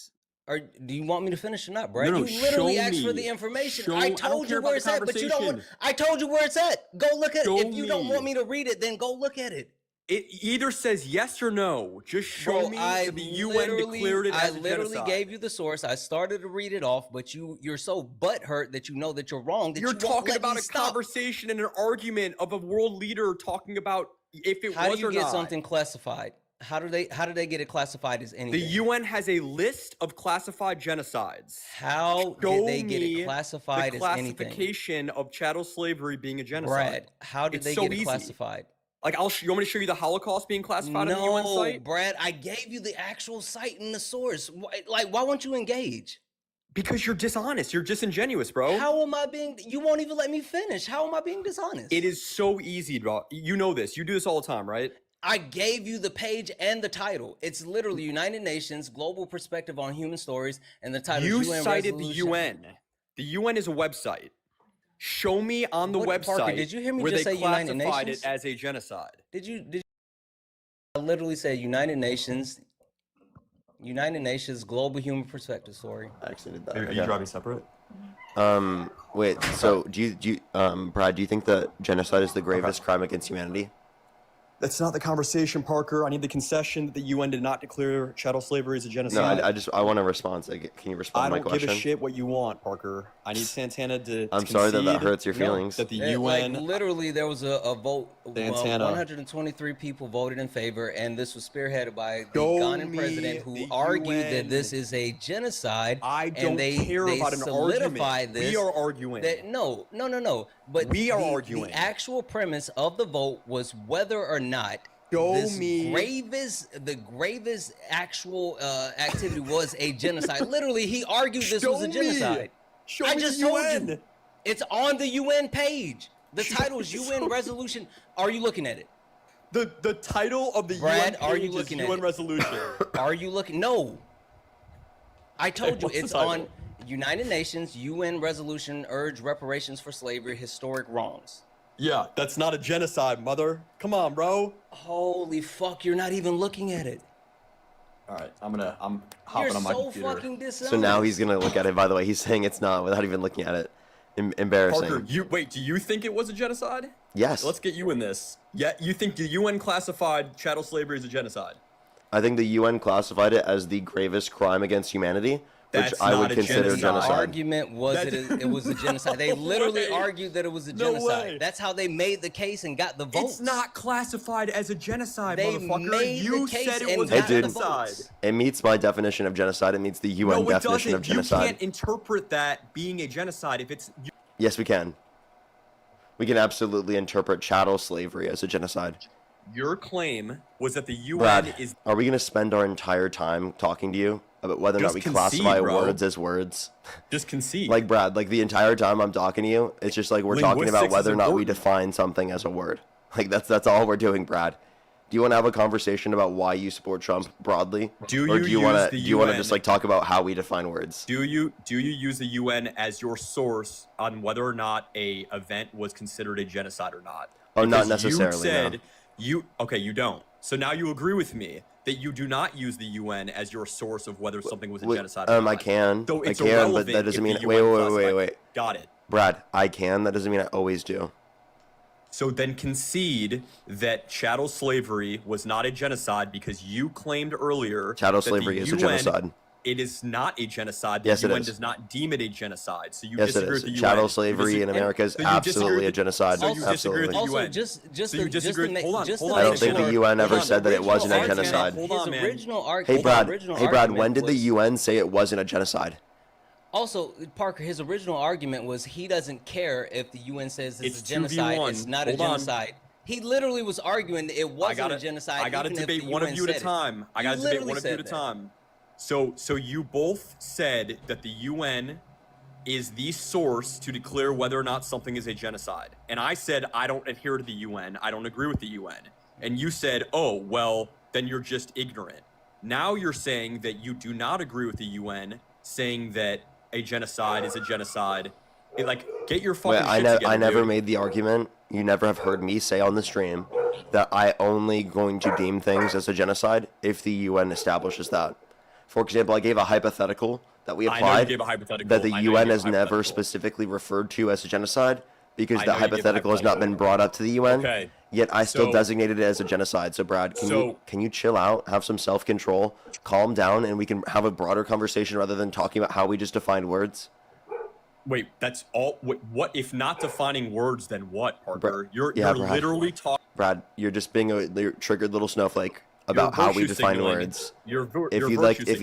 Or do you want me to finish or not, Brad?
No,
you literally asked for the information. I told you where it's at, but you don't want. I told you where it's at. Go look at it. If you don't want me to read it, then go look at it.
It either says yes or no. Just show me that the UN declared it as a genocide.
I literally gave you the source. I started to read it off, but you're so butthurt that you know that you're wrong. That
You're talking about a conversation and an argument of a world leader talking about if it was or not.
How do you get something classified? How do they get it classified as anything?
The UN has a list of classified genocides.
How did they get it classified as anything?
The classification of chattel slavery being a genocide.
Brad, how did they get it classified?
Like, you want me to show you the Holocaust being classified on the UN site?
No, Brad, I gave you the actual site and the source. Why won't you engage?
Because you're dishonest. You're disingenuous, bro.
How am I being? You won't even let me finish. How am I being dishonest?
It is so easy, bro. You know this. You do this all the time, right?
I gave you the page and the title. It's literally United Nations Global Perspective on Human Stories, and the title is UN
cited
Resolution.
the UN. The UN is a website. Show me on the website
Parker, did you hear me
where
just
they
say United
classified
Nations?
it as a genocide.
Did you? I literally said United Nations Global Human Perspective. Sorry.
I actually did that.
Are you driving separate?
Wait. So do you, Brad? Do you think that genocide is the gravest crime against humanity?
That's not the conversation, Parker. I need the concession that the UN did not declare chattel slavery as a genocide.
No, I want a response. Can you respond to my question?
I don't give a shit what you want, Parker. I need Santana to
I'm sorry that hurts your feelings.
That the UN...
literally, there was a vote.
Santana.
123 people voted in favor, and this was spearheaded by the Ghanaian president who argued that this is a genocide.
I don't care about an argument.
This,
we are arguing.
No. But
we are arguing.
The actual premise of the vote was whether or not the gravest actual activity was a genocide. Literally, he argued this was a genocide. I just told you. It's on the UN page. The title is UN Resolution. Are you looking at it?
The title of the
Brad,
UN
are
page
you looking
is
at
UN
it?
Resolution.
Are you looking? No. I told you
What's the
it's
title?
on United Nations UN Resolution urge reparations for slavery, historic wrongs.
Yeah, that's not a genocide, mother. Come on, bro.
Holy fuck, you're not even looking at it.
All right, I'm hopping on my computer.
You're so fucking dishonest.
So now he's gonna look at it. By the way, he's saying it's not without even looking at it. Embarrassing.
Parker, do you think it was a genocide?
Yes.
Let's get you in this. Yeah, you think the UN classified chattel slavery as a genocide?
I think the UN classified it as the gravest crime against humanity, which I would consider genocide.
The argument was that it was a genocide. They literally argued that it was a genocide. That's how they made the case and got the votes.
It's not classified as a genocide,
they
motherfucker.
Made
you
the case
said it
and
was
got
a genocide.
It meets my definition of genocide. It meets the UN definition of genocide.
You can't interpret that being a genocide if it's...
Yes, we can. We can absolutely interpret chattel slavery as a genocide.
Your claim was that the UN
Brad,
is...
Are we going to spend our entire time talking to you about whether or not we classify words as words?
Just concede.
Like, Brad, like the entire time I'm talking to you, it's just like we're talking about whether or not we define something as a word. Like, that's all we're doing, Brad. Do you want to have a conversation about why you support Trump broadly?
Or do you want
to just like talk about how we define words?
Do you use the UN as your source on whether or not a event was considered a genocide or not?
Oh, not necessarily.
You said
no.
you don't. So now you agree with me that you do not use the UN as your source of whether something was a genocide or not.
I can.
So it's
I can, but that doesn't mean. Wait.
Got it.
Brad, I can. That doesn't mean I always do.
So then concede that chattel slavery was not a genocide because you claimed earlier
chattel slavery is a genocide.
it is not a genocide. The
Yes, it
UN
is.
does not deem it a genocide. So you
Yes, it
disagree
is.
with the
Chattel
UN.
slavery in America is
So you disagree
absolutely a
with-
genocide.
So you disagree with the
Also,
UN.
just
So you
just
disagree.
to make,
Hold on,
just
hold
to
on.
I
make
don't think the
sure,
UN ever
his
said that it
original
wasn't a
argument-
genocide.
Hold
his
on, man.
original
Hey Brad,
original
when
argument
did the
was-
UN say it wasn't a genocide?
Also, Parker, his original argument was he doesn't care if the UN says it's a
2v1.
genocide. It's not a
Hold on.
genocide. He literally was arguing that it wasn't a genocide.
I got to
even if
debate
the
one of
UN
you at a
said it.
time. I
You
got to debate
literally
one of you at
said
a
that.
time. So you both said that the UN is the source to declare whether or not something is a genocide. And I said I don't adhere to the UN. I don't agree with the UN. And you said, "Oh, well, then you're just ignorant." Now you're saying that you do not agree with the UN, saying that a genocide is a genocide. Like, get your fucking
Wait,
shit together,
I never
dude.
made the argument. You never have heard me say on the stream that I only going to deem things as a genocide if the UN establishes that. For example, I gave a hypothetical that we
I know you
applied
gave a hypothetical.
that the
I know you
UN
gave a
has never
hypothetical.
specifically referred to as a genocide because
I
the
know you gave a
hypothetical has not been
hypothetical.
brought up to the UN.
Okay.
Yet I still
So-
designated it as a genocide. So Brad,
So-
can you chill out, have some self-control, calm down, and we can have a broader conversation rather than talking about how we just defined words?
Wait, that's all. Wait, what if not defining words? Then what, Parker? You're
yeah,
you're
Brad.
literally talking.
Brad, you're just being a triggered little snowflake about how we
virtue
define
signaling.
words.
You're
If you'd like, if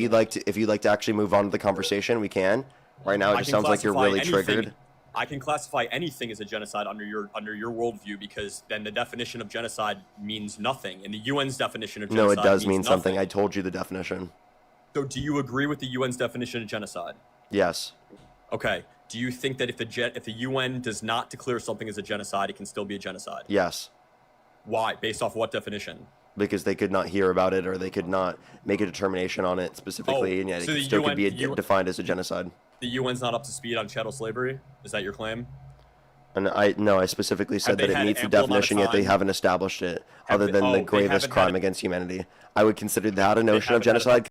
you'd like to actually move on to the conversation, we can. Right now, it
I
just
can
sounds like you're
classify
really
anything-
triggered.
I can classify anything as a genocide under your worldview because then the definition of genocide means nothing, and the UN's definition of
No,
genocide
it does
means
mean
nothing.
something. I told you the definition.
So, do you agree with the UN's definition of genocide?
Yes.
Okay. Do you think that if the UN does not declare something as a genocide, it can still be a genocide?
Yes.
Why? Based off what definition?
Because they could not hear about it or they could not make a determination on it specifically, and yet
so
it
the
still could
UN
be defined as a genocide.
The UN's not up to speed on chattel slavery? Is that your claim?
And I specifically said
Have
that
they
it
had
meets the
ample amount of
definition, yet they
time?
haven't established it,
Have
other
they-
than
oh,
the
they
gravest
haven't
crime
had-
against humanity. I would consider that a notion of
haven't had a-
genocide.